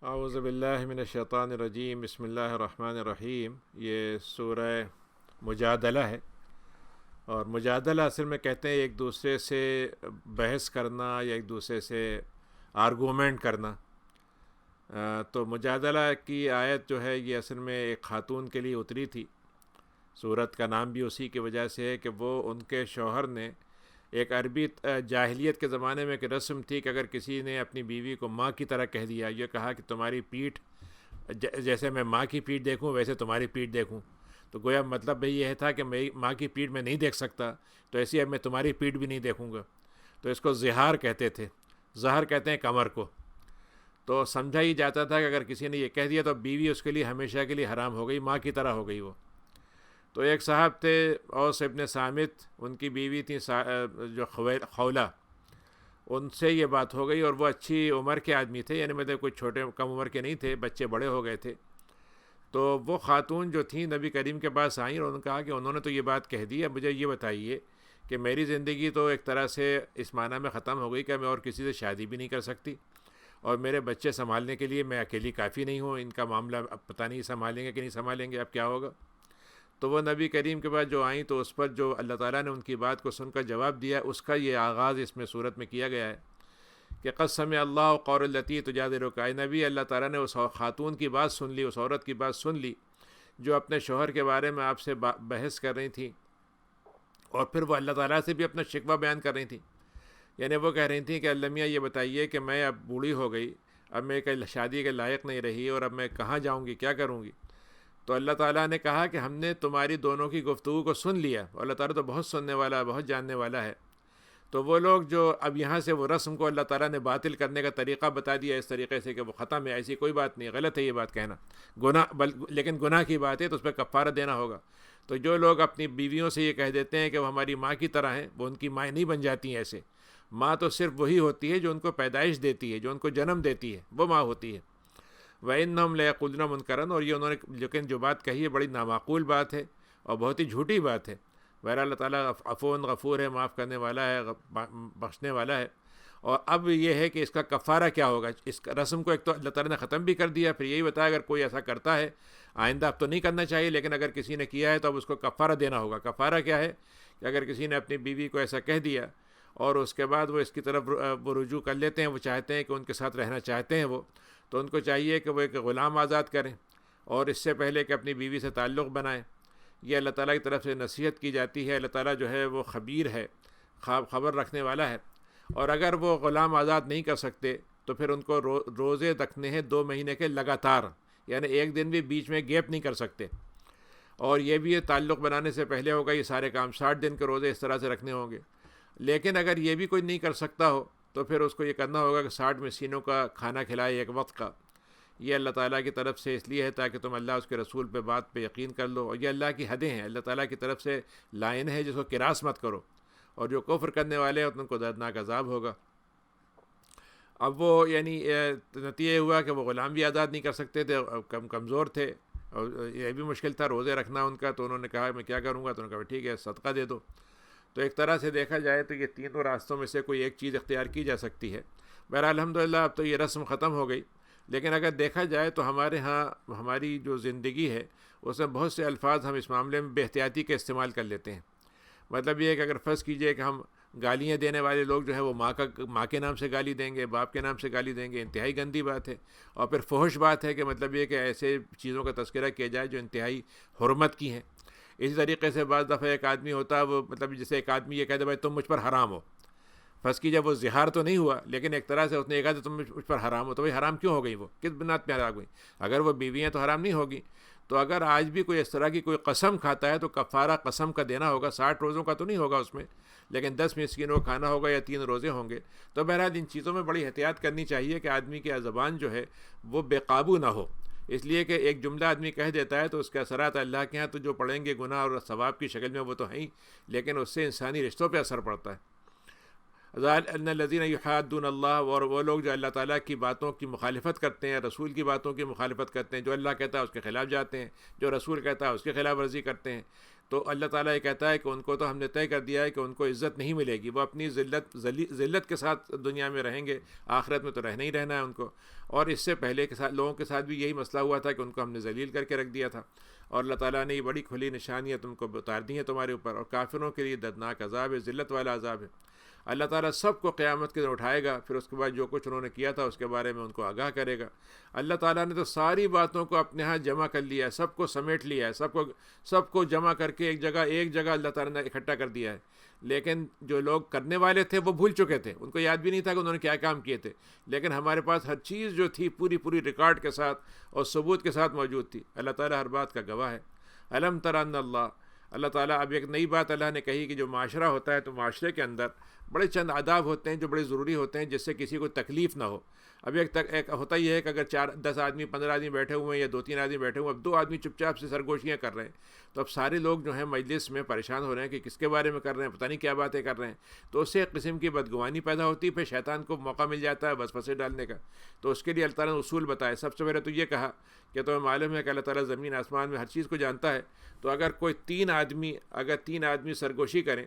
اعوذ باللہ من الشیطان الرجیم، بسم اللہ الرحمن الرحیم۔ یہ سورہ مجادلہ ہے، اور مجادلہ اصل میں کہتے ہیں ایک دوسرے سے بحث کرنا یا ایک دوسرے سے آرگومنٹ کرنا۔ تو مجادلہ کی آیت جو ہے یہ اصل میں ایک خاتون کے لیے اتری تھی۔ سورت کا نام بھی اسی کی وجہ سے ہے کہ وہ ان کے شوہر نے ایک عربی جاہلیت کے زمانے میں ایک رسم تھی کہ اگر کسی نے اپنی بیوی کو ماں کی طرح کہہ دیا، یہ کہا کہ تمہاری پیٹھ جیسے میں ماں کی پیٹھ دیکھوں ویسے تمہاری پیٹھ دیکھوں، تو گویا مطلب بھئی یہ تھا کہ میری ماں کی پیٹھ میں نہیں دیکھ سکتا، تو ایسی اب میں تمہاری پیٹھ بھی نہیں دیکھوں گا۔ تو اس کو زہار کہتے تھے، زہر کہتے ہیں کمر کو۔ تو سمجھا ہی جاتا تھا کہ اگر کسی نے یہ کہہ دیا تو بیوی اس کے لیے ہمیشہ کے لیے حرام ہو گئی، ماں کی طرح ہو گئی وہ۔ تو ایک صاحب تھے اوس ابن صامت، ان کی بیوی تھی جو خولہ، ان سے یہ بات ہو گئی، اور وہ اچھی عمر کے آدمی تھے، یعنی مطلب کوئی چھوٹے کم عمر کے نہیں تھے، بچے بڑے ہو گئے تھے۔ تو وہ خاتون جو تھیں نبی کریم کے پاس آئیں، اور انہوں نے کہا کہ انہوں نے تو یہ بات کہہ دی ہے، مجھے یہ بتائیے کہ میری زندگی تو ایک طرح سے اس معنی میں ختم ہو گئی کہ میں اور کسی سے شادی بھی نہیں کر سکتی، اور میرے بچے سنبھالنے کے لیے میں اکیلی کافی نہیں ہوں، ان کا معاملہ اب پتہ نہیں سنبھالیں گے کہ نہیں سنبھالیں گے، اب کیا ہوگا۔ تو وہ نبی کریم کے بعد جو آئیں تو اس پر جو اللہ تعالیٰ نے ان کی بات کو سن کر جواب دیا، اس کا یہ آغاز اس میں صورت میں کیا گیا ہے کہ قد سمع اللہ قول التی تجادلک۔ اے نبی، اللہ تعالیٰ نے اس خاتون کی بات سن لی، اس عورت کی بات سن لی جو اپنے شوہر کے بارے میں آپ سے بحث کر رہی تھی، اور پھر وہ اللہ تعالیٰ سے بھی اپنا شکوہ بیان کر رہی تھی۔ یعنی وہ کہہ رہی تھیں کہ اللہ میاں یہ بتائیے کہ میں اب بوڑھی ہو گئی، اب میں شادی کے لائق نہیں رہی، اور اب میں کہاں جاؤں گی، کیا کروں گی۔ تو اللہ تعالیٰ نے کہا کہ ہم نے تمہاری دونوں کی گفتگو کو سن لیا، اور اللہ تعالیٰ تو بہت سننے والا ہے، بہت جاننے والا ہے۔ تو وہ لوگ جو اب یہاں سے وہ رسم کو اللہ تعالیٰ نے باطل کرنے کا طریقہ بتا دیا اس طریقے سے کہ وہ ختم ہے، ایسی کوئی بات نہیں، غلط ہے یہ بات کہنا، گناہ لیکن گناہ کی بات ہے تو اس پہ کفارہ دینا ہوگا۔ تو جو لوگ اپنی بیویوں سے یہ کہہ دیتے ہیں کہ وہ ہماری ماں کی طرح ہیں، وہ ان کی ماں نہیں بن جاتی ہیں ایسے۔ ماں تو صرف وہی ہوتی ہے جو ان کو پیدائش دیتی ہے، جو ان کو جنم دیتی ہے، وہ ماں ہوتی ہے۔ وَإِنَّهُمْ لَيَقُولُونَ مُنْكَرًا، اور یہ انہوں نے لیکن جو بات کہی ہے بڑی نامعقول بات ہے اور بہت ہی جھوٹی بات ہے۔ بہرحال اللہ تعالیٰ عفو غفور ہے، معاف کرنے والا ہے، بخشنے والا ہے۔ اور اب یہ ہے کہ اس کا کفارہ کیا ہوگا۔ اس رسم کو ایک تو اللہ تعالیٰ نے ختم بھی کر دیا، پھر یہی بتایا اگر کوئی ایسا کرتا ہے آئندہ اب تو نہیں کرنا چاہیے، لیکن اگر کسی نے کیا ہے تو اب اس کو کفارہ دینا ہوگا۔ کفارہ کیا ہے کہ اگر کسی نے اپنی بیوی کو ایسا کہہ دیا اور اس کے بعد وہ اس کی طرف وہ رجوع کر لیتے ہیں، وہ چاہتے ہیں کہ ان کے ساتھ رہنا چاہتے ہیں وہ، تو ان کو چاہیے کہ وہ ایک غلام آزاد کریں، اور اس سے پہلے کہ اپنی بیوی سے تعلق بنائیں۔ یہ اللہ تعالیٰ کی طرف سے نصیحت کی جاتی ہے۔ اللہ تعالیٰ جو ہے وہ خبیر ہے، خبر رکھنے والا ہے۔ اور اگر وہ غلام آزاد نہیں کر سکتے تو پھر ان کو روزے رکھنے ہیں 2 مہینے کے لگاتار، یعنی ایک دن بھی بیچ میں گیپ نہیں کر سکتے۔ اور یہ بھی تعلق بنانے سے پہلے ہوگا، یہ سارے کام 60 دن کے روزے اس طرح سے رکھنے ہوں گے۔ لیکن اگر یہ بھی کوئی نہیں کر سکتا ہو تو پھر اس کو یہ کرنا ہوگا کہ 60 مسکینوں کا کھانا کھلائے ایک وقت کا۔ یہ اللہ تعالیٰ کی طرف سے اس لیے ہے تاکہ تم اللہ اس کے رسول پہ بات پہ یقین کر لو، اور یہ اللہ کی حدیں ہیں، اللہ تعالیٰ کی طرف سے لائن ہے جس کو کراس مت کرو، اور جو کفر کرنے والے ہیں ان کو دردناک عذاب ہوگا۔ اب وہ یعنی نتیجہ ہوا کہ وہ غلام بھی آزاد نہیں کر سکتے تھے، کمزور تھے، اور یہ بھی مشکل تھا روزے رکھنا ان کا۔ تو انہوں نے کہا میں کیا کروں گا، تو انہوں نے کہا ٹھیک ہے صدقہ دے دو۔ تو ایک طرح سے دیکھا جائے تو یہ تینوں راستوں میں سے کوئی ایک چیز اختیار کی جا سکتی ہے۔ بہرحال الحمدللہ اب تو یہ رسم ختم ہو گئی، لیکن اگر دیکھا جائے تو ہمارے ہاں ہماری جو زندگی ہے اس میں بہت سے الفاظ ہم اس معاملے میں بے احتیاطی کے استعمال کر لیتے ہیں۔ مطلب یہ ہے کہ اگر فرض کیجئے کہ ہم گالیاں دینے والے لوگ جو ہیں وہ ماں کے نام سے گالی دیں گے، باپ کے نام سے گالی دیں گے، انتہائی گندی بات ہے۔ اور پھر فحش بات ہے کہ مطلب یہ کہ ایسے چیزوں کا تذکرہ کیا جائے جو انتہائی حرمت کی ہیں۔ اسی طریقے سے بعض دفعہ ایک آدمی ہوتا ہے وہ مطلب جیسے ایک آدمی یہ کہہ دے بھائی تم مجھ پر حرام ہو، فرض کیجیے وہ زہار تو نہیں ہوا لیکن ایک طرح سے اس نے یہ کہا کہ تم مجھ پر حرام ہو، تو بھائی حرام کیوں ہو گئی، وہ کس بنیاد پہ حرام ہوئی؟ اگر وہ بیوی ہیں تو حرام نہیں ہوگی۔ تو اگر آج بھی کوئی اس طرح کی کوئی قسم کھاتا ہے تو کفارہ قسم کا دینا ہوگا، 60 روزوں کا تو نہیں ہوگا اس میں، لیکن 10 مسکینوں کو کھانا ہوگا یا 3 روزے ہوں گے۔ تو بہرحال ان چیزوں میں بڑی احتیاط کرنی چاہیے کہ آدمی کی زبان جو ہے وہ بے قابو نہ ہو، اس لیے کہ ایک جملہ آدمی کہہ دیتا ہے تو اس کے اثرات اللہ کے ہاں تو جو پڑیں گے گناہ اور ثواب کی شکل میں وہ تو ہیں ہی، لیکن اس سے انسانی رشتوں پہ اثر پڑتا ہے۔ ان الذین یحادون اللہ، اور وہ لوگ جو اللہ تعالیٰ کی باتوں کی مخالفت کرتے ہیں، رسول کی باتوں کی مخالفت کرتے ہیں، جو اللہ کہتا ہے اس کے خلاف جاتے ہیں، جو رسول کہتا ہے اس کے خلاف ورزی کرتے ہیں۔ تو اللہ تعالیٰ یہ کہتا ہے کہ ان کو تو ہم نے طے کر دیا ہے کہ ان کو عزت نہیں ملے گی، وہ اپنی ذلت کے ساتھ دنیا میں رہیں گے، آخرت میں تو رہنا ہی رہنا ہے ان کو۔ اور اس سے پہلے کے ساتھ لوگوں کے ساتھ بھی یہی مسئلہ ہوا تھا کہ ان کو ہم نے ذلیل کر کے رکھ دیا تھا، اور اللہ تعالیٰ نے یہ بڑی کھلی نشانیاں تم کو اتار دی ہیں تمہارے اوپر، اور کافروں کے لیے دردناک عذاب ہے، ذلت والا عذاب ہے۔ اللہ تعالیٰ سب کو قیامت کے دن اٹھائے گا، پھر اس کے بعد جو کچھ انہوں نے کیا تھا اس کے بارے میں ان کو آگاہ کرے گا۔ اللہ تعالیٰ نے تو ساری باتوں کو اپنے ہاں جمع کر لیا ہے، سب کو سمیٹ لیا ہے، سب کو جمع کر کے ایک جگہ اللہ تعالیٰ نے اکٹھا کر دیا ہے، لیکن جو لوگ کرنے والے تھے وہ بھول چکے تھے، ان کو یاد بھی نہیں تھا کہ انہوں نے کیا کام کیے تھے، لیکن ہمارے پاس ہر چیز جو تھی پوری ریکارڈ کے ساتھ اور ثبوت کے ساتھ موجود تھی۔ اللہ تعالیٰ ہر بات کا گواہ ہے۔ الم تر ان اللہ تعالیٰ اب ایک نئی بات اللہ نے کہی کہ جو معاشرہ ہوتا ہے تو معاشرے کے اندر بڑے چند آداب ہوتے ہیں جو بڑے ضروری ہوتے ہیں جس سے کسی کو تکلیف نہ ہو۔ اب ایک ہوتا یہ ہے کہ اگر 10 آدمی 15 آدمی بیٹھے ہوئے ہیں یا 2-3 آدمی بیٹھے ہوئے ہیں، اب 2 آدمی چپ چاپ سے سرگوشیاں کر رہے ہیں، تو اب سارے لوگ جو ہیں مجلس میں پریشان ہو رہے ہیں کہ کس کے بارے میں کر رہے ہیں، پتہ نہیں کیا باتیں کر رہے ہیں، تو اس سے ایک قسم کی بدگمانی پیدا ہوتی ہے، پھر شیطان کو موقع مل جاتا ہے وسوسے ڈالنے کا۔ تو اس کے لیے اللہ تعالیٰ نے اصول بتائے۔ سب سے پہلے تو یہ کہا کہ تمہیں معلوم ہے کہ اللہ تعالیٰ زمین آسمان میں ہر چیز کو جانتا ہے، تو اگر کوئی 3 آدمی سرگوشی کریں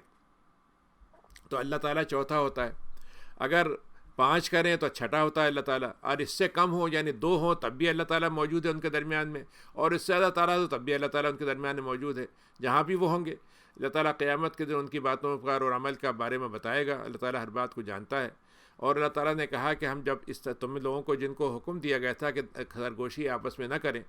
تو اللہ تعالیٰ چوتھا ہوتا ہے، اگر 5 کریں تو چھٹا ہوتا ہے اللہ تعالیٰ، اور اس سے کم ہو یعنی 2 ہوں تب بھی اللہ تعالیٰ موجود ہے ان کے درمیان میں، اور اس سے زیادہ تعالیٰ تو تب بھی اللہ تعالیٰ ان کے درمیان میں موجود ہے، جہاں بھی وہ ہوں گے۔ اللہ تعالیٰ قیامت کے دن ان کی باتوں پر اور عمل کا بارے میں بتائے گا۔ اللہ تعالیٰ ہر بات کو جانتا ہے۔ اور اللہ تعالیٰ نے کہا کہ ہم جب تم لوگوں کو جن کو حکم دیا گیا تھا کہ سرگوشی آپس میں نہ کریں،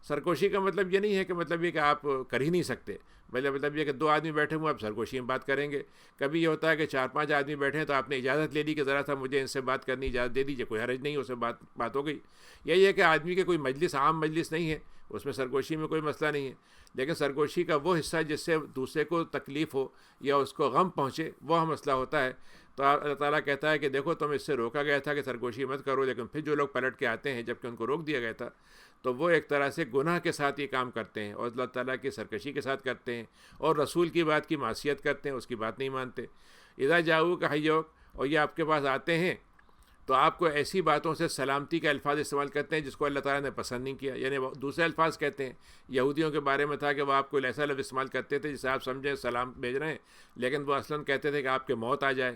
سرگوشی کا مطلب یہ نہیں ہے کہ آپ کر ہی نہیں سکتے، مطلب یہ کہ 2 آدمی بیٹھے ہوئے آپ سرگوشی میں بات کریں گے۔ کبھی یہ ہوتا ہے کہ 4-5 آدمی بیٹھے ہیں تو آپ نے اجازت لے لی کہ ذرا سا مجھے ان سے بات کرنی، اجازت دے دیجیے، کوئی حرج نہیں، اس سے بات ہو گئی۔ یہی ہے کہ آدمی کے کوئی مجلس عام مجلس نہیں ہے، اس میں سرگوشی میں کوئی مسئلہ نہیں ہے، لیکن سرگوشی کا وہ حصہ جس سے دوسرے کو تکلیف ہو یا اس کو غم پہنچے وہ مسئلہ ہوتا ہے۔ تو اللہ تعالیٰ کہتا ہے کہ دیکھو تم اس سے روکا گیا تھا کہ سرگوشی مت کرو، لیکن پھر جو لوگ پلٹ کے آتے ہیں جبکہ ان کو روک دیا گیا تھا تو وہ ایک طرح سے گناہ کے ساتھ یہ کام کرتے ہیں اور اللہ تعالیٰ کی سرکشی کے ساتھ کرتے ہیں اور رسول کی بات کی معصیت کرتے ہیں، اس کی بات نہیں مانتے۔ اذا جاؤک حیوک، اور یہ آپ کے پاس آتے ہیں تو آپ کو ایسی باتوں سے سلامتی کے الفاظ استعمال کرتے ہیں جس کو اللہ تعالیٰ نے پسند نہیں کیا، یعنی وہ دوسرے الفاظ کہتے ہیں۔ یہودیوں کے بارے میں تھا کہ وہ آپ کو ایسا لفظ استعمال کرتے تھے جسے آپ سمجھیں سلام بھیج رہے ہیں، لیکن وہ اصلاً کہتے تھے کہ آپ کے موت آ جائے۔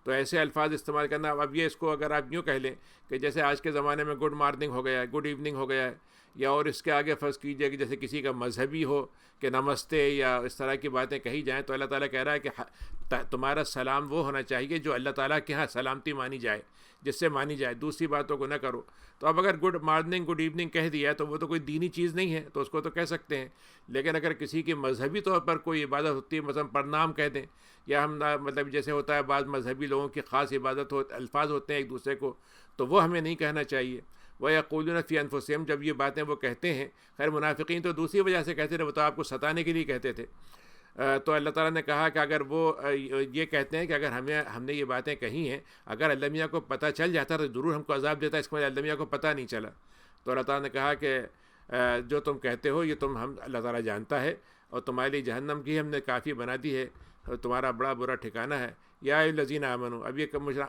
تو ایسے الفاظ استعمال کرنا، اب یہ اس کو اگر آپ یوں کہہ لیں کہ جیسے آج کے زمانے میں گڈ مارننگ ہو گیا ہے، گڈ ایوننگ ہو گیا ہے، یا اور اس کے آگے فرض کیجئے کہ جیسے کسی کا مذہبی ہو کہ نمستے یا اس طرح کی باتیں کہی جائیں، تو اللہ تعالیٰ کہہ رہا ہے کہ تمہارا سلام وہ ہونا چاہیے جو اللہ تعالیٰ کے ہاں سلامتی مانی جائے، جس سے مانی جائے، دوسری باتوں کو نہ کرو۔ تو اب اگر گڈ مارننگ گڈ ایوننگ کہہ دیا ہے تو وہ تو کوئی دینی چیز نہیں ہے، تو اس کو تو کہہ سکتے ہیں، لیکن اگر کسی کی مذہبی طور پر کوئی عبادت ہوتی ہے، مثلا پرنام کہہ دیں، یا ہم مطلب جیسے ہوتا ہے بعض مذہبی لوگوں کی خاص عبادت الفاظ ہوتے ہیں ایک دوسرے کو، تو وہ ہمیں نہیں کہنا چاہیے۔ وَيَقُولُونَ فِي أَنفُسِهِمْ، جب یہ باتیں وہ کہتے ہیں، خیر منافقین تو دوسری وجہ سے کہتے تھے، وہ تو آپ کو ستانے کے لیے کہتے تھے۔ تو اللہ تعالیٰ نے کہا کہ اگر وہ یہ کہتے ہیں کہ اگر ہم نے یہ باتیں کہی ہیں، اگر اللہ میاں کو پتہ چل جاتا تو ضرور ہم کو عذاب دیتا، اس کو اللہ میاں کو پتہ نہیں چلا۔ تو اللہ تعالیٰ نے کہا کہ جو تم کہتے ہو یہ اللہ تعالیٰ جانتا ہے، اور تمہارے لیے جہنم کی ہم نے کافی بنا دی ہے، اور تمہارا بڑا برا ٹھکانہ ہے۔ یا الذین آمنوا، اب یہ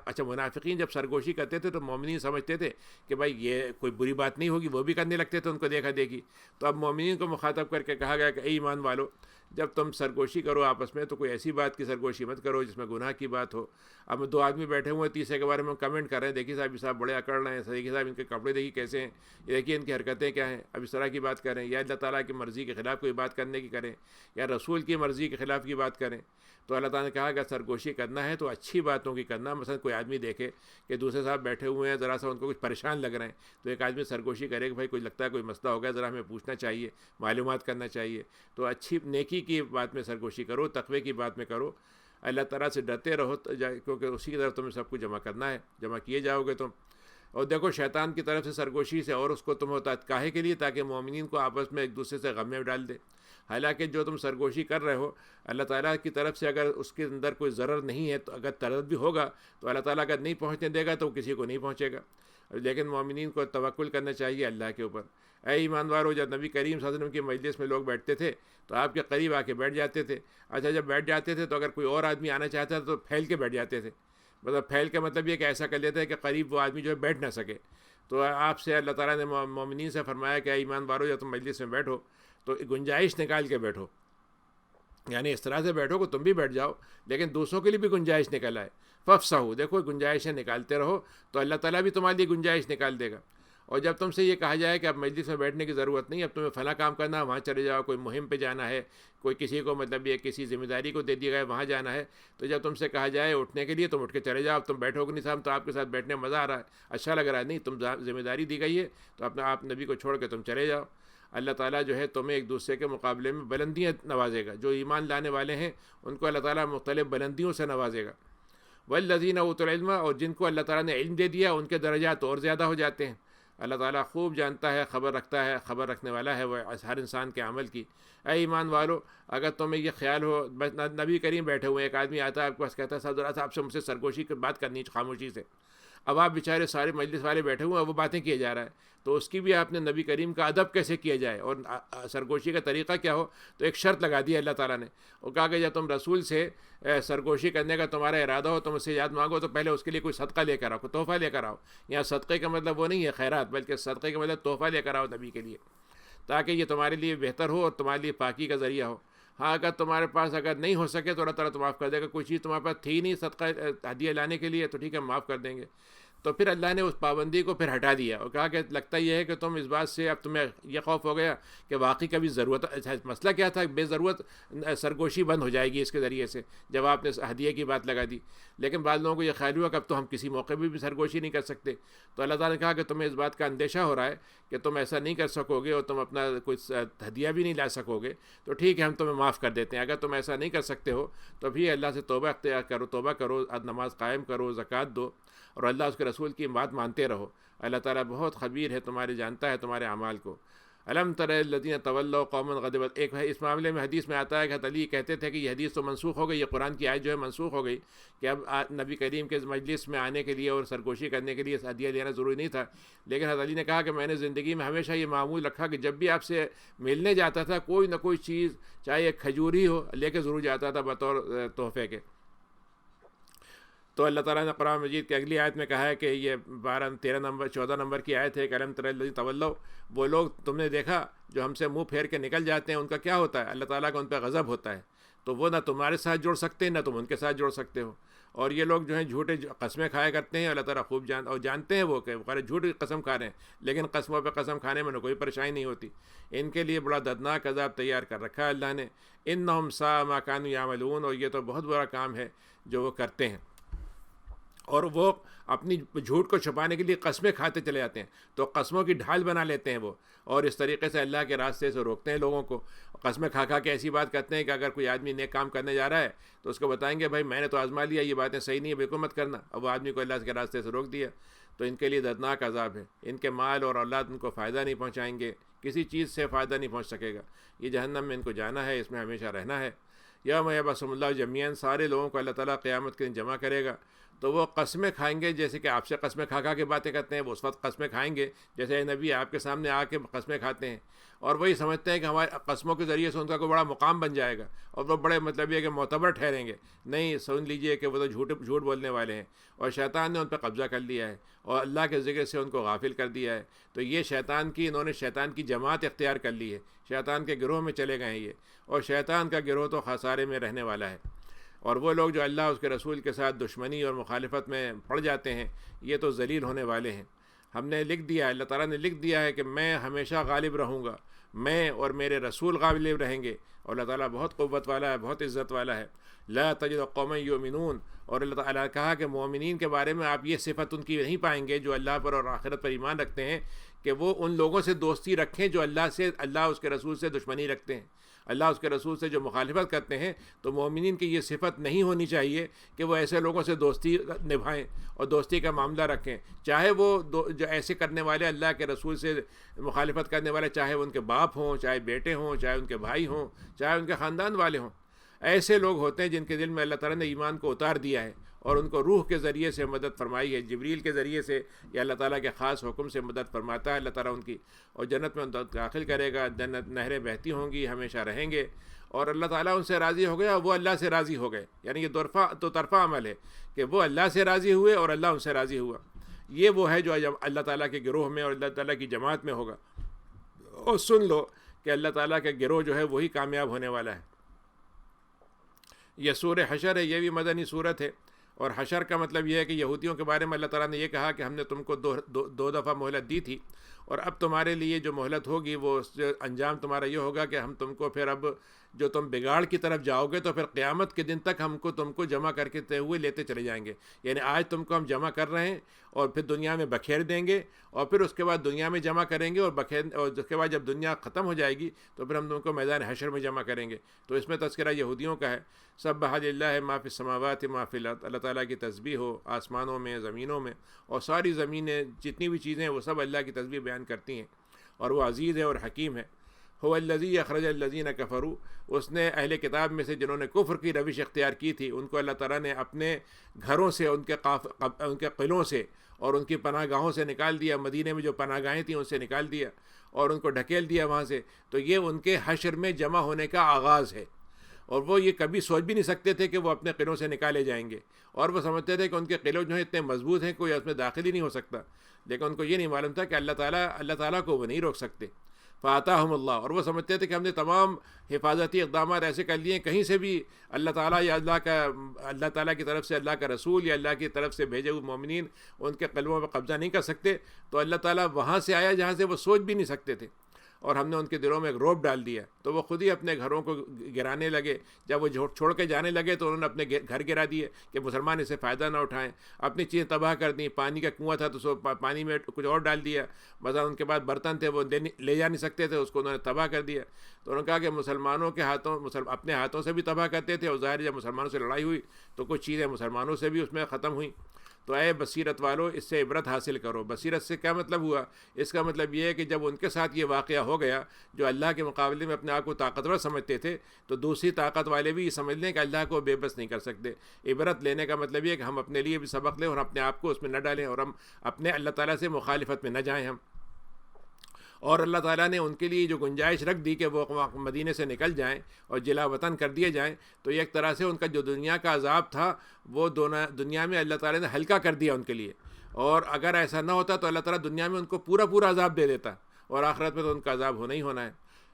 اچھا منافقین جب سرگوشی کرتے تھے تو مومنین سمجھتے تھے کہ بھائی یہ کوئی بری بات نہیں ہوگی، وہ بھی کرنے لگتے تھے ان کو دیکھا دیکھی۔ تو اب مومنین کو مخاطب کر کے کہا گیا کہ اے ایمان والو، جب تم سرگوشی کرو آپس میں تو کوئی ایسی بات کی سرگوشی مت کرو جس میں گناہ کی بات ہو۔ اب 2 آدمی بیٹھے ہوئے ہیں، تیسرے کے بارے میں کمنٹ کر رہے ہیں، دیکھیے صاحب یہ صاحب بڑے اکڑ رہے ہیں، دیکھیے صاحب ان کے کپڑے دیکھیے کیسے ہیں، یہ دیکھیے ان کی حرکتیں کیا ہیں، اب اس طرح کی بات کریں، یا اللہ تعالیٰ کی مرضی کے خلاف کوئی بات کرنے کی کریں، یا رسول کی مرضی کے خلاف کی بات کریں۔ تو اللہ تعالیٰ نے کہا اگر سرگوشی کرنا ہے تو اچھی باتوں کی کرنا، مثلا کوئی آدمی دیکھے کہ دوسرے صاحب بیٹھے ہوئے ہیں، ذرا سا ان کو کچھ پریشان لگ رہے ہیں، تو ایک آدمی سرگوشی کرے کہ بھائی کوئی لگتا ہے کوئی مسئلہ ہو گیا، ذرا ہمیں پوچھنا چاہیے، معلومات کرنا چاہیے۔ تو اچھی نیکی کی بات میں سرگوشی کرو، تقوی کی بات میں کرو، اللہ تعالیٰ سے ڈرتے رہو، کیونکہ اسی کی طرف تمہیں سب کچھ جمع کرنا ہے، جمع کیے جاؤ گے تم۔ اور دیکھو شیطان کی طرف سے سرگوشی سے اور اس کو تم ہوتا ہے کاہے کے لیے، تاکہ مومنین کو آپس میں ایک دوسرے سے غم میں ڈال دے۔ حالانکہ جو تم سرگوشی کر رہے ہو اللہ تعالیٰ کی طرف سے اگر اس کے اندر کوئی ضرر نہیں ہے، تو اگر طرد بھی ہوگا تو اللہ تعالیٰ اگر نہیں پہنچنے دے گا تو کسی کو نہیں پہنچے گا، لیکن مومنین کو توکل کرنا چاہیے اللہ کے اوپر۔ اے ایمان والو، جب نبی کریم صلی اللہ علیہ وسلم کی مجلس میں لوگ بیٹھتے تھے تو آپ کے قریب آ کے بیٹھ جاتے تھے۔ اچھا جب بیٹھ جاتے تھے تو اگر کوئی اور آدمی آنا چاہتا تھا تو پھیل کے بیٹھ جاتے تھے، مطلب پھیل کا مطلب یہ کہ ایسا کر لیتے ہیں کہ قریب وہ آدمی جو ہے بیٹھ نہ سکے۔ تو آپ سے اللہ تعالیٰ نے مومنین سے فرمایا کہ اے ایمان والو، جب تم مجلس میں بیٹھو تو گنجائش نکال کے بیٹھو، یعنی اس طرح سے بیٹھو کہ تم بھی بیٹھ جاؤ لیکن دوسروں کے لیے بھی گنجائش نکل آئے. فافصحوا، دیکھو گنجائشیں نکالتے رہو تو اللہ تعالیٰ بھی تمہارے لیے گنجائش نکال دے گا. اور جب تم سے یہ کہا جائے کہ اب مجلس میں بیٹھنے کی ضرورت نہیں، اب تمہیں فلاں کام کرنا ہے وہاں چلے جاؤ، کوئی مہم پہ جانا ہے، کوئی کسی کو مطلب یہ کسی ذمہ داری کو دے دیا گیا ہے وہاں جانا ہے، تو جب تم سے کہا جائے اٹھنے کے لیے تم اٹھ کے چلے جاؤ. اب تم بیٹھو گے نہیں صاحب تو آپ کے ساتھ بیٹھنے میں مزہ آ رہا ہے، اچھا لگ رہا ہے، نہیں تم ذمہ داری دی گئی ہے تو اپنا آپ نبی کو چھوڑ کے تم چلے جاؤ. اللہ تعالیٰ جو ہے تمہیں ایک دوسرے کے مقابلے میں بلندیاں نوازے گا. جو ایمان لانے والے ہیں ان کو اللہ تعالیٰ مختلف بلندیوں سے نوازے گا. والذین اوتوا العلم، اور جن کو اللہ تعالیٰ نے علم دے دیا ان کے درجات اور زیادہ ہو جاتے ہیں. اللہ تعالیٰ خوب جانتا ہے، خبر رکھتا ہے، خبر رکھنے والا ہے وہ ہر انسان کے عمل کی. اے ایمان والو، اگر تمہیں یہ خیال ہو، بس نبی کریم بیٹھے ہوئے، ایک آدمی آتا ہے آپ کے پاس کہتا ہے صاحب آپ سے مجھ سے سرگوشی کی بات کرنی خاموشی سے. اب آپ بیچارے سارے مجلس والے بیٹھے ہوئے ہیں وہ باتیں کیے جا رہا ہے، تو اس کی بھی آپ نے نبی کریم کا ادب کیسے کیا جائے اور سرگوشی کا طریقہ کیا ہو. تو ایک شرط لگا دی اللہ تعالیٰ نے، وہ کہا کہ جب تم رسول سے سرگوشی کرنے کا تمہارا ارادہ ہو، تم اس سے یاد مانگو تو پہلے اس کے لیے کوئی صدقہ لے کر آؤ، کوئی تحفہ لے کر آؤ. یہاں صدقے کا مطلب وہ نہیں ہے خیرات، بلکہ صدقے کا مطلب تحفہ لے کر آؤ نبی کے لیے، تاکہ یہ تمہارے لیے بہتر ہو اور تمہارے لیے پاکی کا ذریعہ ہو. ہاں اگر تمہارے پاس اگر نہیں ہو سکے تو اللہ تعالیٰ تو معاف کر دے گا. کوئی چیز تمہارے پاس تھی نہیں صدقہ ہدیہ لانے کے لیے تو ٹھیک ہے معاف کر دیں گے. تو پھر اللہ نے اس پابندی کو پھر ہٹا دیا اور کہا کہ لگتا یہ ہے کہ تم اس بات سے اب تمہیں یہ خوف ہو گیا کہ واقعی کبھی ضرورت. مسئلہ کیا تھا؟ بے ضرورت سرگوشی بند ہو جائے گی اس کے ذریعے سے جب آپ نے ہدیے کی بات لگا دی. لیکن بعض لوگوں کو یہ خیال ہوا کہ اب تو ہم کسی موقع بھی سرگوشی نہیں کر سکتے. تو اللہ تعالیٰ نے کہا کہ تمہیں اس بات کا اندیشہ ہو رہا ہے کہ تم ایسا نہیں کر سکو گے اور تم اپنا کوئی ہدیہ بھی نہیں لا سکو گے، تو ٹھیک ہے ہم تمہیں معاف کر دیتے ہیں. اگر تم ایسا نہیں کر سکتے ہو تو بھی اللہ سے توبہ اختیار کرو، توبہ کرو، نماز قائم کرو، زکوٰۃ دو اور اللہ اس کے رسول کی بات مانتے رہو. اللہ تعالیٰ بہت خبیر ہے، تمہارے جانتا ہے تمہارے اعمال کو. الم تر الذین تولوا قوما غضب، ایک اس معاملے میں حدیث میں آتا ہے کہ حضرت علی کہتے تھے کہ یہ حدیث تو منسوخ ہو گئی، یہ قرآن کی آیت جو ہے منسوخ ہو گئی کہ اب نبی کریم کے مجلس میں آنے کے لیے اور سرگوشی کرنے کے لیے ہدیہ لینا ضروری نہیں تھا. لیکن حضرت علی نے کہا کہ میں نے زندگی میں ہمیشہ یہ معمول رکھا کہ جب بھی آپ سے ملنے جاتا تھا کوئی نہ کوئی چیز چاہے ایک کھجوری ہو لے کے ضرور جاتا تھا بطور تحفے کے. تو اللہ تعالیٰ نے قرآن مجید کی اگلی آیت میں کہا ہے کہ یہ 14 نمبر کی آیت ہے کہ الم تر الذین تولوا، وہ لوگ تم نے دیکھا جو ہم سے منہ پھیر کے نکل جاتے ہیں ان کا کیا ہوتا ہے؟ اللہ تعالیٰ کا ان پہ غضب ہوتا ہے. تو وہ نہ تمہارے ساتھ جڑ سکتے ہیں نہ تم ان کے ساتھ جڑ سکتے ہو. اور یہ لوگ جو ہیں جھوٹے قسمیں کھایا کرتے ہیں، اللہ تعالیٰ خوب جانتے ہیں وہ کہ جھوٹ قسم کھا رہے ہیں، لیکن قسموں پہ قسم کھانے میں کوئی پریشانی نہیں ہوتی. ان کے لیے بڑا دردناک عذاب تیار کر رکھا ہے اللہ نے. انہم ساء ما کانوا یعملون، اور یہ تو بہت برا کام ہے جو وہ کرتے ہیں. اور وہ اپنی جھوٹ کو چھپانے کے لیے قسمیں کھاتے چلے جاتے ہیں، تو قسموں کی ڈھال بنا لیتے ہیں وہ، اور اس طریقے سے اللہ کے راستے سے روکتے ہیں لوگوں کو. قسمیں کھا کھا کے ایسی بات کرتے ہیں کہ اگر کوئی آدمی نیک کام کرنے جا رہا ہے تو اس کو بتائیں گے بھائی میں نے تو آزما لیا، یہ باتیں صحیح نہیں ہے، بالکل مت کرنا. اب وہ آدمی کو اللہ کے راستے سے روک دیا. تو ان کے لیے دردناک عذاب ہے. ان کے مال اور اولاد ان کو فائدہ نہیں پہنچائیں گے، کسی چیز سے فائدہ نہیں پہنچ سکے گا. یہ جہنم میں ان کو جانا ہے، اس میں ہمیشہ رہنا ہے. یوم یبعثہم اللہ جمیعا، سارے لوگوں کو اللہ تعالیٰ قیامت کے دن جمع کرے گا. تو وہ قسمیں کھائیں گے جیسے کہ آپ سے قسمیں کھا کھا کے باتیں کرتے ہیں، وہ اس وقت قسمیں کھائیں گے جیسے نبی آپ کے سامنے آ کے قسمیں کھاتے ہیں، اور وہی سمجھتے ہیں کہ ہمارے قسموں کے ذریعے سے ان کا کوئی بڑا مقام بن جائے گا اور وہ بڑے مطلب یہ کہ معتبر ٹھہریں گے. نہیں، سن لیجئے کہ وہ تو جھوٹ بولنے والے ہیں اور شیطان نے ان پہ قبضہ کر لیا ہے اور اللہ کے ذکر سے ان کو غافل کر دیا ہے. تو یہ انہوں نے شیطان کی جماعت اختیار کر لی ہے، شیطان کے گروہ میں چلے گئے ہیں یہ، اور شیطان کا گروہ تو خسارے میں رہنے والا ہے. اور وہ لوگ جو اللہ اس کے رسول کے ساتھ دشمنی اور مخالفت میں پڑ جاتے ہیں یہ تو ذلیل ہونے والے ہیں. ہم نے لکھ دیا، اللہ تعالیٰ نے لکھ دیا ہے کہ میں ہمیشہ غالب رہوں گا، میں اور میرے رسول غالب رہیں گے. اور اللہ تعالیٰ بہت قوت والا ہے، بہت عزت والا ہے. لا تجد قوما یؤمنون، اور اللہ تعالیٰ نے کہا کہ مومنین کے بارے میں آپ یہ صفت ان کی نہیں پائیں گے جو اللہ پر اور آخرت پر ایمان رکھتے ہیں کہ وہ ان لوگوں سے دوستی رکھیں جو اللہ اس کے رسول سے دشمنی رکھتے ہیں، اللہ اس کے رسول سے جو مخالفت کرتے ہیں. تو مومنین کی یہ صفت نہیں ہونی چاہیے کہ وہ ایسے لوگوں سے دوستی نبھائیں اور دوستی کا معاملہ رکھیں، چاہے وہ جو ایسے کرنے والے اللہ کے رسول سے مخالفت کرنے والے، چاہے وہ ان کے باپ ہوں، چاہے بیٹے ہوں، چاہے ان کے بھائی ہوں، چاہے ان کے خاندان والے ہوں. ایسے لوگ ہوتے ہیں جن کے دل میں اللہ تعالیٰ نے ایمان کو اتار دیا ہے اور ان کو روح کے ذریعے سے مدد فرمائی ہے، جبریل کے ذریعے سے یا اللہ تعالیٰ کے خاص حکم سے مدد فرماتا ہے اللہ تعالیٰ ان کی، اور جنت میں ان کو داخل کرے گا. جنت نہریں بہتی ہوں گی، ہمیشہ رہیں گے، اور اللہ تعالیٰ ان سے راضی ہو گیا، وہ اللہ سے راضی ہو گئے. یعنی یہ دو طرفہ عمل ہے کہ وہ اللہ سے راضی ہوئے اور اللہ ان سے راضی ہوا. یہ وہ ہے جو اللہ تعالیٰ کے گروہ میں اور اللہ تعالیٰ کی جماعت میں ہوگا. اور سن لو کہ اللہ تعالیٰ کے گروہ جو ہے وہی کامیاب ہونے والا ہے. یہ سورہ حشر ہے، یہ بھی مدنی صورت ہے، اور حشر کا مطلب یہ ہے کہ یہودیوں کے بارے میں اللہ تعالیٰ نے یہ کہا کہ ہم نے تم کو دو دفعہ مہلت دی تھی، اور اب تمہارے لیے جو مہلت ہوگی وہ انجام تمہارا یہ ہوگا کہ ہم تم کو پھر اب جو تم بگاڑ کی طرف جاؤ گے تو پھر قیامت کے دن تک تم کو جمع کر کے ہوئے لیتے چلے جائیں گے. یعنی آج تم کو ہم جمع کر رہے ہیں اور پھر دنیا میں بکھیر دیں گے، اور پھر اس کے بعد دنیا میں جمع کریں گے، اور اس کے بعد جب دنیا ختم ہو جائے گی تو پھر ہم تم کو میدان حشر میں جمع کریں گے. تو اس میں تذکرہ یہودیوں کا ہے. سبح للہ ما فی السماوات ما فی الارض، اللہ تعالیٰ کی تسبیح ہو آسمانوں میں زمینوں میں، اور ساری زمینیں جتنی بھی چیزیں ہیں وہ سب اللہ کی تسبیح بیان کرتی ہیں، اور وہ عزیز ہے اور حکیم ہے. هو الذی اخرج الذین کفروا، اس نے اہل کتاب میں سے جنہوں نے کفر کی روش اختیار کی تھی ان کو اللہ تعالیٰ نے اپنے گھروں سے، ان کے قلعوں سے اور ان کی پناہ گاہوں سے نکال دیا. مدینے میں جو پناہ گاہیں تھیں ان سے نکال دیا اور ان کو ڈھکیل دیا وہاں سے. تو یہ ان کے حشر میں جمع ہونے کا آغاز ہے، اور وہ یہ کبھی سوچ بھی نہیں سکتے تھے کہ وہ اپنے قلعوں سے نکالے جائیں گے، اور وہ سمجھتے تھے کہ ان کے قلعے جو ہیں اتنے مضبوط ہیں کوئی اس میں داخل ہی نہیں ہو سکتا. لیکن ان کو یہ نہیں معلوم تھا کہ اللہ تعالیٰ کو وہ نہیں روک سکتے. فآتاہم اللہ، اور وہ سمجھتے تھے کہ ہم نے تمام حفاظتی اقدامات ایسے کر لیے ہیں کہیں سے بھی اللہ تعالیٰ یا اللہ تعالیٰ کی طرف سے اللہ کا رسول یا اللہ کی طرف سے بھیجے ہوئے مومنین ان کے قلبوں پہ قبضہ نہیں کر سکتے. تو اللہ تعالیٰ وہاں سے آیا جہاں سے وہ سوچ بھی نہیں سکتے تھے، اور ہم نے ان کے دلوں میں ایک رعب ڈال دیا. تو وہ خود ہی اپنے گھروں کو گرانے لگے. جب وہ چھوڑ کے جانے لگے تو انہوں نے اپنے گھر گرا دیے کہ مسلمان اسے فائدہ نہ اٹھائیں. اپنی چیزیں تباہ کر دیں. پانی کا کنواں تھا تو پانی میں کچھ اور ڈال دیا. مثلا ان کے بعد برتن تھے وہ لے جا نہیں سکتے تھے، اس کو انہوں نے تباہ کر دیا. تو انہوں نے کہا کہ مسلمانوں کے ہاتھوں اپنے ہاتھوں سے بھی تباہ کرتے تھے، اور ظاہر جب مسلمانوں سے لڑائی ہوئی تو کچھ چیزیں مسلمانوں سے بھی اس میں ختم ہوئیں. تو اے بصیرت والو اس سے عبرت حاصل کرو. بصیرت سے کیا مطلب ہوا؟ اس کا مطلب یہ ہے کہ جب ان کے ساتھ یہ واقعہ ہو گیا، جو اللہ کے مقابلے میں اپنے آپ کو طاقتور سمجھتے تھے، تو دوسری طاقت والے بھی یہ سمجھ لیں کہ اللہ کو بے بس نہیں کر سکتے. عبرت لینے کا مطلب یہ ہے کہ ہم اپنے لیے بھی سبق لیں اور اپنے آپ کو اس میں نہ ڈالیں، اور ہم اپنے اللہ تعالیٰ سے مخالفت میں نہ جائیں ہم. اور اللہ تعالیٰ نے ان کے لیے جو گنجائش رکھ دی کہ وہ مدینے سے نکل جائیں اور جلا وطن کر دیے جائیں، تو ایک طرح سے ان کا جو دنیا کا عذاب تھا وہ دنیا میں اللہ تعالیٰ نے ہلکا کر دیا ان کے لیے. اور اگر ایسا نہ ہوتا تو اللہ تعالیٰ دنیا میں ان کو پورا عذاب دے دیتا، اور آخرت میں تو ان کا عذاب ہونا ہی ہونا ہے.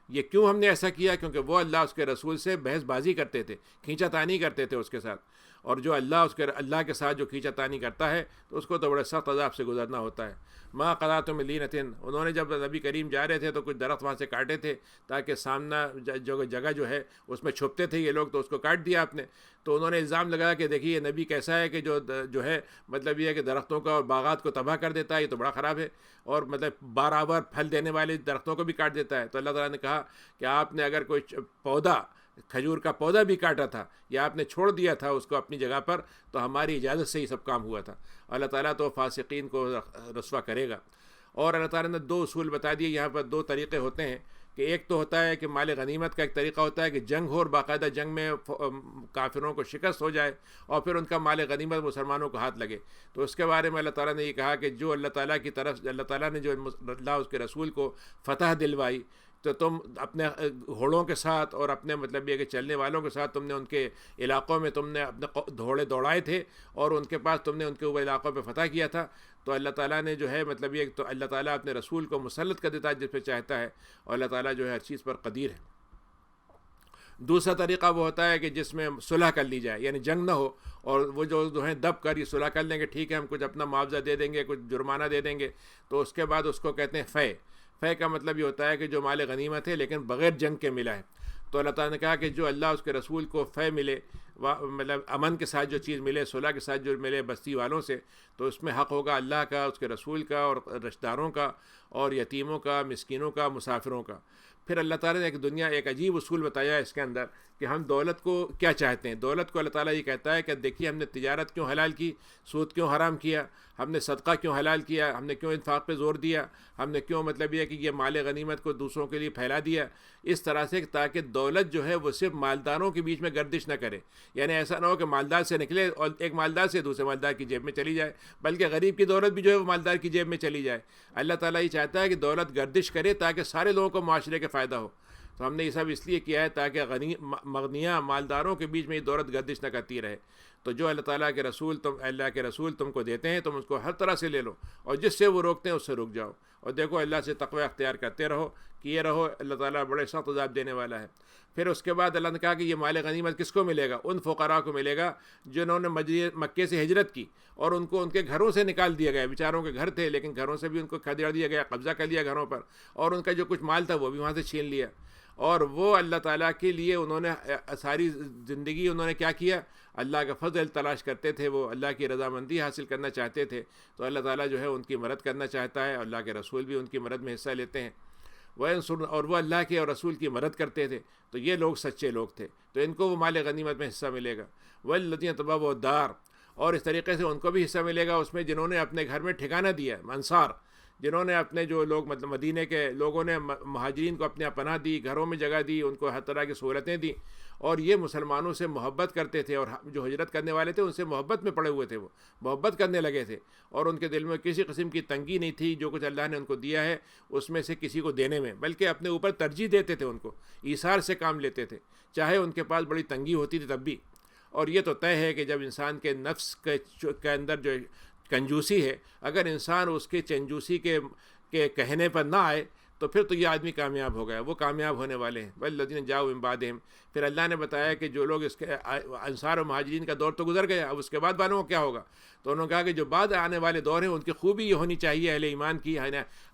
یہ کیوں ہم نے ایسا کیا؟ کیونکہ وہ اللہ اس کے رسول سے بحث بازی کرتے تھے، کھینچا تانی کرتے تھے اس کے ساتھ. اور جو اللہ کے ساتھ جو کھینچا تانی کرتا ہے تو اس کو تو بڑے سخت عذاب سے گزرنا ہوتا ہے. ما قطعتم من لینۃ، انہوں نے جب نبی کریم جا رہے تھے تو کچھ درخت وہاں سے کاٹے تھے تاکہ سامنا جگہ جو ہے اس میں چھپتے تھے یہ لوگ، تو اس کو کاٹ دیا آپ نے. تو انہوں نے الزام لگایا کہ دیکھیے یہ نبی کیسا ہے کہ جو ہے مطلب یہ ہے کہ درختوں کا اور باغات کو تباہ کر دیتا ہے، یہ تو بڑا خراب ہے، اور مطلب بارآور پھل دینے والے درختوں کو بھی کاٹ دیتا ہے. تو اللہ تعالیٰ نے کہا کہ آپ نے اگر کوئی پودا، کھجور کا پودا بھی کاٹا تھا یا آپ نے چھوڑ دیا تھا اس کو اپنی جگہ پر، تو ہماری اجازت سے ہی سب کام ہوا تھا. اللہ تعالیٰ تو فاسقین کو رسوا کرے گا. اور اللہ تعالیٰ نے 2 اصول بتا دیے یہاں پر. 2 طریقے ہوتے ہیں کہ ایک تو ہوتا ہے کہ مال غنیمت کا ایک طریقہ ہوتا ہے کہ جنگ ہو اور باقاعدہ جنگ میں کافروں کو شکست ہو جائے اور پھر ان کا مال غنیمت مسلمانوں کو ہاتھ لگے. تو اس کے بارے میں اللہ تعالیٰ نے یہ کہا کہ جو اللہ تعالیٰ کی طرف، اللہ تعالیٰ نے جو اللہ اس کے رسول کو فتح دلوائی، تو تم اپنے گھوڑوں کے ساتھ اور اپنے مطلب یہ کہ چلنے والوں کے ساتھ تم نے ان کے علاقوں میں تم نے اپنے گھوڑے دوڑائے تھے اور ان کے پاس تم نے ان کے اوپر علاقوں پہ فتح کیا تھا. تو اللہ تعالیٰ نے جو ہے مطلب یہ تو اللہ تعالیٰ اپنے رسول کو مسلط کر دیتا ہے جس پہ چاہتا ہے، اور اللہ تعالیٰ جو ہے ہر چیز پر قدیر ہے. دوسرا طریقہ وہ ہوتا ہے کہ جس میں صلح کر لی جائے، یعنی جنگ نہ ہو، اور وہ جو ہیں دب کر یہ صلح کر لیں گے، ٹھیک ہے ہم کچھ اپنا معاوضہ دے دیں گے، کچھ جرمانہ دے دیں گے. تو اس کے بعد اس کو کہتے ہیں فے. فے کا مطلب یہ ہوتا ہے کہ جو مال غنیمت ہے لیکن بغیر جنگ کے ملا ہے. تو اللہ تعالیٰ نے کہا کہ جو اللہ اس کے رسول کو فے ملے، مطلب امن کے ساتھ جو چیز ملے، صلح کے ساتھ جو ملے بستی والوں سے، تو اس میں حق ہوگا اللہ کا، اس کے رسول کا، اور رشتہ داروں کا، اور یتیموں کا، مسکینوں کا، مسافروں کا. پھر اللہ تعالیٰ نے ایک عجیب اصول بتایا اس کے اندر کہ ہم دولت کو کیا چاہتے ہیں. دولت کو اللہ تعالیٰ یہ کہتا ہے کہ دیکھیے ہم نے تجارت کیوں حلال کی، سود کیوں حرام کیا، ہم نے صدقہ کیوں حلال کیا، ہم نے کیوں انفاق پہ زور دیا، ہم نے کیوں مطلب یہ کہ یہ مال غنیمت کو دوسروں کے لیے پھیلا دیا، اس طرح سے تاکہ دولت جو ہے وہ صرف مالداروں کے بیچ میں گردش نہ کرے. یعنی ایسا نہ ہو کہ مالدار سے نکلے اور ایک مالدار سے دوسرے مالدار کی جیب میں چلی جائے، بلکہ غریب کی دولت بھی جو ہے وہ مالدار کی جیب میں چلی جائے. اللہ تعالیٰ یہ چاہتا ہے کہ دولت گردش کرے تاکہ سارے لوگوں کو معاشرے کے فائدہ ہو. تو ہم نے یہ سب اس لیے کیا ہے تاکہ مغنیہ مالداروں کے بیچ میں یہ دولت گردش نہ کرتی رہے. تو جو اللہ تعالیٰ کے رسول تم کو دیتے ہیں تم اس کو ہر طرح سے لے لو, اور جس سے وہ روکتے ہیں اس سے رک جاؤ, اور دیکھو اللہ سے تقوی اختیار کرتے رہو, کیے رہو. اللہ تعالیٰ بڑے سخت عذاب دینے والا ہے. پھر اس کے بعد اللہ نے کہا کہ یہ مال غنیمت کس کو ملے گا؟ ان فقراء کو ملے گا جنہوں نے مکے سے ہجرت کی اور ان کو ان کے گھروں سے نکال دیا گیا. بیچاروں کے گھر تھے لیکن گھروں سے بھی ان کو کھدیڑ دیا گیا, قبضہ کر لیا گھروں پر, اور ان کا جو کچھ مال تھا وہ بھی وہاں سے چھین لیا. اور وہ اللہ تعالیٰ کے لیے انہوں نے ساری زندگی انہوں نے کیا کیا؟ اللہ کا فضل تلاش کرتے تھے, وہ اللہ کی رضامندی حاصل کرنا چاہتے تھے. تو اللہ تعالیٰ جو ہے ان کی مدد کرنا چاہتا ہے, اور اللہ کے رسول بھی ان کی مدد میں حصہ لیتے ہیں. اور وہ اللہ کے اور رسول کی مدد کرتے تھے. تو یہ لوگ سچے لوگ تھے, تو ان کو وہ مال غنیمت میں حصہ ملے گا. والذین تبوؤا الدار, اور اس طریقے سے ان کو بھی حصہ ملے گا اس میں جنہوں نے اپنے گھر میں ٹھکانہ دیا, انصار, جنہوں نے اپنے جو لوگ مطلب مدینے کے لوگوں نے مہاجرین کو اپنے پناہ دی, گھروں میں جگہ دی, ان کو ہر طرح کی سہولتیں دی, اور یہ مسلمانوں سے محبت کرتے تھے, اور جو ہجرت کرنے والے تھے ان سے محبت میں پڑے ہوئے تھے, وہ محبت کرنے لگے تھے, اور ان کے دل میں کسی قسم کی تنگی نہیں تھی. جو کچھ اللہ نے ان کو دیا ہے اس میں سے کسی کو دینے میں, بلکہ اپنے اوپر ترجیح دیتے تھے, ان کو ایثار سے کام لیتے تھے, چاہے ان کے پاس بڑی تنگی ہوتی تھی تب بھی. اور یہ تو طے ہے کہ جب انسان کے نفس کے اندر جو کنجوسی ہے, اگر انسان اس کے چنجوسی کے کہنے پر نہ آئے تو پھر تو یہ آدمی کامیاب ہو گیا, وہ کامیاب ہونے والے ہیں. والذین جاؤوا من بعدہم, پھر اللہ نے بتایا کہ جو لوگ اس کے انصار و مہاجرین کا دور تو گزر گیا, اب اس کے بعد والوں کو کیا ہوگا؟ تو انہوں نے کہا کہ جو بعد آنے والے دور ہیں ان کی خوبی یہ ہونی چاہیے اہل ایمان کی,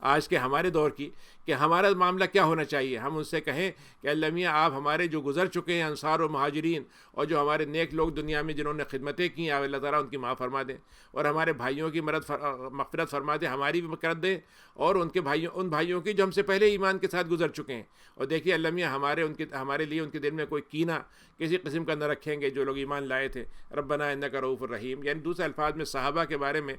آج کے ہمارے دور کی, کہ ہمارا معاملہ کیا ہونا چاہیے. ہم ان سے کہیں کہ اللہ میاں آپ ہمارے جو گزر چکے ہیں انصار و مہاجرین, اور جو ہمارے نیک لوگ دنیا میں جنہوں نے خدمتیں کی, آپ اللہ تعالیٰ ان کی معاف فرما دیں, اور ہمارے بھائیوں کی مغفرت فرما دیں, ہماری بھی مغفرت دیں, اور ان بھائیوں کی جو ہم سے پہلے ایمان کے ساتھ گزر چکے ہیں. اور دیکھیے اللہ میاں ہمارے لیے ان کے دل میں کوئی کینہ کسی قسم کا نہ رکھیں گے جو لوگ ایمان لائے تھے. ربنا انک رؤوف الرحیم, یعنی دوسرے الفاظ میں صحابہ کے بارے میں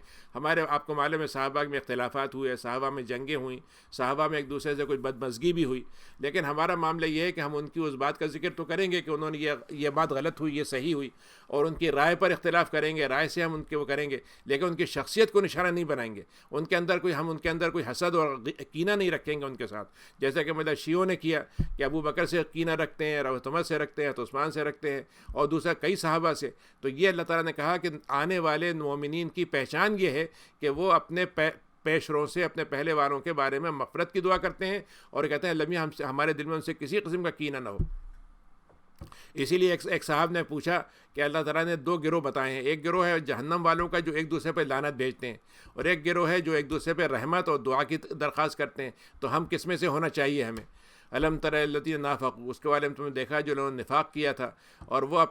آپ کو معلوم ہے صحابہ میں اختلافات ہوئے, صحابہ میں جنگیں ہوئیں, صحابہ میں ایک دوسرے سے کوئی بدمزگی بھی ہوئی, لیکن ہمارا معاملہ یہ ہے کہ ہم ان کی اس بات کا ذکر تو کریں گے کہ انہوں نے یہ بات غلط ہوئی, یہ صحیح ہوئی, اور ان کی رائے پر اختلاف کریں گے, رائے سے ہم ان کے وہ کریں گے, لیکن ان کی شخصیت کو نشانہ نہیں بنائیں گے. ان کے اندر کوئی حسد اور کینہ نہیں رکھیں گے ان کے ساتھ, جیسا کہ مطلب شیعوں نے کیا کہ ابو بکر سے کینہ رکھتے ہیں, عمر سے رکھتے ہیں, تو عثمان سے رکھتے ہیں, اور دوسرا کئی صحابہ سے. تو یہ اللہ تعالیٰ نے کہا کہ آنے والے مومنین کی پہچان یہ ہے کہ وہ اپنے پیش رو سے اپنے پہلے والوں کے بارے میں مغفرت کی دعا کرتے ہیں, اور کہتے ہیں اللہ میاں ہمارے دل میں ان سے کسی قسم کا کینہ نہ ہو. اسی لیے ایک صاحب نے پوچھا کہ اللہ تعالیٰ نے 2 گروہ بتائے ہیں, ایک گروہ ہے جہنم والوں کا جو ایک دوسرے پہ لعنت بھیجتے ہیں, اور ایک گروہ ہے جو ایک دوسرے پہ رحمت اور دعا کی درخواست کرتے ہیں. تو ہم کس میں سے ہونا چاہیے ہمیں؟ الم تر الذین نافقوا, اس کے بارے میں تم نے دیکھا جو لوگوں نے نفاق کیا تھا, اور وہ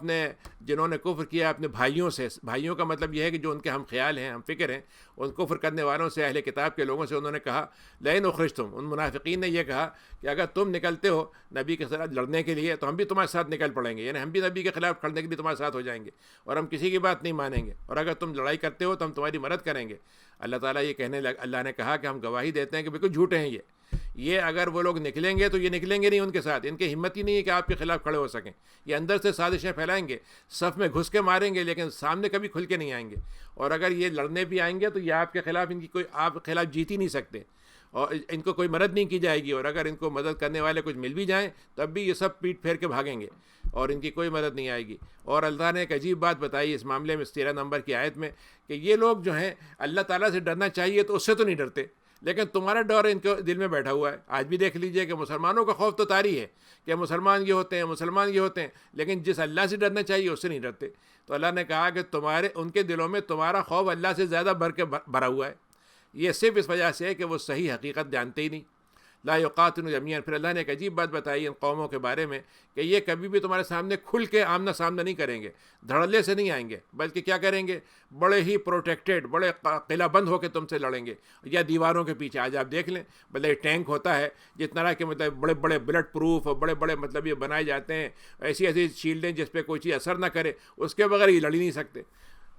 جنہوں نے کفر کیا اپنے بھائیوں سے. بھائیوں کا مطلب یہ ہے کہ جو ان کے ہم خیال ہیں, ہم فکر ہیں, ان کفر کرنے والوں سے, اہل کتاب کے لوگوں سے انہوں نے کہا لئن اخرجتم, ان منافقین نے یہ کہا کہ اگر تم نکلتے ہو نبی کے خلاف لڑنے کے لیے تو ہم بھی تمہارے ساتھ نکل پڑیں گے, یعنی ہم بھی نبی کے خلاف کھڑنے کے لیے تمہارے ساتھ ہو جائیں گے, اور ہم کسی کی بات نہیں مانیں گے, اور اگر تم لڑائی کرتے ہو تو ہم تمہاری مدد کریں گے. اللہ تعالیٰ اللہ نے کہا کہ ہم گواہی دیتے ہیں کہ بالکل جھوٹے ہیں یہ اگر وہ لوگ نکلیں گے تو یہ نکلیں گے نہیں ان کے ساتھ, ان کی ہمت ہی نہیں ہے کہ آپ کے خلاف کھڑے ہو سکیں. یہ اندر سے سازشیں پھیلائیں گے, صف میں گھس کے ماریں گے, لیکن سامنے کبھی کھل کے نہیں آئیں گے, اور اگر یہ لڑنے بھی آئیں گے تو یہ آپ کے خلاف آپ کے خلاف جیت ہی نہیں سکتے, اور ان کو کوئی مدد نہیں کی جائے گی, اور اگر ان کو مدد کرنے والے کچھ مل بھی جائیں تب بھی یہ سب پیٹ پھیر کے بھاگیں گے, اور ان کی کوئی مدد نہیں آئے گی. اور اللہ نے ایک عجیب بات بتائی اس معاملے میں 13 نمبر کی آیت میں کہ یہ لوگ جو ہیں اللہ تعالیٰ سے ڈرنا چاہیے تو اس سے تو نہیں ڈرتے, لیکن تمہارا ڈر ان کے دل میں بیٹھا ہوا ہے. آج بھی دیکھ لیجئے کہ مسلمانوں کا خوف تو طاری ہے کہ مسلمان یہ ہوتے ہیں, لیکن جس اللہ سے ڈرنا چاہیے اس سے نہیں ڈرتے. تو اللہ نے کہا کہ ان کے دلوں میں تمہارا خوف اللہ سے زیادہ بھرا ہوا ہے. یہ صرف اس وجہ سے ہے کہ وہ صحیح حقیقت جانتے ہی نہیں. لا یقاتلون جمیعا. پھر اللہ نے ایک عجیب بات بتائی ان قوموں کے بارے میں کہ یہ کبھی بھی تمہارے سامنے کھل کے آمنا سامنا نہیں کریں گے, دھڑلے سے نہیں آئیں گے, بلکہ کیا کریں گے, بڑے ہی پروٹیکٹڈ, بڑے قلعہ بند ہو کے تم سے لڑیں گے, یا دیواروں کے پیچھے. آج آپ دیکھ لیں بلکہ ٹینک ہوتا ہے جس طرح کے مطلب بڑے بڑے بلٹ پروف اور بڑے بڑے مطلب یہ بنائے جاتے ہیں, ایسی شیلڈیں جس پہ کوئی چیز اثر نہ کرے, اس کے بغیر یہ لڑ ہی نہیں سکتے.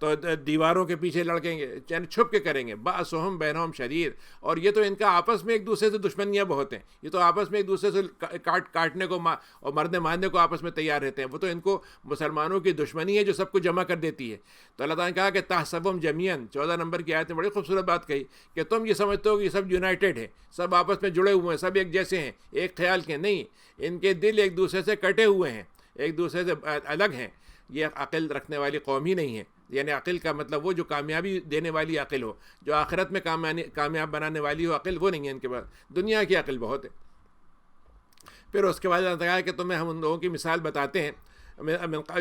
تو دیواروں کے پیچھے لڑکیں گے، یعنی چھپ کے کریں گے. بأسہم بینہم شدید. اور یہ تو ان کا آپس میں ایک دوسرے سے دشمنیاں بہت ہیں، یہ تو آپس میں ایک دوسرے سے کاٹنے کو اور مرنے مارنے کو آپس میں تیار رہتے ہیں. وہ تو ان کو مسلمانوں کی دشمنی ہے جو سب کو جمع کر دیتی ہے. تو اللہ تعالیٰ نے کہا کہ تحسبہم جمیعا، 14 نمبر کی آیت میں بڑی خوبصورت بات کہی کہ تم یہ سمجھتے ہو کہ یہ سب یونائٹڈ ہیں، سب آپس میں جڑے ہوئے ہیں، سب ایک جیسے ہیں، ایک خیال کے. نہیں، ان کے دل ایک دوسرے سے کٹے ہوئے ہیں، ایک دوسرے سے الگ ہیں. یہ عقل رکھنے والی قوم ہی نہیں ہے. یعنی عقل کا مطلب وہ جو کامیابی دینے والی عقل ہو، جو آخرت میں کامیاب بنانے والی ہو عقل، وہ نہیں ہے ان کے پاس. دنیا کی عقل بہت ہے. پھر اس کے بعد اللہ تعالیٰ کہ تمہیں ہم ان لوگوں کی مثال بتاتے ہیں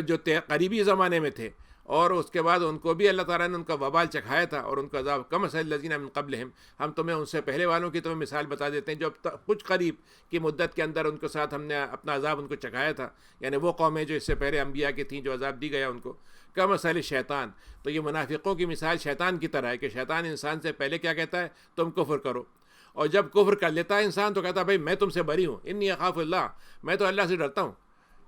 جو قریبی زمانے میں تھے، اور اس کے بعد ان کو بھی اللہ تعالیٰ نے ان کا وبال چکھایا تھا اور ان کا عذاب کم مثل الذین من قبلہم. ہم تمہیں ان سے پہلے والوں کی تمہیں مثال بتا دیتے ہیں جو کچھ قریب کی مدت کے اندر ان کے ساتھ ہم نے اپنا عذاب ان کو چکھایا تھا. یعنی وہ قومیں جو اس سے پہلے انبیاء کی تھیں جو عذاب دی گیا ان کو. کم مثل شیطان، تو یہ منافقوں کی مثال شیطان کی طرح ہے کہ شیطان انسان سے پہلے کیا کہتا ہے؟ تم کفر کرو. اور جب کفر کر لیتا ہے انسان تو کہتا ہے بھائی میں تم سے بری ہوں، انی اخاف اللہ، میں تو اللہ سے ڈرتا ہوں.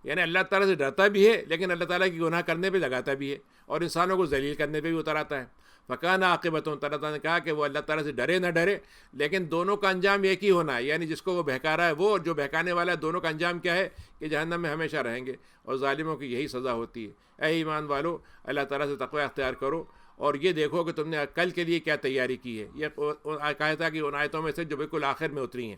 یعنی اللہ تعالیٰ سے ڈرتا بھی ہے لیکن اللہ تعالیٰ کی گناہ کرنے پہ لگاتا بھی ہے اور انسانوں کو ذلیل کرنے پہ بھی اتر آتا ہے. فکان عاقبتہم، اللہ تعالیٰ نے کہا کہ وہ اللہ تعالیٰ سے ڈرے نہ ڈرے لیکن دونوں کا انجام ایک ہی ہونا ہے. یعنی جس کو وہ بہکا رہا ہے وہ، اور جو بہکانے والا ہے، دونوں کا انجام کیا ہے؟ کہ جہنم میں ہمیشہ رہیں گے، اور ظالموں کی یہی سزا ہوتی ہے. اے ایمان والو، اللہ تعالیٰ سے تقوی اختیار کرو اور یہ دیکھو کہ تم نے کل کے لیے کیا تیاری کی ہے. یہ کہا تھا کہ ان آیتوں میں سے جو بالکل آخر میں اتری ہیں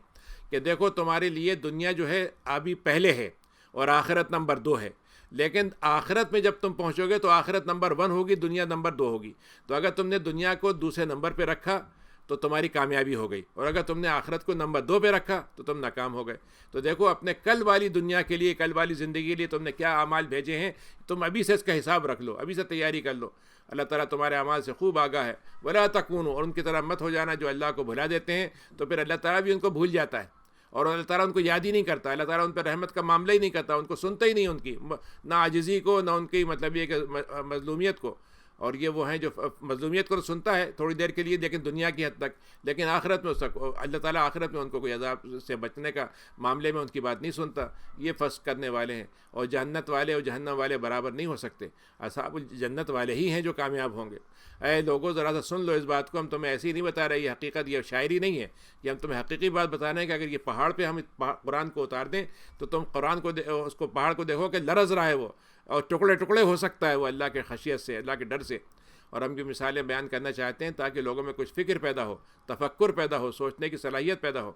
کہ دیکھو تمہارے لیے دنیا جو ہے ابھی پہلے ہے اور آخرت نمبر 2 ہے. لیکن آخرت میں جب تم پہنچو گے تو آخرت نمبر 1 ہوگی، دنیا نمبر 2 ہوگی. تو اگر تم نے دنیا کو دوسرے نمبر پہ رکھا تو تمہاری کامیابی ہو گئی، اور اگر تم نے آخرت کو نمبر 2 پہ رکھا تو تم ناکام ہو گئے. تو دیکھو اپنے کل والی دنیا کے لیے، کل والی زندگی کے لیے تم نے کیا اعمال بھیجے ہیں، تم ابھی سے اس کا حساب رکھ لو، ابھی سے تیاری کر لو. اللہ تعالیٰ تمہارے اعمال سے خوب آگاہ ہے. ولا تکونوا، اور ان کی طرح مت ہو جانا جو اللہ کو بھلا دیتے ہیں تو پھر اللہ تعالیٰ بھی ان کو بھول جاتا ہے اور اللہ تعالیٰ ان کو یاد ہی نہیں کرتا. اللہ تعالیٰ ان پہ رحمت کا معاملہ ہی نہیں کرتا، ان کو سنتا ہی نہیں، ان کی نہ عاجزی کو، نہ ان کی مطلب یہ کہ مظلومیت کو. اور یہ وہ ہیں جو مظلومیت کو تو سنتا ہے تھوڑی دیر کے لیے لیکن دنیا کی حد تک، لیکن آخرت میں اللہ تعالیٰ آخرت میں ان کو کوئی عذاب سے بچنے کا معاملے میں ان کی بات نہیں سنتا. یہ فسق کرنے والے ہیں، اور جنت والے اور جہنم والے برابر نہیں ہو سکتے. اصحاب الجنت والے ہی ہیں جو کامیاب ہوں گے. اے لوگوں ذرا سا سن لو اس بات کو، ہم تمہیں ایسی نہیں بتا رہے، یہ حقیقت، یہ شاعری نہیں ہے، یہ ہم تمہیں حقیقی بات بتا رہے ہیں کہ اگر یہ پہاڑ پہ ہم قرآن کو اتار دیں تو تم قرآن کو اس کو پہاڑ کو دیکھو کہ لرز رہا ہے وہ، اور ٹکڑے ٹکڑے ہو سکتا ہے وہ اللہ کے خشیت سے، اللہ کے ڈر سے. اور ہم بھی مثالیں بیان کرنا چاہتے ہیں تاکہ لوگوں میں کچھ فکر پیدا ہو، تفکر پیدا ہو، سوچنے کی صلاحیت پیدا ہو.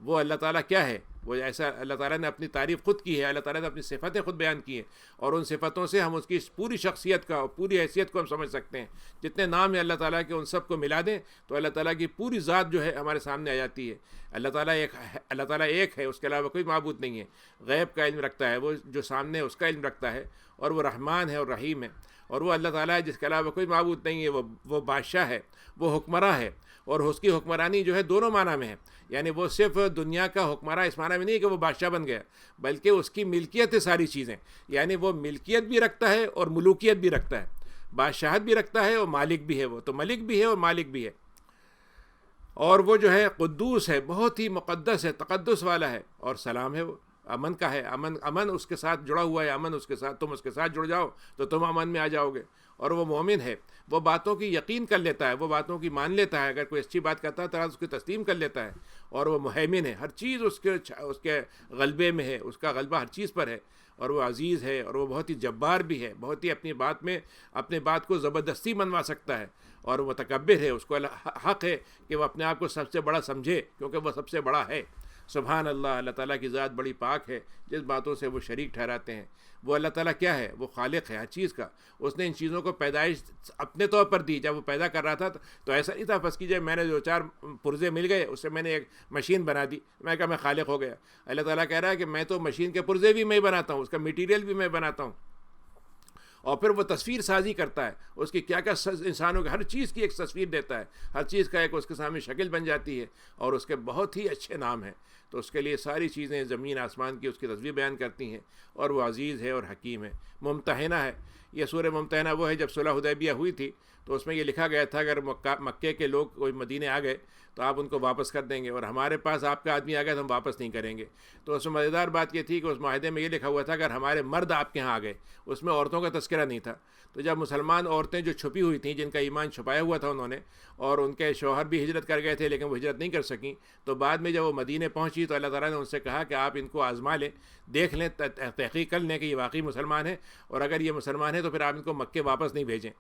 وہ اللہ تعالیٰ کیا ہے، وہ ایسا اللہ تعالیٰ نے اپنی تعریف خود کی ہے، اللہ تعالیٰ نے اپنی صفتیں خود بیان کی ہیں، اور ان صفتوں سے ہم اس کی پوری شخصیت کا اور پوری حیثیت کو ہم سمجھ سکتے ہیں. جتنے نام ہیں اللہ تعالیٰ کے ان سب کو ملا دیں تو اللہ تعالیٰ کی پوری ذات جو ہے ہمارے سامنے آ جاتی ہے. اللہ تعالیٰ ایک ہے، اس کے علاوہ کوئی معبود نہیں ہے. غیب کا علم رکھتا ہے، وہ جو سامنے ہے اس کا علم رکھتا ہے، اور وہ رحمان ہے اور رحیم ہے. اور وہ اللہ تعالیٰ ہے جس کے علاوہ کوئی معبود نہیں ہے. وہ بادشاہ ہے، وہ حکمراں ہے، اور اس کی حکمرانی جو ہے دونوں معنی میں ہے. یعنی وہ صرف دنیا کا حکمراں اس معنی میں نہیں ہے کہ وہ بادشاہ بن گیا، بلکہ اس کی ملکیت ہے ساری چیزیں. یعنی وہ ملکیت بھی رکھتا ہے اور ملوکیت بھی رکھتا ہے، بادشاہت بھی رکھتا ہے اور مالک بھی ہے. وہ تو ملک بھی ہے اور مالک بھی ہے. اور وہ جو ہے قدوس ہے، بہت ہی مقدس ہے، تقدس والا ہے، اور سلام ہے، وہ امن کا ہے. امن اس کے ساتھ جڑا ہوا ہے. امن اس کے ساتھ، تم اس کے ساتھ جڑ جاؤ تو تم امن میں آ جاؤ گے. اور وہ مومن ہے، وہ باتوں کی یقین کر لیتا ہے، وہ باتوں کی مان لیتا ہے. اگر کوئی اچھی بات کرتا ہے تو اس کی تسلیم کر لیتا ہے. اور وہ مہیمن ہے، ہر چیز اس کے غلبے میں ہے، اس کا غلبہ ہر چیز پر ہے. اور وہ عزیز ہے، اور وہ بہت ہی جبار بھی ہے، بہت ہی اپنی بات کو زبردستی منوا سکتا ہے. اور وہ متکبر ہے، اس کو حق ہے کہ وہ اپنے آپ کو سب سے بڑا سمجھے کیونکہ وہ سب سے بڑا ہے. سبحان اللہ، اللہ تعالیٰ کی ذات بڑی پاک ہے جس باتوں سے وہ شریک ٹھہراتے ہیں. وہ اللہ تعالیٰ کیا ہے؟ وہ خالق ہے ہر چیز کا. اس نے ان چیزوں کو پیدائش اپنے طور پر دی. جب وہ پیدا کر رہا تھا تو ایسا نہیں تھا فرض کیجیے میں نے 2-4 پرزے مل گئے، اس سے میں نے ایک مشین بنا دی، میں کہا میں خالق ہو گیا. اللہ تعالیٰ کہہ رہا ہے کہ میں تو مشین کے پرزے بھی میں بناتا ہوں، اس کا میٹیریل بھی میں بناتا ہوں. اور پھر وہ تصویر سازی کرتا ہے، اس کی کیا انسانوں کی ہر چیز کی ایک تصویر دیتا ہے، ہر چیز کا ایک اس کے سامنے شکل بن جاتی ہے. اور اس کے بہت ہی اچھے نام ہیں. تو اس کے لیے ساری چیزیں زمین آسمان کی اس کی تصویر بیان کرتی ہیں. اور وہ عزیز ہے اور حکیم ہے. ممتحنہ ہے، یہ سورہ ممتحنہ وہ ہے جب صلح حدیبیہ ہوئی تھی تو تو اس میں یہ لکھا گیا تھا اگر مکے کے لوگ کوئی مدینے آ گئے تو آپ ان کو واپس کر دیں گے، اور ہمارے پاس آپ کا آدمی آ گیا تو ہم واپس نہیں کریں گے۔ تو اس میں مزیدار بات یہ تھی کہ اس معاہدے میں یہ لکھا ہوا تھا اگر ہمارے مرد آپ کے یہاں آ گئے، اس میں عورتوں کا تذکرہ نہیں تھا۔ تو جب مسلمان عورتیں جو چھپی ہوئی تھیں، جن کا ایمان چھپایا ہوا تھا انہوں نے، اور ان کے شوہر بھی ہجرت کر گئے تھے لیکن وہ ہجرت نہیں کر سکیں، تو بعد میں جب وہ مدینے پہنچی تو اللہ تعالیٰ نے ان سے کہا کہ آپ ان کو آزما لیں، دیکھ لیں، تحقیق کر لیں کہ یہ واقعی مسلمان ہے، اور اگر یہ مسلمان ہے تو پھر آپ ان کو مکے واپس نہیں بھیجیں۔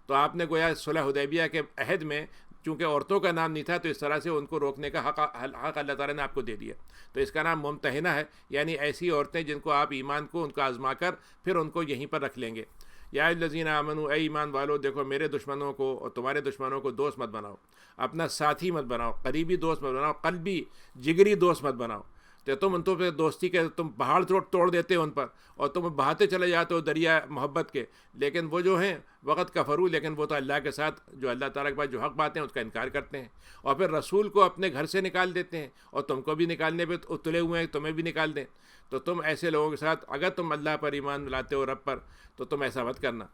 تو آپ نے گویا صلح حدیبیہ کے عہد میں چونکہ عورتوں کا نام نہیں تھا تو اس طرح سے ان کو روکنے کا حق اللہ تعالیٰ نے آپ کو دے دیا۔ تو اس کا نام ممتحنہ ہے، یعنی ایسی عورتیں جن کو آپ ایمان کو ان کا آزما کر پھر ان کو یہیں پر رکھ لیں گے۔ یا الذین آمنوا، اے ایمان والو، دیکھو میرے دشمنوں کو اور تمہارے دشمنوں کو دوست مت بناؤ، اپنا ساتھی مت بناؤ، قریبی دوست مت بناؤ، قلبی جگری دوست مت بناؤ۔ تو تم ان پہ دوستی کے تم پہاڑ توڑ دیتے ہو ان پر، اور تم بہاتے چلے جاتے ہو دریا محبت کے، لیکن وہ جو ہیں وقت کفرو، لیکن وہ تو اللہ کے ساتھ جو اللہ تعالیٰ کے پاس جو حق باتیں ہیں اس کا انکار کرتے ہیں، اور پھر رسول کو اپنے گھر سے نکال دیتے ہیں، اور تم کو بھی نکالنے پہ اتلے ہوئے ہیں تمہیں بھی نکال دیں۔ تو تم ایسے لوگوں کے ساتھ اگر تم اللہ پر ایمان لاتے ہو، رب پر، تو تم ایسا مت کرنا۔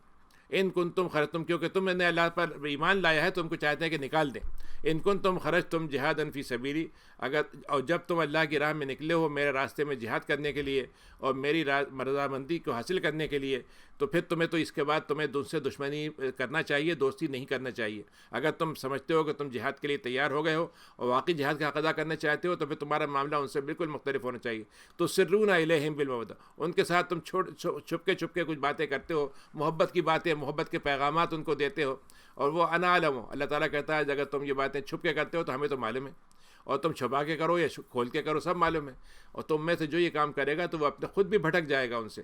ان کن تم خرجتم، کیونکہ تم نے اللہ پر ایمان لایا ہے، تم کو چاہتے ہیں کہ نکال دیں۔ ان کن تم خرجتم جہادًا فی سبیلی، اگر اور جب تم اللہ کی راہ میں نکلے ہو میرے راستے میں جہاد کرنے کے لیے اور میری رضامندی کو حاصل کرنے کے لیے، تو پھر تمہیں تو اس کے بعد تمہیں ان سے دشمنی کرنا چاہیے، دوستی نہیں کرنا چاہیے۔ اگر تم سمجھتے ہو کہ تم جہاد کے لیے تیار ہو گئے ہو اور واقعی جہاد کا حق ادا کرنا چاہتے ہو، تو پھر تمہارا معاملہ ان سے بالکل مختلف ہونا چاہیے۔ تو سرون الیہم بالمودہ، ان کے ساتھ تم چھپ کے کچھ باتیں کرتے ہو، محبت کی باتیں، محبت کے پیغامات ان کو دیتے ہو، اور وہ انا علم، اللہ تعالیٰ کہتا ہے اگر تم یہ باتیں چھپ کے کرتے ہو تو ہمیں تو معلوم ہے، اور تم چھپا کے کرو یا کھول کے کرو سب معلوم ہے، اور تم میں سے جو یہ کام کرے گا تو وہ اپنے خود بھی بھٹک جائے گا ان سے۔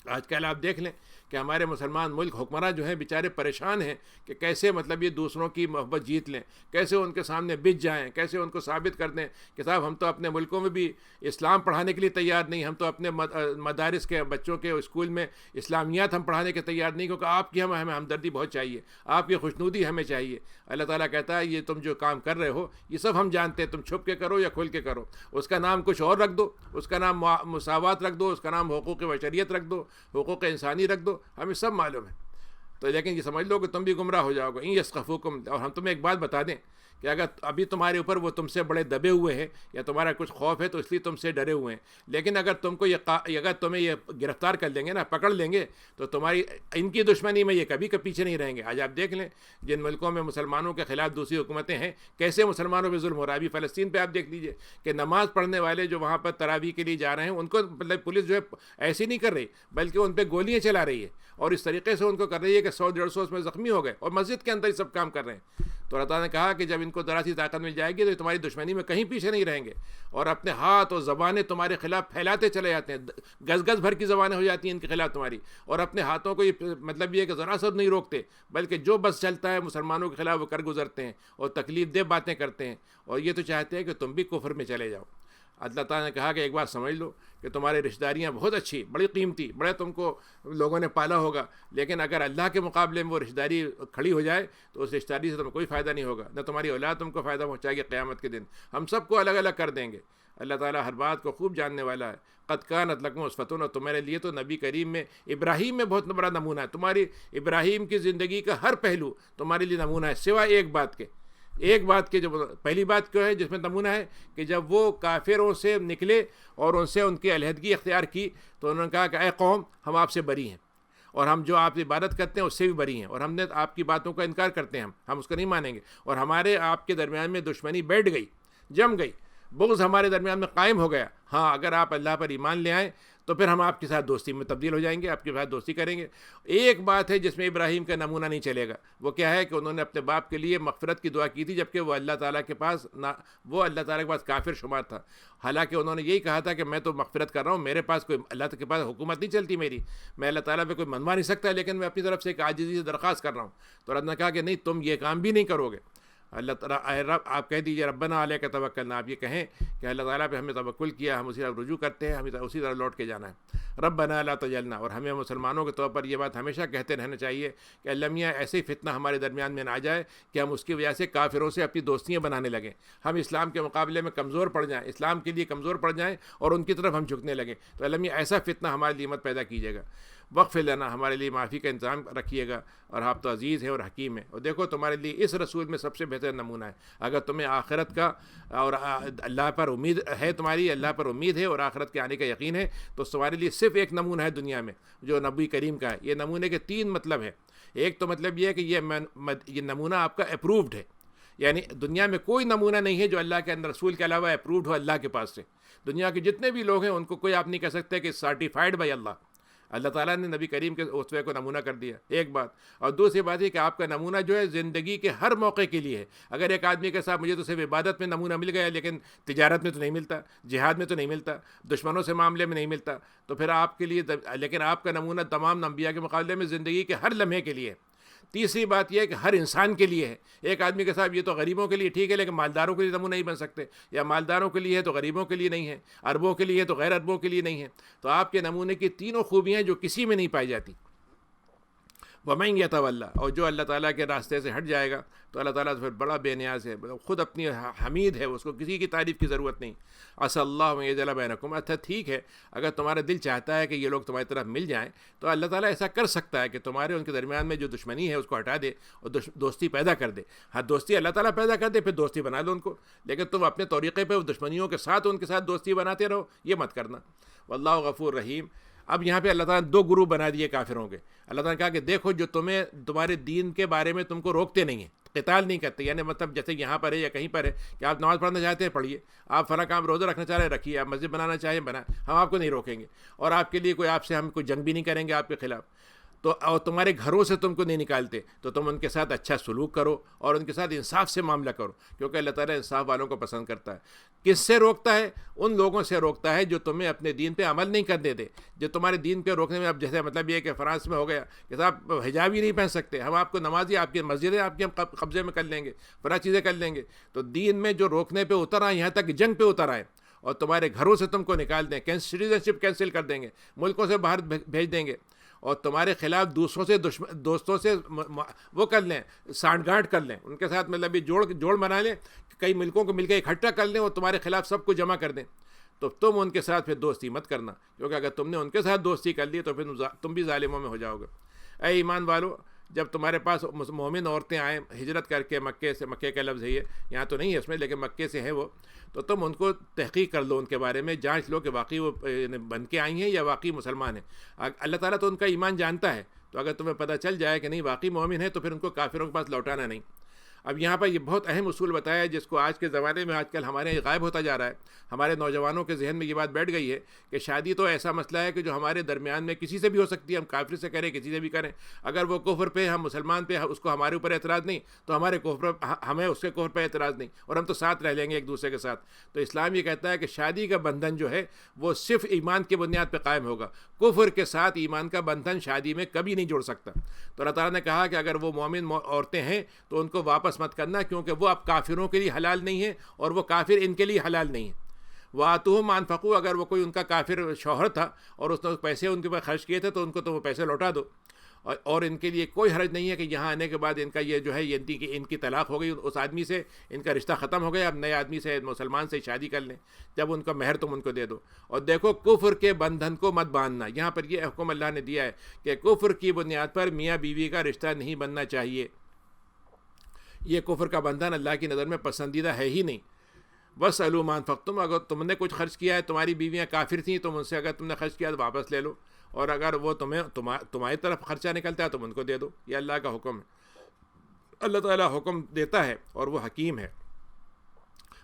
آج کل آپ دیکھ لیں کہ ہمارے مسلمان ملک حکمراں جو ہیں بیچارے پریشان ہیں کہ کیسے مطلب یہ دوسروں کی محبت جیت لیں، کیسے ان کے سامنے بچ جائیں، کیسے ان کو ثابت کر دیں کہ صاحب ہم تو اپنے ملکوں میں بھی اسلام پڑھانے کے لیے تیار نہیں، ہم تو اپنے مدارس کے بچوں کے اسکول میں اسلامیات ہم پڑھانے کے تیار نہیں، کیونکہ آپ کی ہمیں ہمدردی بہت چاہیے، آپ کی خوشنودی ہمیں چاہیے۔ اللہ تعالیٰ کہتا ہے یہ تم جو کام کر رہے ہو یہ سب ہم جانتے ہیں، تم چھپ کے کرو یا کھل کے کرو، اس کا نام کچھ اور رکھ دو، اس کا نام مساوات رکھ دو، اس کا نام حقوق بشریت رکھ دو، حقوق انسانی رکھ دو، ہمیں سب معلوم ہے۔ تو لیکن یہ سمجھ لو کہ تم بھی گمراہ ہو جاؤ گے۔ ان یثقفوکم، اور ہم تمہیں ایک بات بتا دیں کہ اگر ابھی تمہارے اوپر وہ تم سے بڑے دبے ہوئے ہیں یا تمہارا کچھ خوف ہے تو اس لیے تم سے ڈرے ہوئے ہیں، لیکن اگر تمہیں یہ گرفتار کر لیں گے نا، پکڑ لیں گے، تو تمہاری ان کی دشمنی میں یہ کبھی پیچھے نہیں رہیں گے۔ آج آپ دیکھ لیں جن ملکوں میں مسلمانوں کے خلاف دوسری حکومتیں ہیں کیسے مسلمانوں پہ ظلم ہو رہا ہے۔ ابھی فلسطین پہ آپ دیکھ لیجئے کہ نماز پڑھنے والے جو وہاں پر تراویح کے لیے جا رہے ہیں ان کو مطلب پولیس جو ہے ایسی نہیں کر رہی بلکہ ان پہ گولیاں چلا رہی ہے، اور اس طریقے سے ان کو کر رہی ہے کہ 100-150 اس میں زخمی ہو گئے، اور مسجد کے اندر یہ سب کام کر رہے ہیں۔ تو اللہ تعالیٰ نے کہا کہ جب ان کو ذرا سی طاقت مل جائے گی تو تمہاری دشمنی میں کہیں پیچھے نہیں رہیں گے، اور اپنے ہاتھ اور زبانیں تمہارے خلاف پھیلاتے چلے جاتے ہیں، گز بھر کی زبانیں ہو جاتی ہیں ان کے خلاف تمہاری، اور اپنے ہاتھوں کو یہ مطلب یہ کہ ذرا سا نہیں روکتے بلکہ جو بس چلتا ہے مسلمانوں کے خلاف وہ کر گزرتے ہیں اور تکلیف دہ باتیں کرتے ہیں، اور یہ تو چاہتے ہیں کہ تم بھی کفر میں چلے جاؤ۔ اللہ تعالیٰ نے کہا کہ ایک بات سمجھ لو کہ تمہاری رشتہ داریاں بہت اچھی، بڑی قیمتی، بڑے تم کو لوگوں نے پالا ہوگا، لیکن اگر اللہ کے مقابلے میں وہ رشتہ داری کھڑی ہو جائے تو اس رشتہ داری سے تمہیں کوئی فائدہ نہیں ہوگا، نہ تمہاری اولاد تم کو فائدہ پہنچائے گی قیامت کے دن، ہم سب کو الگ الگ کر دیں گے۔ اللہ تعالیٰ ہر بات کو خوب جاننے والا ہے۔ قد کانت لکم اسوۃ، اور تمہارے لیے تو نبی کریم میں ابراہیم میں بہت بڑا نمونہ ہے، تمہاری ابراہیم کی زندگی کا ہر پہلو تمہارے لیے نمونہ ہے، سوائے ایک بات کے جو پہلی بات کیوں ہے جس میں نمونہ ہے کہ جب وہ کافروں سے نکلے اور ان سے ان کی علیحدگی اختیار کی تو انہوں نے کہا کہ اے قوم ہم آپ سے بری ہیں، اور ہم جو آپ عبادت کرتے ہیں اس سے بھی بری ہیں، اور ہم نے آپ کی باتوں کا انکار کرتے ہیں، ہم اس کو نہیں مانیں گے، اور ہمارے آپ کے درمیان میں دشمنی بیٹھ گئی، جم گئی، بغض ہمارے درمیان میں قائم ہو گیا۔ ہاں اگر آپ اللہ پر ایمان لے آئیں تو پھر ہم آپ کے ساتھ دوستی میں تبدیل ہو جائیں گے، آپ کے ساتھ دوستی کریں گے۔ ایک بات ہے جس میں ابراہیم کا نمونہ نہیں چلے گا، وہ کیا ہے کہ انہوں نے اپنے باپ کے لیے مغفرت کی دعا کی تھی، جبکہ وہ اللہ تعالیٰ کے پاس کافر شمار تھا، حالانکہ انہوں نے یہی کہا تھا کہ میں تو مغفرت کر رہا ہوں، میرے پاس کوئی اللہ کے پاس حکومت نہیں چلتی میری، میں اللہ تعالیٰ پہ کوئی منوا نہیں سکتا، لیکن میں اپنی طرف سے ایک عاجزی سے درخواست کر رہا ہوں۔ تو اللہ نے کہا کہ نہیں تم یہ کام بھی نہیں کرو گے، اللہ تعالیٰ اے رب آپ کہہ دیجیے ربنا علیک توکلنا، آپ یہ کہیں کہ اللہ تعالیٰ پہ ہمیں توکل کیا، ہم اسی طرح رجوع کرتے ہیں، ہمیں اسی طرح لوٹ کے جانا ہے۔ ربنا لا تجلنا، اور ہمیں مسلمانوں کے طور پر یہ بات ہمیشہ کہتے رہنا چاہیے کہ اللہ میاں ایسے ہی فتنہ ہمارے درمیان میں نہ آ جائے کہ ہم اس کی وجہ سے کافروں سے اپنی دوستیاں بنانے لگیں، ہم اسلام کے مقابلے میں کمزور پڑ جائیں، اسلام کے لیے کمزور پڑ جائیں اور ان کی طرف ہم جھکنے لگیں، تو اللہ میاں ایسا فتنہ ہمارے لیے مت پیدا کیجیے گا۔ وغفر لنا، ہمارے لیے معافی کا انتظام رکھیے گا، اور آپ تو عزیز ہیں اور حکیم ہیں۔ اور دیکھو تمہارے لیے اس رسول میں سب سے بہتر نمونہ ہے۔ اگر تمہیں آخرت کا اور اللہ پر امید ہے، تمہاری اللہ پر امید ہے اور آخرت کے آنے کا یقین ہے، تو تمہارے لیے صرف ایک نمونہ ہے دنیا میں جو نبی کریم کا ہے۔ یہ نمونے کے 3 مطلب ہیں۔ ایک تو مطلب یہ ہے کہ یہ نمونہ آپ کا اپرووڈ ہے، یعنی دنیا میں کوئی نمونہ نہیں ہے جو اللہ کے رسول کے علاوہ اپرووڈ ہو اللہ کے پاس سے۔ دنیا کے جتنے بھی لوگ ہیں ان کو کوئی آپ نہیں کہہ سکتے کہ سرٹیفائڈ بائی اللہ۔ اللہ تعالیٰ نے نبی کریم کے اسوے کو نمونہ کر دیا، ایک بات۔ اور دوسری بات یہ کہ آپ کا نمونہ جو ہے زندگی کے ہر موقع کے لیے ہے۔ اگر ایک آدمی کے ساتھ مجھے تو صرف عبادت میں نمونہ مل گیا لیکن تجارت میں تو نہیں ملتا، جہاد میں تو نہیں ملتا، دشمنوں سے معاملے میں نہیں ملتا، تو پھر آپ کے لیے لیکن آپ کا نمونہ تمام انبیاء کے مقابلے میں زندگی کے ہر لمحے کے لیے ہے۔ تیسری بات یہ ہے کہ ہر انسان کے لیے ہے۔ ایک آدمی کے ساتھ یہ تو غریبوں کے لیے ٹھیک ہے لیکن مالداروں کے لیے نمونہ نہیں بن سکتے، یا مالداروں کے لیے ہے تو غریبوں کے لیے نہیں ہے، اربوں کے لیے ہے تو غیر اربوں کے لیے نہیں ہے۔ تو آپ کے نمونے کی تینوں خوبیاں جو کسی میں نہیں پائی جاتی۔ وَمَن يَتَوَلَّ، اور جو اللہ تعالیٰ کے راستے سے ہٹ جائے گا تو اللہ تعالیٰ پھر بڑا بے نیاز ہے، خود اپنی حمید ہے، اس کو کسی کی تعریف کی ضرورت نہیں۔ عَسَى اللَّهُ أَن يَجْعَلَ بَيْنَكُمْ، اچھا ٹھیک ہے، اگر تمہارا دل چاہتا ہے کہ یہ لوگ تمہاری طرف مل جائیں تو اللہ تعالیٰ ایسا کر سکتا ہے کہ تمہارے ان کے درمیان میں جو دشمنی ہے اس کو ہٹا دے اور دوستی پیدا کر دے۔ ہاں، دوستی اللہ تعالیٰ پیدا کر دے، پھر دوستی بنا لو ان کو، لیکن تم اپنے طریقے پہ دشمنیوں کے ساتھ ان کے ساتھ دوستی بناتے رہو، یہ مت کرنا۔ واللہ غفور رحیم۔ اب یہاں پہ اللہ تعالیٰ نے 2 گروہ بنا دیے کافروں کے۔ اللہ تعالیٰ نے کہا کہ دیکھو جو تمہارے دین کے بارے میں تم کو روکتے نہیں ہیں، قتال نہیں کرتے، یعنی مطلب جیسے یہاں پر ہے یا کہیں پر ہے کہ آپ نماز پڑھنا چاہتے ہیں پڑھیے، آپ فلاں کام روزہ رکھنا چاہ رہے ہیں رکھیے، آپ مسجد بنانا چاہیں بنائیں، ہم آپ کو نہیں روکیں گے، اور آپ کے لیے کوئی آپ سے ہم کوئی جنگ بھی نہیں کریں گے آپ کے خلاف۔ تو اور تمہارے گھروں سے تم کو نہیں نکالتے تو تم ان کے ساتھ اچھا سلوک کرو اور ان کے ساتھ انصاف سے معاملہ کرو، کیونکہ اللہ تعالیٰ انصاف والوں کو پسند کرتا ہے۔ کس سے روکتا ہے؟ ان لوگوں سے روکتا ہے جو تمہیں اپنے دین پہ عمل نہیں کرنے دے، جو تمہارے دین پہ روکنے میں، اب جیسے مطلب یہ کہ فرانس میں ہو گیا کہ صاحب حجاب ہی نہیں پہن سکتے، ہم آپ کو نمازی آپ کی مسجدیں آپ کے ہم قبضے میں کر لیں گے، فلاں چیزیں کر لیں گے۔ تو دین میں جو روکنے پہ اتر آئے، یہاں تک کہ جنگ پہ اتر آئے اور تمہارے گھروں سے تم کو نکال دیں، سٹیزن شپ کینسل کر دیں گے، ملکوں سے باہر بھیج دیں گے، اور تمہارے خلاف دوسروں سے دوستوں سے وہ کر لیں، سانٹھ گانٹھ کر لیں، ان کے ساتھ مطلب یہ جوڑ بنا لیں، کئی ملکوں کو مل کے اکٹھا کر لیں اور تمہارے خلاف سب کو جمع کر دیں، تو تم ان کے ساتھ پھر دوستی مت کرنا، کیونکہ اگر تم نے ان کے ساتھ دوستی کر لی تو پھر تم بھی ظالموں میں ہو جاؤ گے۔ اے ایمان والو، جب تمہارے پاس مومن عورتیں آئیں ہجرت کر کے مکے سے، مکے کا لفظ ہے یہ، یہاں تو نہیں ہے اس میں لیکن مکے سے ہیں وہ، تو تم ان کو تحقیق کر لو، ان کے بارے میں جانچ لو کہ واقعی وہ بن کے آئی ہیں یا واقعی مسلمان ہیں۔ اللہ تعالیٰ تو ان کا ایمان جانتا ہے، تو اگر تمہیں پتہ چل جائے کہ نہیں واقعی مومن ہے تو پھر ان کو کافروں کے پاس لوٹانا نہیں۔ اب یہاں پر یہ بہت اہم اصول بتایا ہے جس کو آج کے زمانے میں آج کل ہمارے غائب ہوتا جا رہا ہے، ہمارے نوجوانوں کے ذہن میں یہ بات بیٹھ گئی ہے کہ شادی تو ایسا مسئلہ ہے کہ جو ہمارے درمیان میں کسی سے بھی ہو سکتی ہے، ہم کافر سے کریں کسی سے بھی کریں، اگر وہ کفر پہ ہم مسلمان پہ اس کو ہمارے اوپر اعتراض نہیں تو ہمارے کفر ہمیں اس کے کفر پہ اعتراض نہیں، اور ہم تو ساتھ رہ لیں گے ایک دوسرے کے ساتھ۔ تو اسلام یہ کہتا ہے کہ شادی کا بندھن جو ہے وہ صرف ایمان کی بنیاد پہ قائم ہوگا، کفر کے ساتھ ایمان کا بندھن شادی میں کبھی نہیں جوڑ سکتا۔ تو اللہ تعالیٰ نے کہا کہ اگر وہ مومن عورتیں ہیں تو ان کو واپس مت کرنا، کیونکہ وہ اب کافروں کے لیے حلال نہیں ہے اور وہ کافر ان کے لیے حلال نہیں ہے۔ وَآتُوهُم مَا أَنفَقُوا، اگر وہ کوئی ان کا کافر شوہر تھا اور اس نے پیسے ان کے اوپر خرچ کیے تھے تو ان کو تو وہ پیسے لوٹا دو، اور ان کے لیے کوئی حرج نہیں ہے کہ یہاں آنے کے بعد ان کا یہ جو ہے ان کی طلاق ہو گئی، اس آدمی سے ان کا رشتہ ختم ہو گیا، اب نئے آدمی سے مسلمان سے شادی کر لیں، جب ان کا مہر تم ان کو دے دو۔ اور دیکھو کفر کے بندھن کو مت باندھنا، یہاں پر یہ حکم اللہ نے دیا ہے کہ کفر کی بنیاد پر میاں بیوی کا رشتہ نہیں بننا چاہیے، یہ کفر کا بندھن اللہ کی نظر میں پسندیدہ ہے ہی نہیں۔ وَاسْأَلُوا مَا أَنفَقْتُمْ، اگر تم نے کچھ خرچ کیا ہے، تمہاری بیویاں کافر تھیں، تم ان سے اگر تم نے خرچ کیا تو واپس لے لو، اور اگر وہ تمہاری طرف خرچہ نکلتا ہے تم ان کو دے دو، یہ اللہ کا حکم ہے۔ اللہ تعالیٰ حکم دیتا ہے اور وہ حکیم ہے۔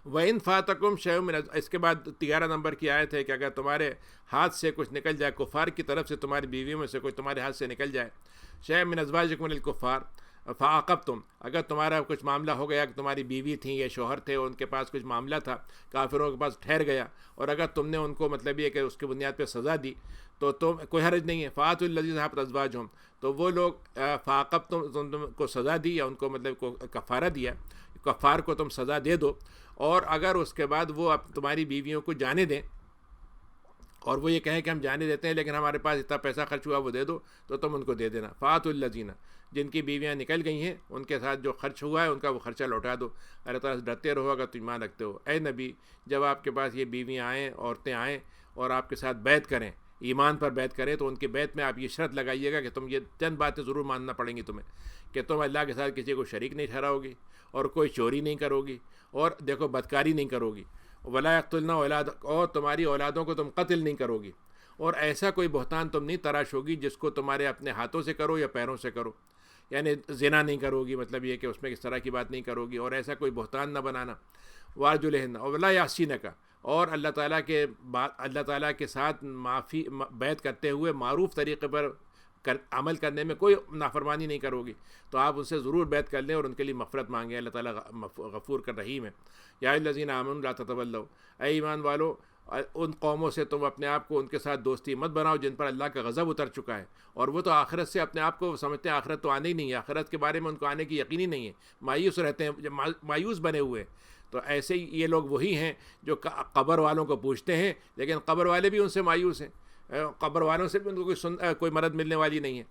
وَإِنْ فَاتَكُمْ شَيْءٌ مِّنْ، اس کے بعد 13 نمبر کی آیت ہے کہ اگر تمہارے ہاتھ سے کچھ نکل جائے، کفار کی طرف سے تمہاری بیویوں میں سے کچھ تمہارے ہاتھ سے نکل جائے، شَيْءٌ مِّنْ أَزْوَاجِكُمْ مِنَ الْكُفَّارِ فَعَاقَبْتُمْ، اگر تمہارا کچھ معاملہ ہو گیا کہ تمہاری بیوی تھیں یا شوہر تھے ان کے پاس کچھ معاملہ تھا، کافروں کے پاس ٹھہر گیا، اور اگر تم نے ان کو مطلب یہ کہ اس کی بنیاد پہ سزا دی تو تم کوئی حرج نہیں ہے۔ فَآتُوا الَّذِينَ حَبَّتْ أَزْوَاجُهُمْ، تو وہ لوگ فَعَاقَبْتُمْ، تم کو سزا دی یا ان کو مطلب کو کفارہ دیا، کفار کو تم سزا دے دو، اور اگر اس کے بعد وہ اب تمہاری بیویوں کو جانے دیں اور وہ یہ کہیں کہ ہم جانے دیتے ہیں لیکن ہمارے پاس اتنا پیسہ خرچ ہوا وہ دے دو، تو تم ان کو دے دینا۔ فَآتُوا الَّذِينَ، جن کی بیویاں نکل گئی ہیں ان کے ساتھ جو خرچ ہوا ہے ان کا وہ خرچہ لوٹا دو۔ اللہ تعالیٰ سے ڈرتے رہو اگر تم ایمان رکھتے ہو۔ اے نبی، جب آپ کے پاس یہ بیویاں آئیں، عورتیں آئیں اور آپ کے ساتھ بیعت کریں ایمان پر بیعت کریں تو ان کی بیعت میں آپ یہ شرط لگائیے گا کہ تم یہ چند باتیں ضرور ماننا پڑیں گی تمہیں، کہ تم اللہ کے ساتھ کسی کو شریک نہیں ٹھہراؤ گی، اور کوئی چوری نہیں کرو گی، اور دیکھو بدکاری نہیں کرو گی، ولا یقتلن اولاد، اور تمہاری اولادوں کو تم قتل نہیں کرو گی، اور ایسا کوئی بہتان تم نہیں تراش ہوگی جس کو تمہارے اپنے ہاتھوں سے کرو یا پیروں سے کرو، یعنی زنا نہیں کرو گی، مطلب یہ کہ اس میں اس طرح کی بات نہیں کرو گی، اور ایسا کوئی بہتان نہ بنانا، وارجلہن، اور ولا یعصینک، اور اللہ تعالیٰ کے ساتھ بیعت کرتے ہوئے معروف طریقے پر عمل کرنے میں کوئی نافرمانی نہیں کرو گی، تو آپ ان سے ضرور بیعت کر لیں اور ان کے لیے مغفرت مانگیں، اللہ تعالیٰ غفور کر رحیم ہے۔ یا الذین آمنوا لا تتولوا، اے ایمان والو ان قوموں سے تم اپنے آپ کو ان کے ساتھ دوستی مت بناؤ جن پر اللہ کا غضب اتر چکا ہے، اور وہ تو آخرت سے اپنے آپ کو سمجھتے ہیں آخرت تو آنے ہی نہیں ہے، آخرت کے بارے میں ان کو آنے کی یقینی نہیں ہے، مایوس رہتے ہیں، مایوس بنے ہوئے ہیں۔ تو ایسے ہی یہ لوگ وہی ہیں جو قبر والوں کو پوچھتے ہیں، لیکن قبر والے بھی ان سے مایوس ہیں، قبر والوں سے بھی ان کو کوئی مدد ملنے والی نہیں ہے۔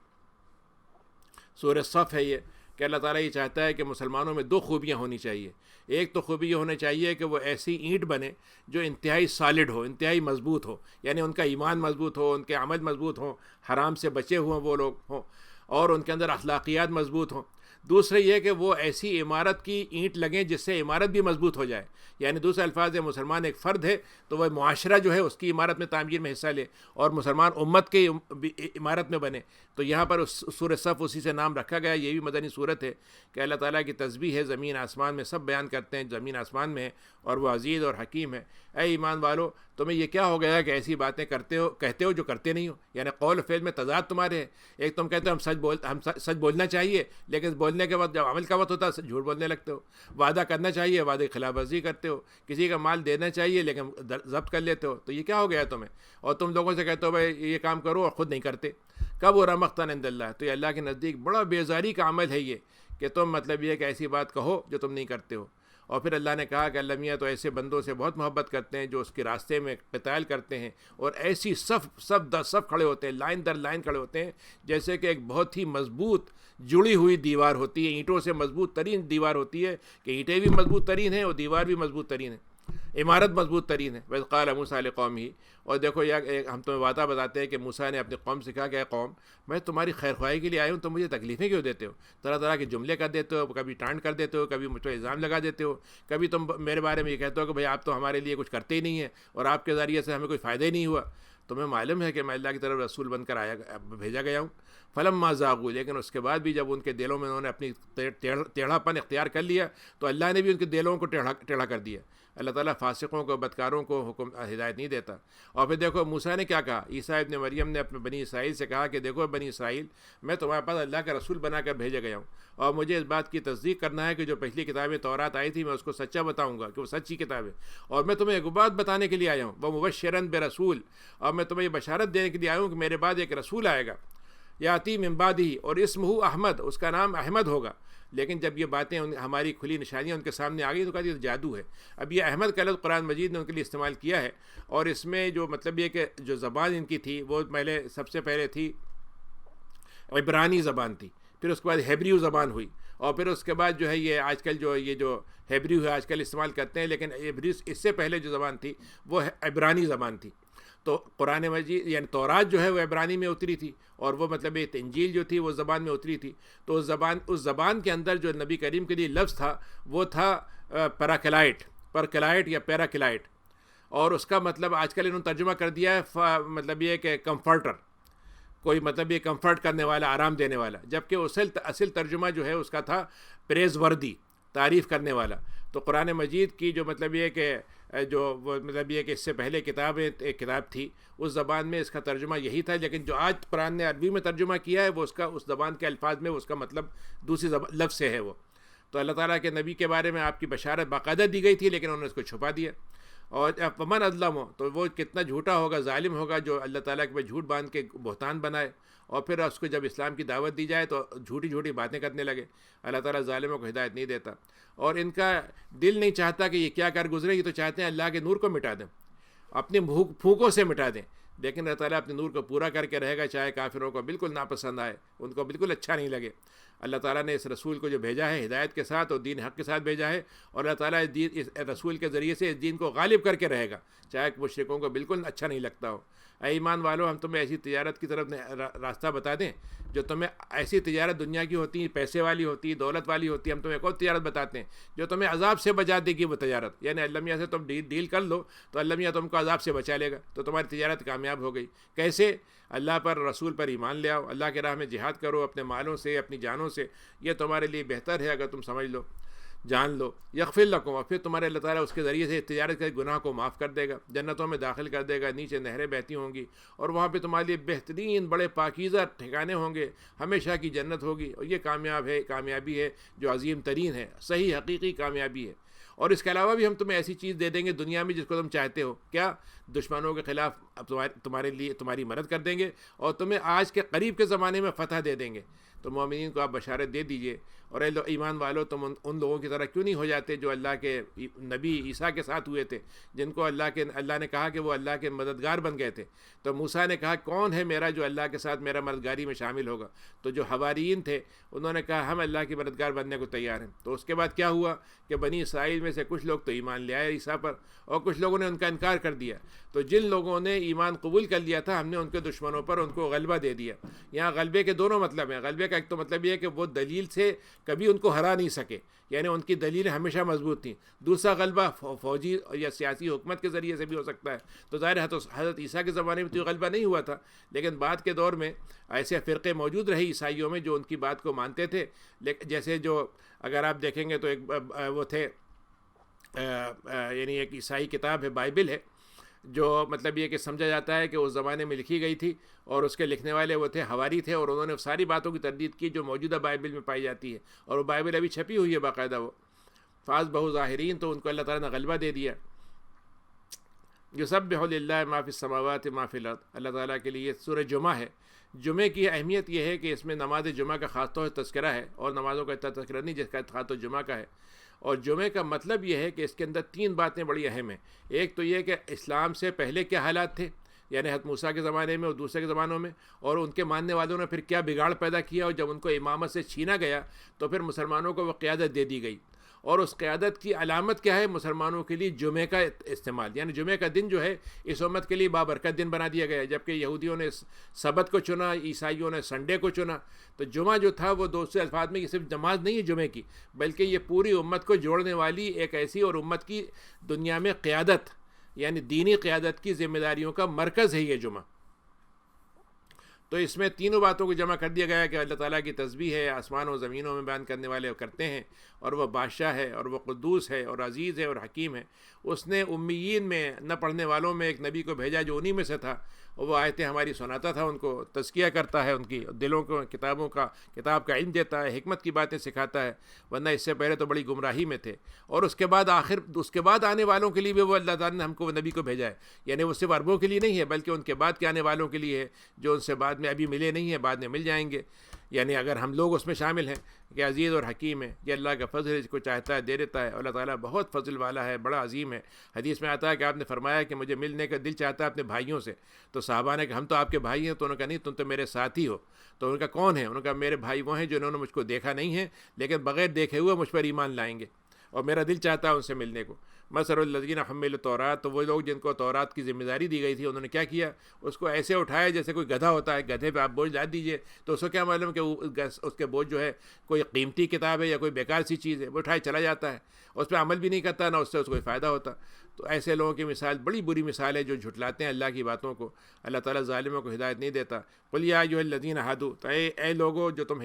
سورہ صف ہے یہ، کہ اللہ تعالیٰ یہ چاہتا ہے کہ مسلمانوں میں دو خوبیاں ہونی چاہیے۔ ایک تو خوبی یہ ہونی چاہیے کہ وہ ایسی اینٹ بنے جو انتہائی سالڈ ہو، انتہائی مضبوط ہو، یعنی ان کا ایمان مضبوط ہو، ان کے عمل مضبوط ہوں، حرام سے بچے ہوئے وہ لوگ ہوں، اور ان کے اندر اخلاقیات مضبوط ہوں۔ دوسرے یہ کہ وہ ایسی عمارت کی اینٹ لگیں جس سے عمارت بھی مضبوط ہو جائے، یعنی دوسرے الفاظ ہے مسلمان ایک فرد ہے تو وہ معاشرہ جو ہے اس کی عمارت میں تعمیر میں حصہ لے، اور مسلمان امت کے عمارت میں بنے۔ تو یہاں پر سورہ صف اسی سے نام رکھا گیا، یہ بھی مدنی صورت ہے کہ اللہ تعالیٰ کی تسبیح ہے، زمین آسمان میں سب بیان کرتے ہیں، زمین آسمان میں ہے، اور وہ عزیز اور حکیم ہے۔ اے ایمان والو، تمہیں یہ کیا ہو گیا کہ ایسی باتیں کہتے ہو جو کرتے نہیں ہو، یعنی قول و فعل میں تضاد تمہارے ہے۔ ایک تم کہتے ہو ہم سچ بولنا چاہیے، لیکن بولنے کے بعد جب عمل کا وقت ہوتا ہے جھوٹ بولنے لگتے ہو۔ وعدہ کرنا چاہیے، وعدے کی خلاف ورزی کرتے ہو۔ کسی کا مال دینا چاہیے لیکن ضبط کر لیتے ہو۔ تو یہ کیا ہو گیا تمہیں؟ اور تم لوگوں سے کہتے ہو بھائی یہ کام کرو اور خود نہیں کرتے۔ کبر مقتا عند اللہ، تو یہ اللہ کے نزدیک بڑا بیزاری کا عمل ہے یہ، کہ تم مطلب یہ کہ ایسی بات کہو جو تم نہیں کرتے ہو۔ اور پھر اللہ نے کہا کہ اللہ میاں تو ایسے بندوں سے بہت محبت کرتے ہیں جو اس کے راستے میں قتال کرتے ہیں، اور ایسی صف کھڑے ہوتے ہیں، لائن در لائن کھڑے ہوتے ہیں، جیسے کہ ایک بہت ہی مضبوط جڑی ہوئی دیوار ہوتی ہے، اینٹوں سے مضبوط ترین دیوار ہوتی ہے، کہ اینٹیں بھی مضبوط ترین ہیں اور دیوار بھی مضبوط ترین ہے، عمارت مضبوط ترین ہے۔ وَإِذْ قَالَ مُوسَىٰ لِقَوْمِهِ، اور دیکھو ہم تمہیں وعدہ بتاتے ہیں کہ موسیٰ نے اپنی قوم سے کہا کہ اے قوم، میں تمہاری خیر خواہی کے لیے آیا ہوں، تم مجھے تکلیفیں کیوں دیتے ہو؟ طرح طرح کے جملے کر دیتے ہو، کبھی ٹانٹ کر دیتے ہو، کبھی مجھ پہ الزام لگا دیتے ہو، کبھی تم میرے بارے میں یہ کہتے ہو کہ بھائی آپ تو ہمارے لیے کچھ کرتے ہی نہیں ہیں، اور آپ کے ذریعے سے ہمیں کوئی فائدہ ہی نہیں ہوا۔ تمہیں معلوم ہے کہ میں اللہ کی طرف رسول بن کر بھیجا گیا ہوں۔ فلما زاغوا، لیکن اس کے بعد بھی جب ان کے دلوں میں انہوں نے اپنی ٹیڑھا پن اختیار کر لیا تو اللہ نے بھی ان کے دلوں کو ٹیڑھا کر دیا۔ اللہ تعالیٰ فاسقوں کو، بدکاروں کو ہدایت نہیں دیتا۔ اور پھر دیکھو موسیٰ نے کیا کہا، عیسیٰ ابن مریم نے اپنے بنی اسرائیل سے کہا کہ دیکھو بنی اسرائیل، میں تمہارے پاس اللہ کا رسول بنا کر بھیجا گیا ہوں، اور مجھے اس بات کی تصدیق کرنا ہے کہ جو پچھلی کتابیں تورات آئی تھی میں اس کو سچا بتاؤں گا کہ وہ سچی کتاب ہے، اور میں تمہیں ایک بات بتانے کے لیے آیا ہوں، وہ مبشراً برسول، اور میں تمہیں یہ بشارت دینے کے لیے آیا ہوں کہ میرے بعد ایک رسول آئے گا، یاتی من بعدہ، اور اسمہ احمد، اس کا نام احمد ہوگا۔ لیکن جب یہ باتیں ہماری کھلی نشانیاں ان کے سامنے آ گئی تو کہا یہ جادو ہے۔ اب یہ احمد کا لفظ قرآن مجید نے ان کے لیے استعمال کیا ہے، اور اس میں جو مطلب یہ کہ جو زبان ان کی تھی وہ سب سے پہلے تھی عبرانی زبان تھی، پھر اس کے بعد ہیبریو زبان ہوئی، اور پھر اس کے بعد جو ہے یہ آج کل جو ہیبریو ہے آج کل استعمال کرتے ہیں، لیکن ہیبریو اس سے پہلے جو زبان تھی وہ عبرانی زبان تھی۔ تو قرآن مجید یعنی تورات جو ہے وہ عبرانی میں اتری تھی، اور وہ مطلب یہ انجیل جو تھی وہ زبان میں اتری تھی۔ تو اس زبان کے اندر جو نبی کریم کے لیے لفظ تھا وہ تھا پرکلائٹ یا پیراکلائٹ، اور اس کا مطلب آج کل انہوں نے ترجمہ کر دیا ہے مطلب یہ کہ کمفرٹر، کوئی مطلب یہ کمفرٹ کرنے والا، آرام دینے والا، جبکہ اصل ترجمہ جو ہے اس کا تھا پریز وردی، تعریف کرنے والا۔ تو قرآن مجید کی جو مطلب یہ کہ مطلب یہ کہ اس سے پہلے ایک کتاب تھی اس زبان میں اس کا ترجمہ یہی تھا، لیکن جو آج قرآن نے عربی میں ترجمہ کیا ہے وہ اس زبان کے الفاظ میں اس کا مطلب دوسری لفظ سے ہے وہ۔ تو اللہ تعالیٰ کے نبی کے بارے میں آپ کی بشارت باقاعدہ دی گئی تھی، لیکن انہوں نے اس کو چھپا دیا۔ اور ومن اظلم، تو وہ کتنا جھوٹا ہوگا، ظالم ہوگا جو اللہ تعالیٰ کے جھوٹ باندھ کے بہتان بنائے، اور پھر اس کو جب اسلام کی دعوت دی جائے تو جھوٹی باتیں کرنے لگے۔ اللہ تعالیٰ ظالموں کو ہدایت نہیں دیتا، اور ان کا دل نہیں چاہتا کہ یہ کیا کر گزرے، یہ تو چاہتے ہیں اللہ کے نور کو مٹا دیں، اپنی پھونکوں سے مٹا دیں، لیکن اللہ تعالیٰ اپنے نور کو پورا کر کے رہے گا، چاہے کافروں کو بالکل ناپسند آئے، ان کو بالکل اچھا نہیں لگے۔ اللہ تعالیٰ نے اس رسول کو جو بھیجا ہے ہدایت کے ساتھ اور دین حق کے ساتھ بھیجا ہے، اور اللہ تعالیٰ اس رسول کے ذریعے سے اس دین کو غالب کر کے رہے گا، چاہے مشرکوں کو بالکل اچھا نہیں لگتا ہو۔ اے ایمان والو، ہم تمہیں ایسی تجارت کی طرف راستہ بتا دیں جو تمہیں، ایسی تجارت دنیا کی ہوتی ہے، پیسے والی ہوتی ہے، دولت والی ہوتی ہے، ہم تمہیں ایک اور تجارت بتاتے ہیں جو تمہیں عذاب سے بچا دے گی۔ وہ تجارت یعنی اللہ میاں سے تم ڈیل کر لو تو اللہ میاں تم کو عذاب سے بچا لے گا، تو تمہاری تجارت کامیاب ہو گئی۔ کیسے؟ اللہ پر، رسول پر ایمان لے آؤ، اللہ کے راہ میں جہاد کرو اپنے مالوں سے، اپنی جانوں سے، یہ تمہارے لیے بہتر ہے اگر تم سمجھ لو، جان لو۔ یغفر لکم، اور پھر تمہارے اللہ تعالیٰ اس کے ذریعے سے تجارت کے گناہ کو معاف کر دے گا، جنتوں میں داخل کر دے گا، نیچے نہریں بہتی ہوں گی، اور وہاں پہ تمہارے لیے بہترین بڑے پاکیزہ ٹھکانے ہوں گے، ہمیشہ کی جنت ہوگی، اور یہ کامیابی ہے جو عظیم ترین ہے، صحیح حقیقی کامیابی ہے۔ اور اس کے علاوہ بھی ہم تمہیں ایسی چیز دے دیں گے دنیا میں جس کو تم چاہتے ہو، کیا؟ دشمنوں کے خلاف اب تمہارے لیے تمہاری مدد کر دیں گے، اور تمہیں آج کے قریب کے زمانے میں فتح دے دیں گے۔ تو مومنین کو آپ بشارت دے دیجئے۔ اور اے ایمان والو، تم ان لوگوں کی طرح کیوں نہیں ہو جاتے جو اللہ کے نبی عیسیٰ کے ساتھ ہوئے تھے، جن کو اللہ نے کہا کہ وہ اللہ کے مددگار بن گئے تھے۔ تو موسیٰ نے کہا کون ہے میرا جو اللہ کے ساتھ میرا مددگاری میں شامل ہوگا؟ تو جو حواریین تھے انہوں نے کہا ہم اللہ کی مددگار بننے کو تیار ہیں۔ تو اس کے بعد کیا ہوا کہ بنی اسرائیل میں سے کچھ لوگ تو ایمان لے آئے عیسیٰ پر، اور کچھ لوگوں نے ان کا انکار کر دیا۔ تو جن لوگوں نے ایمان قبول کر لیا تھا، ہم نے ان کے دشمنوں پر ان کو غلبہ دے دیا۔ یہاں غلبے کے دونوں مطلب ہیں۔ غلبے کا ایک تو مطلب یہ ہے کہ وہ دلیل سے کبھی ان کو ہرا نہیں سکے، یعنی ان کی دلیلیں ہمیشہ مضبوط تھیں۔ دوسرا غلبہ فوجی یا سیاسی حکمت کے ذریعے سے بھی ہو سکتا ہے۔ تو ظاہر ہے حضرت عیسیٰ کے زمانے میں تو غلبہ نہیں ہوا تھا، لیکن بعد کے دور میں ایسے فرقے موجود رہے عیسائیوں میں جو ان کی بات کو مانتے تھے۔ جیسے جو اگر آپ دیکھیں گے تو ایک وہ تھے، یعنی ایک عیسائی کتاب ہے، بائبل ہے، جو مطلب یہ کہ سمجھا جاتا ہے کہ اس زمانے میں لکھی گئی تھی، اور اس کے لکھنے والے وہ تھے حواری تھے، اور انہوں نے ساری باتوں کی تردید کی جو موجودہ بائبل میں پائی جاتی ہے، اور وہ بائبل ابھی چھپی ہوئی ہے باقاعدہ۔ وہ فاز بہو ظاہرین، تو ان کو اللہ تعالیٰ نے غلبہ دے دیا۔ یسبح للہ ما فی السماوات ما فی الارض، اللہ تعالیٰ کے لیے سورہ جمعہ ہے۔ جمعے کی اہمیت یہ ہے کہ اس میں نماز جمعہ کا خاص طور سے تذکرہ ہے، اور نمازوں کا اتنا تذکرہ نہیں جس کا خاص طور جمعہ کا ہے۔ اور جمعے کا مطلب یہ ہے کہ اس کے اندر 3 باتیں بڑی اہم ہیں۔ ایک تو یہ کہ اسلام سے پہلے کیا حالات تھے، یعنی حضرت موسیٰ کے زمانے میں اور دوسرے کے زمانوں میں، اور ان کے ماننے والوں نے پھر کیا بگاڑ پیدا کیا، اور جب ان کو امامت سے چھینا گیا تو پھر مسلمانوں کو وہ قیادت دے دی گئی۔ اور اس قیادت کی علامت کیا ہے؟ مسلمانوں کے لیے جمعے کا استعمال، یعنی جمعے کا دن جو ہے اس امت کے لیے بابرکت دن بنا دیا گیا ہے، جبکہ یہودیوں نے سبت کو چنا، عیسائیوں نے سنڈے کو چنا۔ تو جمعہ جو تھا وہ دوسرے الفاظ میں یہ صرف نماز نہیں ہے جمعے کی، بلکہ یہ پوری امت کو جوڑنے والی ایک ایسی اور امت کی دنیا میں قیادت، یعنی دینی قیادت کی ذمہ داریوں کا مرکز ہے یہ جمعہ۔ تو اس میں تینوں باتوں کو جمع کر دیا گیا کہ اللہ تعالیٰ کی تسبیح ہے، آسمان و زمینوں میں بیان کرنے والے کرتے ہیں، اور وہ بادشاہ ہے، اور وہ قدوس ہے، اور عزیز ہے، اور حکیم ہے۔ اس نے امیین میں، نہ پڑھنے والوں میں ایک نبی کو بھیجا جو انہی میں سے تھا، اور وہ آیتیں ہماری سناتا تھا، ان کو تزکیہ کرتا ہے، ان کی دلوں کو کتاب کا علم دیتا ہے، حکمت کی باتیں سکھاتا ہے، ورنہ اس سے پہلے تو بڑی گمراہی میں تھے۔ اور اس کے بعد آنے والوں کے لیے بھی وہ اللہ تعالیٰ نے ہم کو نبی کو بھیجا ہے، یعنی وہ صرف عربوں کے لیے نہیں ہے بلکہ ان کے بعد کے آنے والوں کے لیے ہے، جو ان سے بعد میں ابھی ملے نہیں ہیں، بعد میں مل جائیں گے، یعنی اگر ہم لوگ اس میں شامل ہیں کہ عزیز اور حکیم ہے۔ یہ اللہ کا فضل ہے، جس کو چاہتا ہے دے دیتا ہے، اور اللہ تعالیٰ بہت فضل والا ہے، بڑا عظیم ہے۔ حدیث میں آتا ہے کہ آپ نے فرمایا کہ مجھے ملنے کا دل چاہتا ہے اپنے بھائیوں سے۔ تو صحابہ نے کہا ہم تو آپ کے بھائی ہیں، تو انہوں نے کہا نہیں، تم تو میرے ساتھی ہو۔ تو انہوں نے کہا کون ہیں؟ انہوں نے کہا میرے بھائی وہ ہیں جنہوں نے مجھ کو دیکھا نہیں ہے لیکن بغیر دیکھے ہوئے مجھ پر ایمان لائیں گے، اور میرا دل چاہتا ہے ان سے ملنے کو۔ مثل الذین حملوا التوراۃ، تو وہ لوگ جن کو تورات کی ذمہ داری دی گئی تھی، انہوں نے کیا کیا؟ اس کو ایسے اٹھایا جیسے کوئی گدھا ہوتا ہے، گدھے پہ آپ بوجھ لاد دیجئے تو اس کو کیا معلوم کہ اس کے بوجھ جو ہے کوئی قیمتی کتاب ہے یا کوئی بیکار سی چیز ہے، وہ اٹھائے چلا جاتا ہے، اس پہ عمل بھی نہیں کرتا، نہ اس سے کوئی فائدہ ہوتا۔ تو ایسے لوگوں کی مثال بڑی بری مثال ہے جو جھٹلاتے ہیں اللہ کی باتوں کو۔ اللہ تعالیٰ ظالموں کو ہدایت نہیں دیتا۔ قل یا ایھا الذین ہادوا، تو اے لوگو جو تم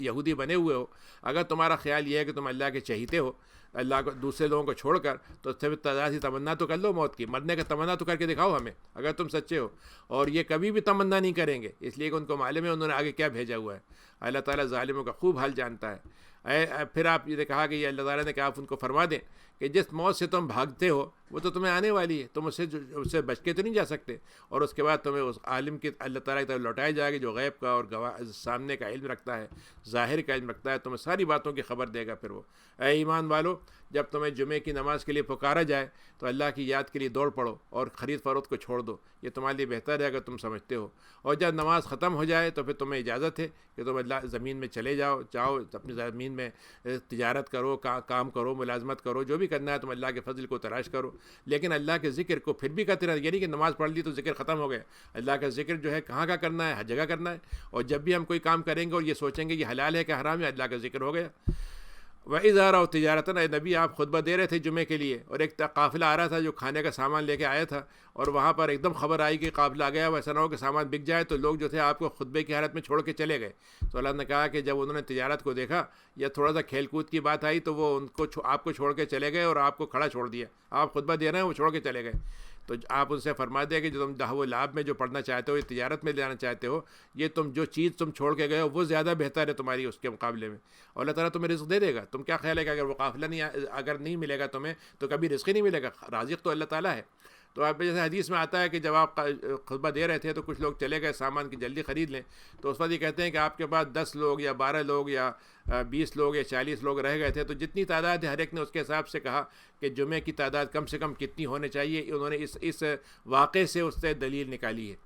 یہودی بنے ہوئے ہو، اگر تمہارا خیال یہ ہے کہ تم اللہ کے چہیتے ہو، اللہ کو دوسرے لوگوں کو چھوڑ کر، تو سی تمنا تو کر لو موت کی، مرنے کا تمنا تو کر کے دکھاؤ ہمیں اگر تم سچے ہو۔ اور یہ کبھی بھی تمنا نہیں کریں گے، اس لیے کہ ان کو معلوم ہے انہوں نے آگے کیا بھیجا ہوا ہے۔ اللہ تعالیٰ ظالموں کا خوب حال جانتا ہے۔ پھر آپ یہ کہا کہ یہ اللہ تعالیٰ نے کہا آپ ان کو فرما دیں کہ جس موت سے تم بھاگتے ہو وہ تو تمہیں آنے والی ہے، تم اس سے بچ کے تو نہیں جا سکتے، اور اس کے بعد تمہیں اس عالم کی اللہ تعالیٰ کی طرف لوٹایا جائے گا جو غیب کا اور سامنے کا علم رکھتا ہے، ظاہر کا علم رکھتا ہے، تمہیں ساری باتوں کی خبر دے گا۔ پھر وہ اے ایمان والو، جب تمہیں جمعے کی نماز کے لیے پکارا جائے تو اللہ کی یاد کے لیے دوڑ پڑو اور خرید فروخت کو چھوڑ دو، یہ تمہارے لیے بہتر ہے اگر تم سمجھتے ہو۔ اور جب نماز ختم ہو جائے تو پھر تمہیں اجازت ہے کہ تم اللہ اللہ زمین میں چلے جاؤ اپنی زمین میں تجارت کرو، کام کرو، ملازمت کرو، جو بھی کرنا ہے تم اللہ کے فضل کو تلاش کرو، لیکن اللہ کے ذکر کو پھر بھی کرتے رہو. یہ نہیں کہ نماز پڑھ لی تو ذکر ختم ہو گیا. اللہ کا ذکر جو ہے کہاں کا کرنا ہے، ہر جگہ کرنا ہے. اور جب بھی ہم کوئی کام کریں گے اور یہ سوچیں گے یہ حلال ہے کہ حرام ہے، اللہ کا ذکر ہو گیا. وَإِذَا رَأَوْا تِجَارَةً، اے نبی آپ خطبہ دے رہے تھے جمعے کے لیے، اور ایک قافلہ آ رہا تھا جو کھانے کا سامان لے کے آیا تھا، اور وہاں پر ایک دم خبر آئی کہ قافلہ آ گیا، ویسا نہ ہو کہ سامان بک جائے تو لوگ جو تھے آپ کو خطبے کی حالت میں چھوڑ کے چلے گئے. تو اللہ نے کہا کہ جب انہوں نے تجارت کو دیکھا یا تھوڑا سا کھیل کود کی بات آئی تو وہ ان کو آپ کو چھوڑ کے چلے گئے اور آپ کو کھڑا چھوڑ دیا. آپ خطبہ دے رہے ہیں وہ چھوڑ کے چلے گئے. تو آپ ان سے فرما دیں کہ جو تم دعو لعب میں جو پڑھنا چاہتے ہو، یہ تجارت میں جانا چاہتے ہو، یہ تم جو چیز تم چھوڑ کے گئے ہو وہ زیادہ بہتر ہے تمہاری اس کے مقابلے میں، اور اللہ تعالیٰ تمہیں رزق دے دے گا. تم کیا خیال ہے کہ اگر وہ قافلہ اگر نہیں ملے گا تمہیں تو کبھی رزق ہی نہیں ملے گا؟ رازق تو اللہ تعالیٰ ہے. تو آپ جیسے حدیث میں آتا ہے کہ جب آپ خطبہ دے رہے تھے تو کچھ لوگ چلے گئے سامان کی جلدی خرید لیں، تو اس وقت یہ کہتے ہیں کہ آپ کے پاس 10 لوگ یا 12 لوگ یا 20 لوگ یا 40 لوگ رہ گئے تھے، تو جتنی تعداد ہے ہر ایک نے اس کے حساب سے کہا کہ جمعے کی تعداد کم سے کم کتنی ہونے چاہیے. انہوں نے اس واقعے سے اس سے دلیل نکالی ہے.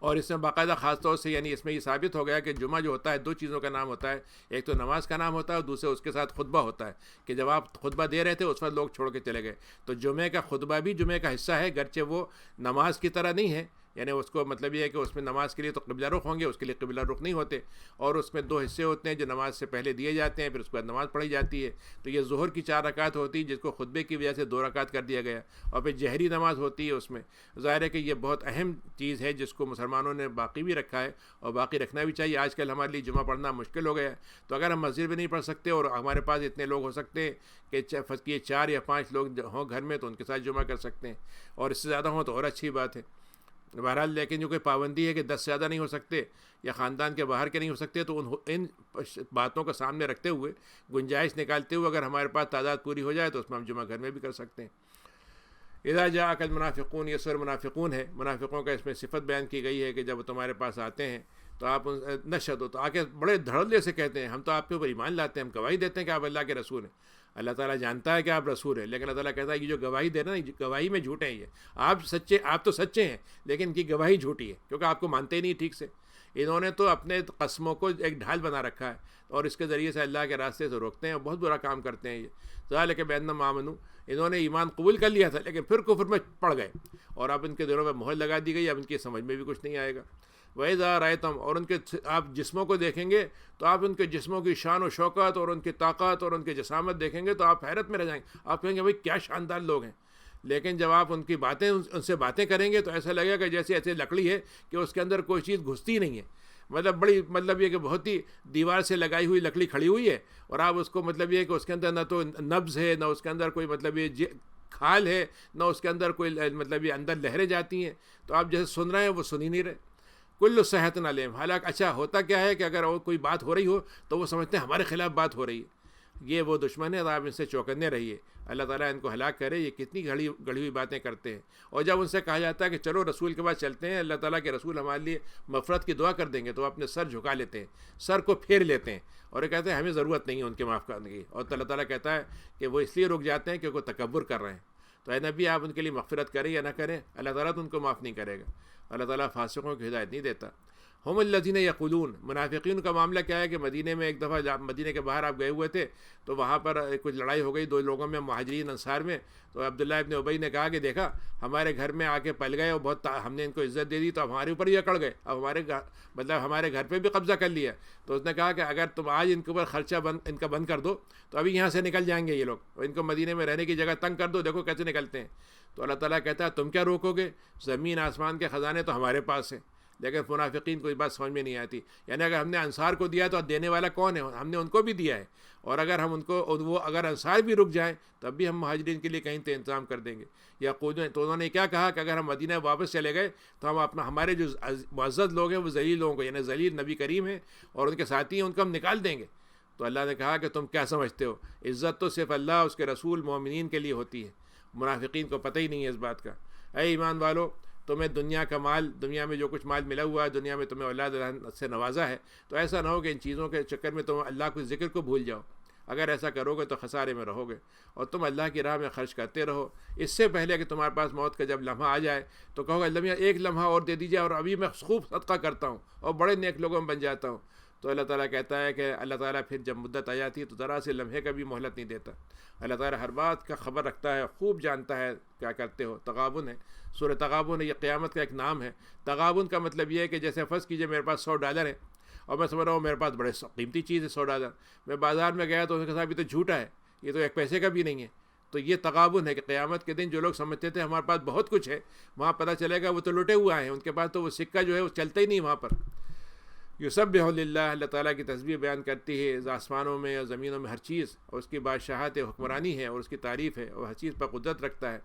اور اس میں باقاعدہ خاص طور سے یعنی اس میں یہ ثابت ہو گیا کہ جمعہ جو ہوتا ہے 2 چیزوں کا نام ہوتا ہے، ایک تو نماز کا نام ہوتا ہے اور دوسرے اس کے ساتھ خطبہ ہوتا ہے، کہ جب آپ خطبہ دے رہے تھے اس وقت لوگ چھوڑ کے چلے گئے. تو جمعے کا خطبہ بھی جمعے کا حصہ ہے، گرچہ وہ نماز کی طرح نہیں ہے، یعنی اس کو مطلب یہ ہے کہ اس میں نماز کے لیے تو قبلہ رخ ہوں گے، اس کے لیے قبلہ رخ نہیں ہوتے، اور اس میں 2 حصے ہوتے ہیں جو نماز سے پہلے دیے جاتے ہیں، پھر اس کے بعد نماز پڑھی جاتی ہے. تو یہ ظہر کی 4 رکعت ہوتی ہے جس کو خطبے کی وجہ سے 2 رکعت کر دیا گیا، اور پھر جہری نماز ہوتی ہے. اس میں ظاہر ہے کہ یہ بہت اہم چیز ہے جس کو مسلمانوں نے باقی بھی رکھا ہے اور باقی رکھنا بھی چاہیے. آج کل ہمارے لیے جمعہ پڑھنا مشکل ہو گیا ہے، تو اگر ہم مسجد میں نہیں پڑھ سکتے اور ہمارے پاس اتنے لوگ ہو سکتے ہیں کہ 4 یا 5 لوگ ہوں گھر میں تو ان کے ساتھ جمعہ کر سکتے ہیں، اور اس سے زیادہ ہوں تو اور اچھی بات ہے. بہرحال لیکن جو کوئی پابندی ہے کہ 10 سے زیادہ نہیں ہو سکتے یا خاندان کے باہر کے نہیں ہو سکتے، تو ان باتوں کو سامنے رکھتے ہوئے گنجائش نکالتے ہوئے اگر ہمارے پاس تعداد پوری ہو جائے تو اس میں ہم جمعہ گھر میں بھی کر سکتے ہیں. اذا جاءک المنافقون، یہ سورہ منافقون ہے. منافقوں کا اس میں صفت بیان کی گئی ہے کہ جب تمہارے پاس آتے ہیں تو آپ نشہد تو آ کے بڑے دھڑلے سے کہتے ہیں ہم تو آپ کے اوپر ایمان لاتے ہیں، ہم گواہی دیتے ہیں کہ آپ اللہ کے رسول ہیں. اللہ تعالیٰ جانتا ہے کہ آپ رسول ہیں، لیکن اللہ تعالیٰ کہتا ہے کہ جو گواہی دے رہے ہیں گواہی میں جھوٹے ہیں، یہ آپ تو سچے ہیں لیکن ان کی گواہی جھوٹی ہے کیونکہ آپ کو مانتے ہی نہیں ٹھیک سے. انہوں نے تو اپنے قسموں کو ایک ڈھال بنا رکھا ہے اور اس کے ذریعے سے اللہ کے راستے سے روکتے ہیں اور بہت برا کام کرتے ہیں. یہ ذالک بأنہم آمنوا، انہوں نے ایمان قبول کر لیا تھا لیکن پھر کفر میں پڑ گئے اور اب ان کے دلوں میں مہر لگا دی گئی، اب ان کی سمجھ میں بھی کچھ نہیں آئے گا. وَإِذَا رَأَيْتَهُمْ، اور ان کے آپ جسموں کو دیکھیں گے تو آپ ان کے جسموں کی شان و شوکت اور ان کی طاقت اور ان کی جسامت دیکھیں گے تو آپ حیرت میں رہ جائیں گے. آپ کہیں گے بھائی کیا شاندار لوگ ہیں، لیکن جب آپ ان کی باتیں ان سے باتیں کریں گے تو ایسا لگے گا جیسے ایسے لکڑی ہے کہ اس کے اندر کوئی چیز گھستی نہیں ہے. مطلب یہ کہ بہت ہی دیوار سے لگائی ہوئی لکڑی کھڑی ہوئی ہے اور آپ اس کو مطلب یہ ہے کہ اس کے اندر نہ تو نبض ہے، نہ اس کے اندر کوئی مطلب یہ کھال ہے، نہ اس کے اندر کوئی مطلب یہ اندر لہریں جاتی ہیں، تو آپ جیسے سن رہے ہیں وہ سن ہی نہیں رہے. کل صحت علیم، حالانکہ اچھا ہوتا کیا ہے کہ اگر کوئی بات ہو رہی ہو تو وہ سمجھتے ہیں ہمارے خلاف بات ہو رہی ہے. یہ وہ دشمن ہے، آپ ان سے چوکنے رہیے، اللہ تعالیٰ ان کو ہلاک کرے. یہ کتنی گڑھی ہوئی باتیں کرتے ہیں. اور جب ان سے کہا جاتا ہے کہ چلو رسول کے پاس چلتے ہیں، اللہ تعالیٰ کے رسول ہمارے لیے مغفرت کی دعا کر دیں گے، تو وہ اپنے سر جھکا لیتے ہیں، سر کو پھیر لیتے ہیں اور یہ کہتے ہیں ہمیں ضرورت نہیں ہے ان کے معاف کرنے کی. اور اللہ تعالیٰ کہتا ہے کہ وہ اس لیے رک جاتے ہیں کیونکہ وہ تکبر کر رہے ہیں. تو اے نبی آپ ان کے لیے مغفرت کریں یا نہ کریں، اللہ تعالیٰ تو ان کو معاف نہیں کرے گا. اللہ تعالیٰ فاسقوں کی ہدایت نہیں دیتا. ہم الذین یقولون، منافقین کا معاملہ کیا ہے کہ مدینے میں ایک دفعہ مدینے کے باہر آپ گئے ہوئے تھے تو وہاں پر کچھ لڑائی ہو گئی 2 لوگوں میں، مہاجرین انصار میں. تو عبداللہ ابن ابی نے کہا کہ دیکھا ہمارے گھر میں آ کے پل گئے اور بہت ہم نے ان کو عزت دے دی تو اب ہمارے اوپر ہی اکڑ گئے، اب ہمارے گھر پہ بھی قبضہ کر لیا. تو اس نے کہا کہ اگر تم آج ان کے اوپر خرچہ ان کا بند کر دو تو ابھی یہاں سے نکل جائیں گے یہ لوگ، اور ان کو مدینے میں رہنے کی جگہ تنگ کر دو، دیکھو کیسے نکلتے ہیں. تو اللہ تعالیٰ کہتا ہے تم کیا روکو گے، زمین آسمان کے خزانے تو ہمارے پاس ہیں. لیکن منافقین کو یہ بات سمجھ میں نہیں آتی، یعنی اگر ہم نے انصار کو دیا تو دینے والا کون ہے، ہم نے ان کو بھی دیا ہے، اور اگر ہم ان کو وہ اگر انصار بھی رک جائیں تب بھی ہم مہاجرین کے لیے کہیں تو انتظام کر دیں گے. یا تو انہوں نے کیا کہا کہ اگر ہم مدینہ واپس چلے گئے تو ہم ہمارے جو معزز لوگ ہیں وہ ذلیل لوگوں کو، یعنی ذلیل نبی کریم ہیں اور ان کے ساتھی ہیں، ان کو ہم نکال دیں گے. تو اللہ نے کہا کہ تم کیا سمجھتے ہو، عزت تو صرف اللہ اس کے رسول مومنین کے لیے ہوتی ہے، منافقین کو پتہ ہی نہیں ہے اس بات کا. اے ایمان والو، تمہیں دنیا کا مال، دنیا میں جو کچھ مال ملا ہوا ہے، دنیا میں تمہیں اولاد سے نوازا ہے، تو ایسا نہ ہو کہ ان چیزوں کے چکر میں تم اللہ کے ذکر کو بھول جاؤ. اگر ایسا کرو گے تو خسارے میں رہو گے، اور تم اللہ کی راہ میں خرچ کرتے رہو۔ اس سے پہلے کہ تمہارے پاس موت کا جب لمحہ آ جائے تو کہو گے اللہ میاں ایک لمحہ اور دے دیجیے اور ابھی میں خوب صدقہ کرتا ہوں اور بڑے نیک لوگوں میں بن جاتا ہوں۔ تو اللہ تعالیٰ کہتا ہے کہ اللہ تعالیٰ پھر جب مدت آ جاتی ہے تو ذرا سے لمحے کا بھی مہلت نہیں دیتا۔ اللہ تعالیٰ ہر بات کا خبر رکھتا ہے، خوب جانتا ہے کیا کرتے ہو۔ تغابن ہے، سورہ تغابن ہے، یہ قیامت کا ایک نام ہے۔ تغابن کا مطلب یہ ہے کہ جیسے فرض کیجئے میرے پاس $100 ہے اور میں سمجھ رہا ہوں میرے پاس بڑے قیمتی چیز ہے $100، میں بازار میں گیا تو اس کے ساتھ یہ تو جھوٹا ہے، یہ تو 1 پیسے کا بھی نہیں ہے۔ تو یہ تغابن ہے کہ قیامت کے دن جو لوگ سمجھتے تھے ہمارے پاس بہت کچھ ہے، وہاں پتہ چلے گا وہ تو لٹے ہوئے ہیں، ان کے پاس تو وہ سکہ جو ہے وہ چلتا ہی نہیں وہاں پر۔ یسبح للہ، اللہ تعالیٰ کی تسبیح بیان کرتی ہے آسمانوں میں اور زمینوں میں ہر چیز، اور اس کی بادشاہت حکمرانی ہے اور اس کی تعریف ہے، اور ہر چیز پر قدرت رکھتا ہے۔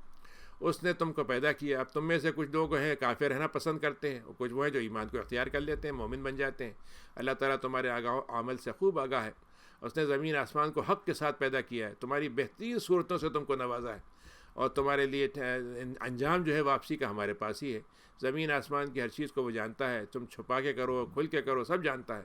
اس نے تم کو پیدا کیا۔ اب تم میں سے کچھ لوگ ہیں کافر رہنا پسند کرتے ہیں، اور کچھ وہ ہیں جو ایمان کو اختیار کر لیتے ہیں، مومن بن جاتے ہیں۔ اللہ تعالیٰ تمہارے عمل سے خوب آگاہ ہے۔ اس نے زمین آسمان کو حق کے ساتھ پیدا کیا ہے، تمہاری بہترین صورتوں سے تم کو نوازا ہے، اور تمہارے لیے انجام جو ہے واپسی کا ہمارے پاس ہی ہے۔ زمین آسمان کی ہر چیز کو وہ جانتا ہے، تم چھپا کے کرو کھل کے کرو، سب جانتا ہے،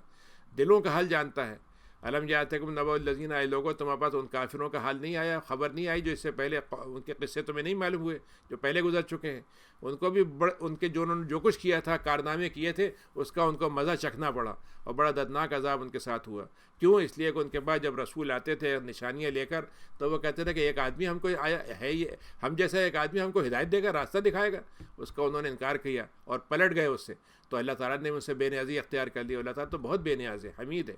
دلوں کا حال جانتا ہے۔ علم جاتکم نبأ الذین، آئے لوگوں تمہارے پاس ان کافروں کا حال نہیں آیا، خبر نہیں آئی جو اس سے پہلے ان کے قصے تمہیں نہیں معلوم ہوئے، جو پہلے گزر چکے ہیں۔ ان کو بھی ان کے جو انہوں نے جو کچھ کیا تھا، کارنامے کیے تھے، اس کا ان کو مزہ چکھنا پڑا، اور بڑا دردناک عذاب ان کے ساتھ ہوا۔ کیوں؟ اس لیے کہ ان کے بعد جب رسول آتے تھے نشانیاں لے کر، تو وہ کہتے تھے کہ ایک آدمی ہم کو آیا ہے، یہ ہم جیسا ایک آدمی ہم کو ہدایت دے گا، راستہ دکھائے گا۔ اس کا انہوں نے انکار کیا اور پلٹ گئے اس سے، تو اللہ تعالیٰ نے ان سے بے نیازی اختیار کر لی۔ اللہ تعالیٰ تو بہت بے نیاز ہے، حمید ہے۔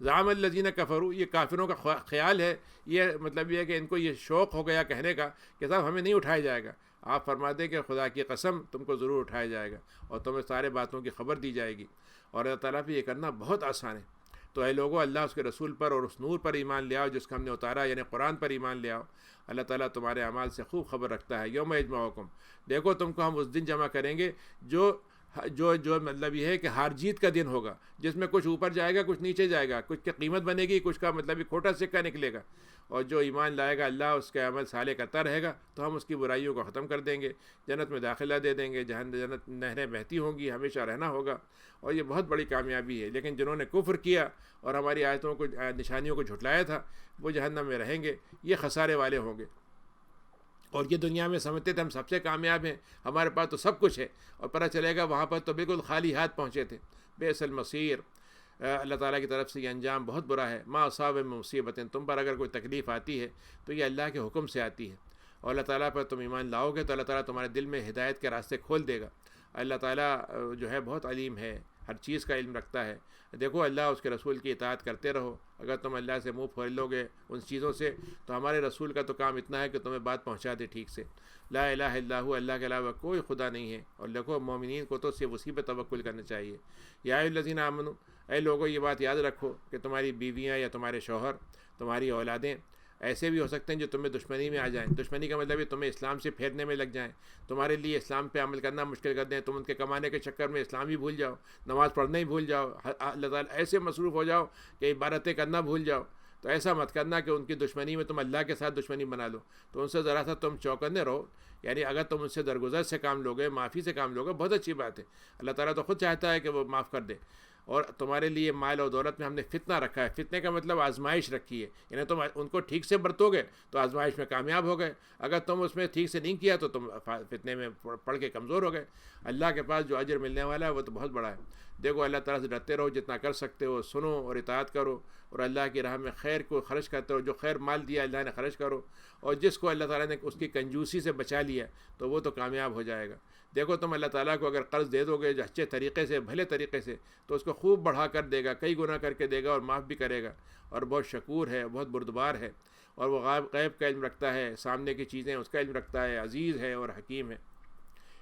زعم الذین کفروا، یہ کافروں کا خیال ہے، یہ مطلب یہ ہے کہ ان کو یہ شوق ہو گیا کہنے کا کہ صاحب ہمیں نہیں اٹھایا جائے گا۔ آپ فرماتے ہیں کہ خدا کی قسم تم کو ضرور اٹھایا جائے گا، اور تمہیں سارے باتوں کی خبر دی جائے گی، اور اللہ تعالیٰ پہ یہ کرنا بہت آسان ہے۔ تو اے لوگوں، اللہ اس کے رسول پر اور اس نور پر ایمان لے آؤ جس کو ہم نے اتارا، یعنی قرآن پر ایمان لے آؤ۔ اللہ تعالیٰ تمہارے اعمال سے خوب خبر رکھتا ہے۔ یوم یجمعکم، دیکھو تم کو ہم اس دن جمع کریں گے جو مطلب یہ ہے کہ ہار جیت کا دن ہوگا، جس میں کچھ اوپر جائے گا، کچھ نیچے جائے گا، کچھ کی قیمت بنے گی، کچھ کا مطلب کھوٹا سکہ نکلے گا، اور جو ایمان لائے گا اللہ اس کے عمل صالح کرتا رہے گا تو ہم اس کی برائیوں کو ختم کر دیں گے، جنت میں داخلہ دے دیں گے، جنت نہریں بہتی ہوں گی، ہمیشہ رہنا ہوگا، اور یہ بہت بڑی کامیابی ہے۔ لیکن جنہوں نے کفر کیا اور ہماری آیتوں کو نشانیوں کو جھٹلایا تھا، وہ جہنم میں رہیں گے، یہ خسارے والے ہوں گے۔ اور یہ دنیا میں سمجھتے تھے ہم سب سے کامیاب ہیں، ہمارے پاس تو سب کچھ ہے، اور پتہ چلے گا وہاں پر تو بالکل خالی ہاتھ پہنچے تھے۔ بئس المصیر، اللہ تعالیٰ کی طرف سے یہ انجام بہت برا ہے۔ ما اصاب من مصیبت، تم پر اگر کوئی تکلیف آتی ہے تو یہ اللہ کے حکم سے آتی ہے، اور اللہ تعالیٰ پر تم ایمان لاؤ گے تو اللہ تعالیٰ تمہارے دل میں ہدایت کے راستے کھول دے گا۔ اللہ تعالیٰ جو ہے بہت علیم ہے، ہر چیز کا علم رکھتا ہے۔ دیکھو اللہ اس کے رسول کی اطاعت کرتے رہو، اگر تم اللہ سے منہ پھیر لو گے ان چیزوں سے تو ہمارے رسول کا تو کام اتنا ہے کہ تمہیں بات پہنچا دے ٹھیک سے۔ لا الہ الا ہو، اللہ کے علاوہ کوئی خدا نہیں ہے، اور دیکھو مومنین کو تو صرف اسی پہ توکل کرنا چاہیے۔ یا ایھا الذین آمنوا، اے لوگوں یہ بات یاد رکھو کہ تمہاری بیویاں یا تمہارے شوہر، تمہاری اولادیں ایسے بھی ہو سکتے ہیں جو تمہیں دشمنی میں آ جائیں۔ دشمنی کا مطلب ہے تمہیں اسلام سے پھیرنے میں لگ جائیں، تمہارے لیے اسلام پہ عمل کرنا مشکل کر دیں، تم ان کے کمانے کے چکر میں اسلام ہی بھول جاؤ، نماز پڑھنا ہی بھول جاؤ، اللہ تعالیٰ ایسے مصروف ہو جاؤ کہ عبادتیں کرنا بھول جاؤ۔ تو ایسا مت کرنا کہ ان کی دشمنی میں تم اللہ کے ساتھ دشمنی بنا لو، تو ان سے ذرا سا تم چوکنے رہو، یعنی اگر تم ان سے درگزر سے کام لوگے، معافی سے کام لوگے، بہت اچھی بات ہے۔ اللہ تعالیٰ تو خود چاہتا ہے کہ وہ معاف کر دے۔ اور تمہارے لیے مال اور دولت میں ہم نے فتنہ رکھا ہے، فتنے کا مطلب آزمائش رکھی ہے، یعنی تم ان کو ٹھیک سے برتو گے تو آزمائش میں کامیاب ہو گئے، اگر تم اس میں ٹھیک سے نہیں کیا تو تم فتنے میں پڑھ کے کمزور ہو گئے۔ اللہ کے پاس جو اجر ملنے والا ہے وہ تو بہت بڑا ہے۔ دیکھو اللہ تعالیٰ سے ڈرتے رہو، جتنا کر سکتے ہو سنو اور اطاعت کرو، اور اللہ کی راہ میں خیر کو خرچ کرتے رہو، جو خیر مال دیا اللہ نے خرچ کرو، اور جس کو اللہ تعالیٰ نے اس کی کنجوسی سے بچا لیا تو وہ تو کامیاب ہو جائے گا۔ دیکھو تم اللہ تعالیٰ کو اگر قرض دے دو گے اچھے طریقے سے، بھلے طریقے سے، تو اس کو خوب بڑھا کر دے گا، کئی گنا کر کے دے گا اور معاف بھی کرے گا، اور بہت شکور ہے، بہت بردبار ہے، اور وہ غیب کا علم رکھتا ہے، سامنے کی چیزیں اس کا علم رکھتا ہے، عزیز ہے اور حکیم ہے۔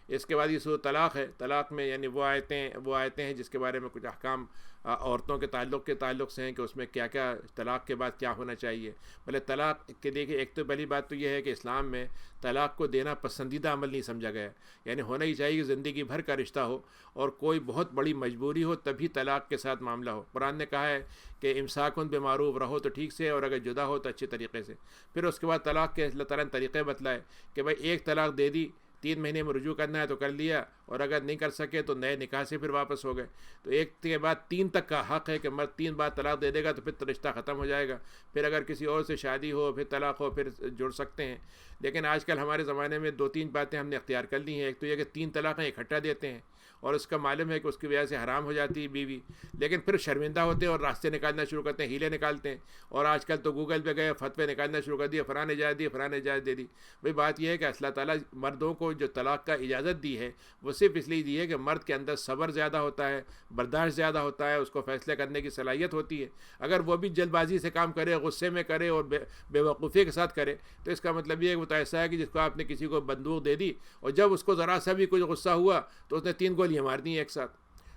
اس کے بعد یہ سورۃ طلاق ہے۔ طلاق میں یعنی وہ آیتیں ہیں جس کے بارے میں کچھ احکام عورتوں کے تعلق سے ہیں کہ اس میں کیا کیا طلاق کے بعد کیا ہونا چاہیے۔ بھلے طلاق کے دیکھیں، ایک تو پہلی بات تو یہ ہے کہ اسلام میں طلاق کو دینا پسندیدہ عمل نہیں سمجھا گیا، یعنی ہونا ہی چاہیے کہ زندگی بھر کا رشتہ ہو اور کوئی بہت بڑی مجبوری ہو تبھی طلاق کے ساتھ معاملہ ہو۔ قرآن نے کہا ہے کہ امساکن بمعروف، رہو تو ٹھیک سے، اور اگر جدا ہو تو اچھے طریقے سے۔ پھر اس کے بعد طلاق کے اللہ تعالیٰ نے طریقے بتلائے کہ بھائی ایک طلاق دے دی، 3 مہینے میں رجوع کرنا ہے تو کر لیا، اور اگر نہیں کر سکے تو نئے نکاح سے پھر واپس ہو گئے. تو ایک کے بعد 3 تک کا حق ہے کہ مرد 3 بار طلاق دے دے گا تو پھر رشتہ ختم ہو جائے گا. پھر اگر کسی اور سے شادی ہو پھر طلاق ہو پھر جڑ سکتے ہیں. لیکن آج کل ہمارے زمانے میں 2-3 باتیں ہم نے اختیار کر لی ہیں. ایک تو یہ کہ 3 طلاقیں اکٹھا دیتے ہیں اور اس کا معلوم ہے کہ اس کی وجہ سے حرام ہو جاتی ہے بیوی, لیکن پھر شرمندہ ہوتے ہیں اور راستے نکالنا شروع کرتے ہیں, ہیلے نکالتے ہیں. اور آج کل تو گوگل پہ گئے فتوے نکالنا شروع کر دیے, فلاں اجازت دی فلاں اجازت دے دی. بھئی بات یہ ہے کہ اللہ تعالیٰ مردوں کو جو طلاق کا اجازت دی ہے وہ صرف اس لیے دی ہے کہ مرد کے اندر صبر زیادہ ہوتا ہے, برداشت زیادہ ہوتا ہے, اس کو فیصلے کرنے کی صلاحیت ہوتی ہے. اگر وہ بھی جلد بازی سے کام کرے, غصے میں کرے اور بے وقوفی کے ساتھ کرے تو اس کا مطلب یہ ہے کہ وہ تو ایسا ہے کہ جس کو آپ نے کسی کو بندوق دے دی اور جب اس کو ذرا سا بھی کچھ غصہ ہوا تو اس نے 3 گولیاں مار دی ایک ساتھ.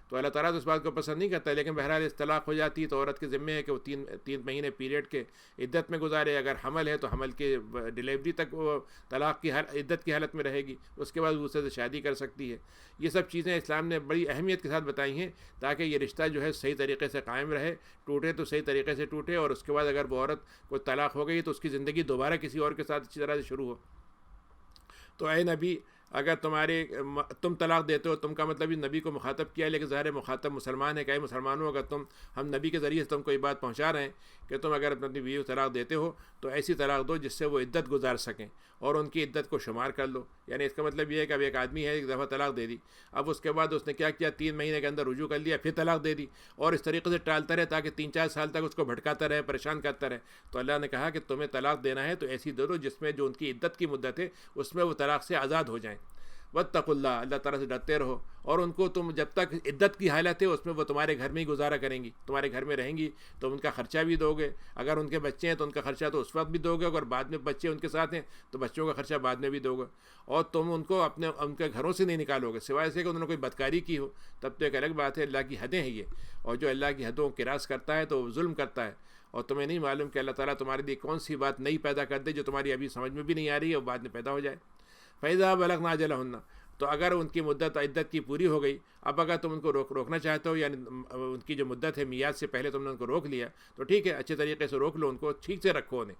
تو اللہ تعالیٰ تو اس بات کو پسند نہیں کرتا. لیکن بہرحال اس طلاق ہو جاتی ہے تو عورت کے ذمے ہے کہ وہ 3 مہینے پیریڈ کے عدت میں گزارے. اگر حمل ہے تو حمل کے ڈیلیوری تک وہ طلاق کی عدت کی حالت میں رہے گی, اس کے بعد دوسرے سے شادی کر سکتی ہے. یہ سب چیزیں اسلام نے بڑی اہمیت کے ساتھ بتائی ہیں تاکہ یہ رشتہ جو ہے صحیح طریقے سے قائم رہے. ٹوٹے تو صحیح طریقے سے ٹوٹے, اور اس کے بعد اگر وہ عورت کو طلاق ہو گئی تو اس کی زندگی دوبارہ کسی اور کے ساتھ اچھی طرح سے شروع ہو. تو اے نبی, اگر تم طلاق دیتے ہو, تم کا مطلب یہ نبی کو مخاطب کیا, لیکن ظاہر مخاطب مسلمان ہے. کہ مسلمانوں اگر ہم نبی کے ذریعے سے تم کو یہ بات پہنچا رہے ہیں کہ تم اگر اپنی بیوی کو طلاق دیتے ہو تو ایسی طلاق دو جس سے وہ عدت گزار سکیں اور ان کی عدت کو شمار کر لو. یعنی اس کا مطلب یہ ہے کہ اب ایک آدمی ہے, ایک دفعہ طلاق دے دی, اب اس کے بعد اس نے کیا کیا, 3 مہینے کے اندر رجوع کر لیا, پھر طلاق دے دی اور اس طریقے سے ٹالتا رہے تاکہ 3-4 سال تک اس کو بھٹکاتا رہے, پریشان کرتا رہے. تو اللہ نے کہا کہ تمہیں طلاق دینا ہے تو ایسی دے دو جس میں جو ان کی عدت کی مدت ہے اس میں وہ طلاق سے آزاد ہو جائیں. واتقوا اللہ, اللہ تعالیٰ سے ڈرتے رہو. اور ان کو تم جب تک عدت کی حالت ہے اس میں وہ تمہارے گھر میں ہی گزارا کریں گی, تمہارے گھر میں رہیں گی, تو ان کا خرچہ بھی دو گے. اگر ان کے بچے ہیں تو ان کا خرچہ تو اس وقت بھی دو گے, اگر بعد میں بچے ان کے ساتھ ہیں تو بچوں کا خرچہ بعد میں بھی دو گے. اور تم ان کو ان کے گھروں سے نہیں نکالو گے سوائے سے کہ انہوں نے کوئی بدکاری کی ہو, تب تو ایک الگ بات ہے. اللہ کی حدیں ہیں یہ, اور جو اللہ کی حدوں کو کراس کرتا ہے تو وہ ظلم کرتا ہے. اور تمہیں نہیں معلوم کہ اللہ تعالیٰ تمہارے لیے کون سی بات نئی پیدا کر دے جو تمہاری ابھی سمجھ میں بھی نہیں آ رہی ہے اور بعد میں پیدا ہو جائے. فَإِذَا بَلَغْنَ أَجَلَهُنَّ, تو اگر ان کی مدت عدت کی پوری ہو گئی, اب اگر تم ان کو روکنا چاہتے ہو, یعنی ان کی جو مدت ہے میعاد سے پہلے تم نے ان کو روک لیا تو ٹھیک ہے, اچھے طریقے سے روک لو, ان کو ٹھیک سے رکھو انہیں.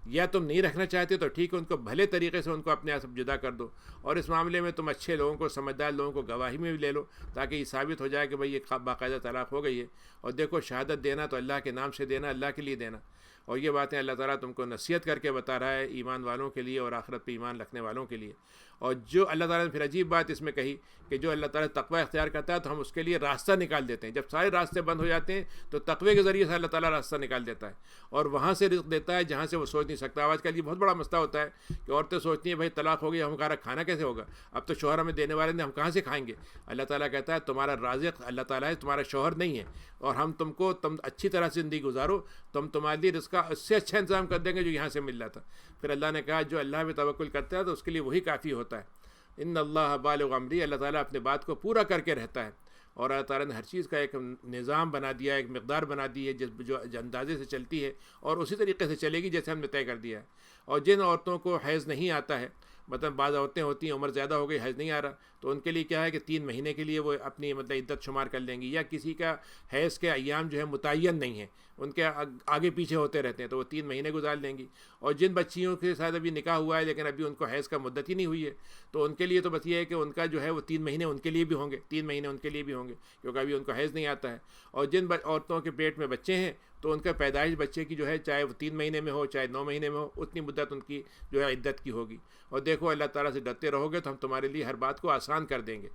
یا تم نہیں رکھنا چاہتے تو ٹھیک ہے, ان کو بھلے طریقے سے ان کو اپنے آپ سے جدا کر دو. اور اس معاملے میں تم اچھے لوگوں کو, سمجھدار لوگوں کو گواہی میں بھی لے لو تاکہ یہ ثابت ہو جائے کہ بھئی یہ باقاعدہ طلاق ہو گئی ہے. اور دیکھو, شہادت دینا تو اللہ کے نام سے دینا, اللہ کے لیے دینا. اور یہ باتیں اللہ تعالیٰ تم کو نصیحت کر کے بتا رہا ہے ایمان والوں کے لیے اور آخرت پہ ایمان رکھنے والوں کے لیے. اور جو اللہ تعالیٰ نے پھر عجیب بات اس میں کہی کہ جو اللہ تعالیٰ تقوی اختیار کرتا ہے تو ہم اس کے لیے راستہ نکال دیتے ہیں. جب سارے راستے بند ہو جاتے ہیں تو تقوی کے ذریعے سے اللہ تعالیٰ راستہ نکال دیتا ہے اور وہاں سے رزق دیتا ہے جہاں سے وہ سوچ نہیں سکتا. آج کل یہ بہت بڑا مسئلہ ہوتا ہے کہ عورتیں سوچتی ہیں بھائی طلاق ہو گئی, ہمارا کھانا کیسے ہوگا, اب تو شوہر ہمیں دینے والے نے, ہم کہاں سے کھائیں گے. اللہ تعالیٰ کہتا ہے تمہارا رازق اللہ تعالیٰ ہے, تمہارا شوہر نہیں ہے, اور ہم تم اچھی طرح سے زندگی گزارو, تمہارے لیے رزق کا اس سے اچھا انتظام کر دیں گے جو یہاں سے مل رہا تھا. پھر اللہ نے کہا جو اللہ پہ توکل کرتا ہے تو اس کے لیے وہی کافی ہوتا ہے. ان اللہ بالغ امری, اللہ تعالیٰ اپنے بات کو پورا کر کے رہتا ہے. اور اللہ تعالیٰ نے ہر چیز کا ایک نظام بنا دیا ہے, ایک مقدار بنا دی ہے جو اندازے سے چلتی ہے اور اسی طریقے سے چلے گی جیسے ہم نے طے کر دیا ہے. اور جن عورتوں کو حیض نہیں آتا ہے, مطلب بعض عورتیں ہوتی ہیں عمر زیادہ ہو گئی, حیض نہیں آ رہا, تو ان کے لیے کیا ہے کہ 3 مہینے کے لیے وہ اپنی عدت شمار کر لیں گی. یا کسی کا حیض کے ایام جو ہے متعین نہیں ہیں, ان کے آگے پیچھے ہوتے رہتے ہیں, تو وہ 3 مہینے گزار لیں گی. اور جن بچیوں کے ساتھ ابھی نکاح ہوا ہے لیکن ابھی ان کو حیض کا مدت ہی نہیں ہوئی ہے, تو ان کے لیے تو بس یہ ہے کہ ان کا جو ہے وہ 3 مہینے ان کے لیے بھی ہوں گے, 3 مہینے ان کے لیے بھی ہوں گے کیونکہ ابھی ان کو حیض نہیں آتا ہے. اور جن عورتوں کے پیٹ میں بچے ہیں تو ان کا پیدائش بچے کی جو ہے چاہے وہ 3 مہینے میں ہو چاہے 9 مہینے میں ہو, اتنی مدت ان کی جو ہے عدت کی ہوگی. اور دیکھو, اللہ تعالیٰ سے ڈرتے رہو گے تو ہم تمہارے لیے ہر بات کو آسان کر دیں گے.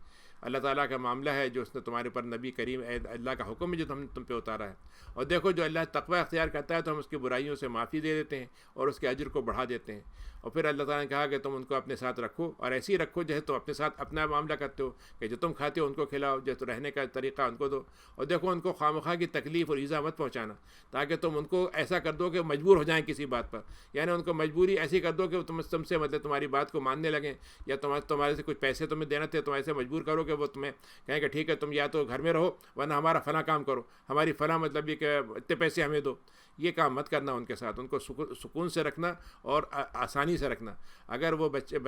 اللہ تعالیٰ کا معاملہ ہے جو اس نے تمہارے پر نبی کریم اللہ کا حکم ہے جو تم پہ اتارا ہے. اور دیکھو, جو اللہ تقوی اختیار کرتا ہے تو ہم اس کی برائیوں سے معافی دے دیتے ہیں اور اس کے اجر کو بڑھا دیتے ہیں. اور پھر اللہ تعالیٰ نے کہا کہ تم ان کو اپنے ساتھ رکھو, اور ایسے ہی رکھو جیسے تم اپنے ساتھ اپنا معاملہ کرتے ہو کہ جو تم کھاتے ہو ان کو کھلاؤ, جو رہنے کا طریقہ ان کو دو. اور دیکھو, ان کو خواہ کی تکلیف اور ایذا مت پہنچانا تاکہ تم ان کو ایسا کر دو کہ مجبور ہو جائیں کسی بات پر. یعنی ان کو مجبوری ایسی کر دو کہ تم سے مطلب تمہاری بات کو ماننے لگیں, یا تمہارے سے کچھ پیسے تمہیں دینا تھے تم ایسے مجبور کرو کہ وہ تمہیں کہیں کہ ٹھیک ہے تم یا تو گھر میں رہو ورنہ ہمارا فلاں کام کرو, ہماری فلاں مطلب یہ کہ اتنے پیسے ہمیں دو. یہ کام مت کرنا ان کے ساتھ, ان کو سکون سے رکھنا اور آسانی سے رکھنا. اگر وہ بچے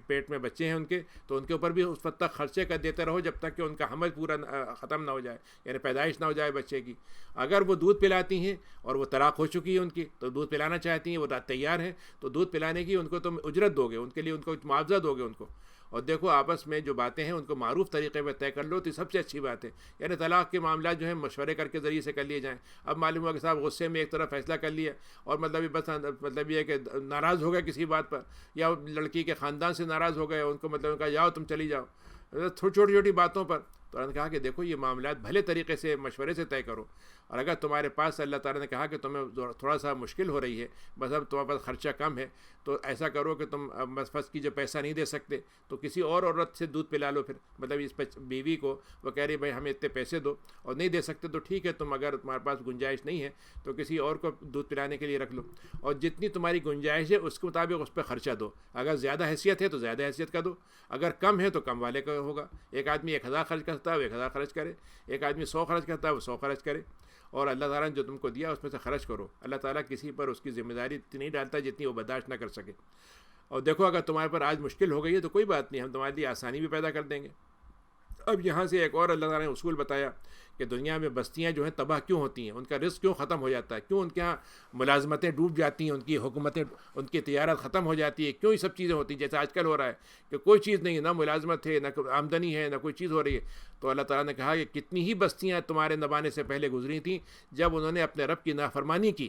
پیٹ میں بچے ہیں ان کے تو ان کے اوپر بھی اس وقت تک خرچے کر دیتے رہو جب تک کہ ان کا حمل پورا ختم نہ ہو جائے, یعنی پیدائش نہ ہو جائے بچے کی. اگر وہ دودھ پلاتی ہیں اور وہ طلاق ہو چکی ہے ان کی تو دودھ پلانا چاہتی ہیں, وہ تیار ہیں, تو دودھ پلانے کی ان کو تم اجرت دو گے, ان کے لیے ان کو معاوضہ دو گے ان کو. اور دیکھو آپس میں جو باتیں ہیں ان کو معروف طریقے پہ طے کر لو تو یہ سب سے اچھی بات ہے. یعنی طلاق کے معاملات جو ہیں مشورے کر کے ذریعے سے کر لیے جائیں. اب معلوم ہوا کہ صاحب غصے میں ایک طرف فیصلہ کر لیا اور مطلب یہ کہ ناراض ہو گئے کسی بات پر, یا لڑکی کے خاندان سے ناراض ہو گئے, ان کو مطلب کہا جاؤ تم چلی جاؤ چھوٹی چھوٹی باتوں پر. تو انہوں نے کہا کہ دیکھو یہ معاملات بھلے طریقے سے مشورے سے طے کرو, اور اگر تمہارے پاس اللہ تعالیٰ نے کہا کہ تمہیں تھوڑا سا مشکل ہو رہی ہے, بس اب تمہارے پاس خرچہ کم ہے, تو ایسا کرو کہ تم بس فرض کی جو پیسہ نہیں دے سکتے تو کسی اور عورت سے دودھ پلا لو. پھر مطلب اس بیوی کو وہ کہہ رہی بھائی ہمیں اتنے پیسے دو, اور نہیں دے سکتے تو ٹھیک ہے, تم اگر تمہارے پاس گنجائش نہیں ہے تو کسی اور کو دودھ پلانے کے لیے رکھ لو, اور جتنی تمہاری گنجائش ہے اس کے مطابق اس پہ خرچہ دو. اگر زیادہ حیثیت ہے تو زیادہ حیثیت کا دو, اگر کم ہے تو کم والے کا ہوگا. ایک آدمی 1000 خرچ کرتا ہے وہ 1000 خرچ کرے, ایک آدمی 100 خرچ کرتا ہے وہ 100 خرچ کرے, اور اللہ تعالیٰ نے جو تم کو دیا اس میں سے خرچ کرو. اللہ تعالیٰ کسی پر اس کی ذمہ داری اتنی نہیں ڈالتا جتنی وہ برداشت نہ کر سکے. اور دیکھو اگر تمہارے پر آج مشکل ہو گئی ہے تو کوئی بات نہیں, ہم تمہارے لیے آسانی بھی پیدا کر دیں گے. اب یہاں سے ایک اور اللہ تعالیٰ نے اصول بتایا کہ دنیا میں بستیاں جو ہیں تباہ کیوں ہوتی ہیں, ان کا رزق کیوں ختم ہو جاتا ہے, کیوں ان کے یہاں ملازمتیں ڈوب جاتی ہیں, ان کی حکومتیں, ان کی تجارت ختم ہو جاتی ہے, کیوں یہ سب چیزیں ہوتی ہیں جیسے آج کل ہو رہا ہے کہ کوئی چیز نہیں ہے, نہ ملازمت ہے, نہ آمدنی ہے, نہ کوئی چیز ہو رہی ہے. تو اللہ تعالیٰ نے کہا کہ کتنی ہی بستیاں تمہارے زمانے سے پہلے گزری تھیں جب انہوں نے اپنے رب کی نافرمانی کی,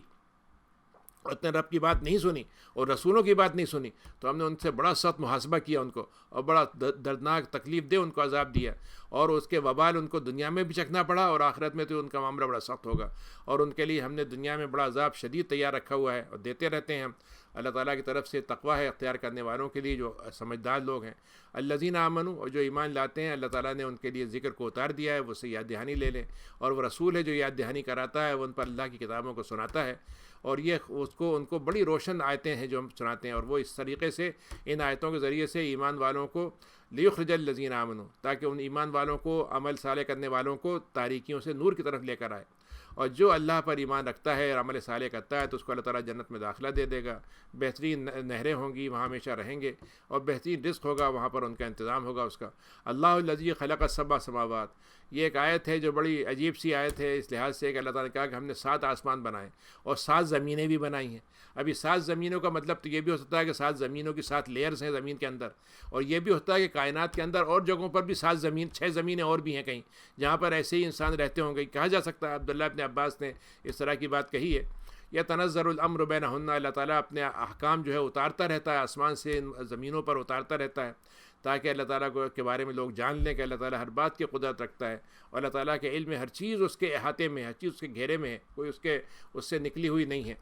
اپنے رب کی بات نہیں سنی اور رسولوں کی بات نہیں سنی, تو ہم نے ان سے بڑا سخت محاسبہ کیا ان کو, اور بڑا دردناک تکلیف دے ان کو عذاب دیا, اور اس کے وبال ان کو دنیا میں بھی چکھنا پڑا اور آخرت میں تو ان کا معاملہ بڑا سخت ہوگا. اور ان کے لیے ہم نے دنیا میں بڑا عذاب شدید تیار رکھا ہوا ہے اور دیتے رہتے ہیں ہم. اللہ تعالیٰ کی طرف سے تقویٰ ہے اختیار کرنے والوں کے لیے جو سمجھدار لوگ ہیں. الذین آمنوا, اور جو ایمان لاتے ہیں اللہ تعالیٰ نے ان کے لیے ذکر کو اتار دیا ہے, وہ سے یاد دہانی لے لیں, اور وہ رسول ہے جو یاد دہانی کراتا ہے, وہ ان پر اللہ کی کتابوں کو سناتا ہے, اور یہ ان کو بڑی روشن آیتیں ہیں جو ہم سناتے ہیں, اور وہ اس طریقے سے ان آیتوں کے ذریعے سے ایمان والوں کو لیخرج الذین آمنوا, تاکہ ان ایمان والوں کو, عمل صالح کرنے والوں کو تاریکیوں سے نور کی طرف لے کر آئے. اور جو اللہ پر ایمان رکھتا ہے اور عمل صالح کرتا ہے تو اس کو اللہ تعالیٰ جنت میں داخلہ دے دے گا, بہترین نہریں ہوں گی, وہاں ہمیشہ رہیں گے, اور بہترین رزق ہوگا, وہاں پر ان کا انتظام ہوگا اس کا. اللہ الذی خلق السبع سماوات, یہ ایک آیت ہے جو بڑی عجیب سی آیت ہے اس لحاظ سے کہ اللہ تعالیٰ نے کہا کہ ہم نے 7 آسمان بنائے اور 7 زمینیں بھی بنائی ہیں. ابھی 7 زمینوں کا مطلب تو یہ بھی ہو سکتا ہے کہ 7 زمینوں کی 7 لیئرز ہیں زمین کے اندر, اور یہ بھی ہوتا ہے کہ کائنات کے اندر اور جگہوں پر بھی 6 زمینیں اور بھی ہیں کہیں جہاں پر ایسے ہی انسان رہتے ہوں گے. کہا جا سکتا ہے, عبداللہ ابن عباس نے اس طرح کی بات کہی ہے. یتنزل الامر بینہن, اللہ تعالیٰ اپنے احکام جو ہے اتارتا رہتا ہے آسمان سے زمینوں پر اتارتا رہتا ہے, تاکہ اللہ تعالیٰ کے بارے میں لوگ جان لیں کہ اللہ تعالیٰ ہر بات کی قدرت رکھتا ہے, اور اللہ تعالیٰ کے علم میں ہر چیز اس کے احاطے میں ہے, ہر چیز اس کے گھیرے میں ہے, کوئی اس سے نکلی ہوئی نہیں ہے.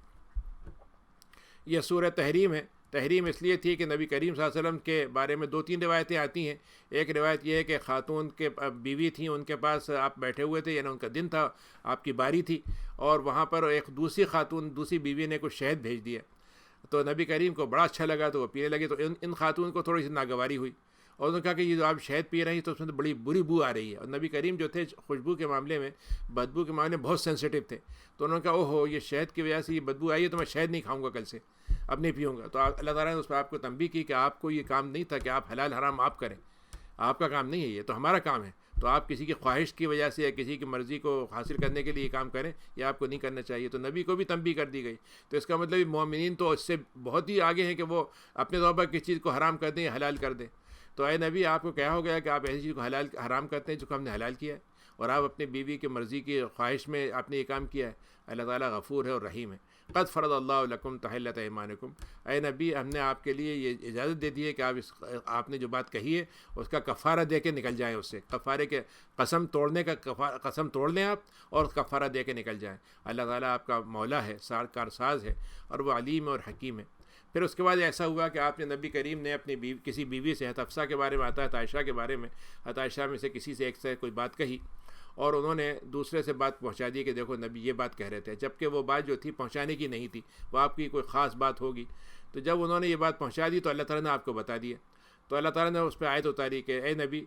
یہ سورہ تحریم ہے. تحریم اس لیے تھی کہ نبی کریم صلی اللہ علیہ وسلم کے بارے میں 2-3 روایتیں آتی ہیں. ایک روایت یہ ہے کہ خاتون کے بیوی تھیں, ان کے پاس آپ بیٹھے ہوئے تھے, یعنی ان کا دن تھا, آپ کی باری تھی, اور وہاں پر ایک دوسری بیوی نے کچھ شہد بھیج دیا, تو نبی کریم کو بڑا اچھا لگا تو وہ پینے لگے. تو ان خاتون کو تھوڑی سی ناگواری ہوئی, اور انہوں نے کہا کہ یہ جو آپ شہد پی رہی ہیں تو اس میں تو بڑی بری بو آ رہی ہے. اور نبی کریم جو تھے خوشبو کے معاملے میں, بدبو کے معاملے میں بہت سینسیٹیو تھے, تو انہوں نے کہا اوہو یہ شہد کی وجہ سے یہ بدبو آئی ہے تو میں شہد نہیں کھاؤں گا کل سے, اب نہیں پیوں گا. تو اللہ تعالیٰ نے اس پہ آپ کو تنبیہ کی کہ آپ کو یہ کام نہیں تھا کہ آپ حلال حرام آپ کریں, آپ کا کام نہیں ہے, یہ تو ہمارا کام ہے. تو آپ کسی کی خواہش کی وجہ سے یا کسی کی مرضی کو حاصل کرنے کے لیے یہ کام کریں, یہ آپ کو نہیں کرنا چاہیے. تو نبی کو بھی تنبیہ کر دی گئی. تو اس کا مطلب مومنین تو اس سے بہت ہی آگے ہیں کہ وہ اپنے طور پر کسی چیز کو حرام کر دیں یا حلال کر دیں. تو اے نبی, آپ کو کیا ہو گیا کہ آپ ایسی چیز کو حرام کرتے ہیں جو کہ ہم نے حلال کیا ہے, اور آپ اپنی بیوی کی مرضی کی خواہش میں آپ نے یہ کام کیا ہے. اللہ تعالیٰ غفور ہے اور رحیم ہے. قد فرض اللہ لکم تحلۃ ایمانکم, اے نبی ہم نے آپ کے لیے یہ اجازت دے دی ہے کہ آپ نے جو بات کہی ہے اس کا کفارہ دے کے نکل جائیں. اس سے کفارے کے قسم توڑ لیں آپ اور کفارہ دے کے نکل جائیں. اللہ تعالیٰ آپ کا مولا ہے, کارساز ہے, اور وہ علیم اور حکیم ہے. پھر اس کے بعد ایسا ہوا کہ آپ نے نبی کریم نے اپنی کسی بیوی سے, حضرت حفصہ کے بارے میں آتا ہے, عائشہ کے بارے میں, حضرت عائشہ میں سے کسی سے ایک سے کوئی بات کہی, اور انہوں نے دوسرے سے بات پہنچا دی کہ دیکھو نبی یہ بات کہہ رہے تھے, جبکہ وہ بات جو تھی پہنچانے کی نہیں تھی, وہ آپ کی کوئی خاص بات ہوگی. تو جب انہوں نے یہ بات پہنچا دی تو اللہ تعالیٰ نے آپ کو بتا دیا. تو اللہ تعالیٰ نے اس پہ آیت اتاری کہ اے نبی,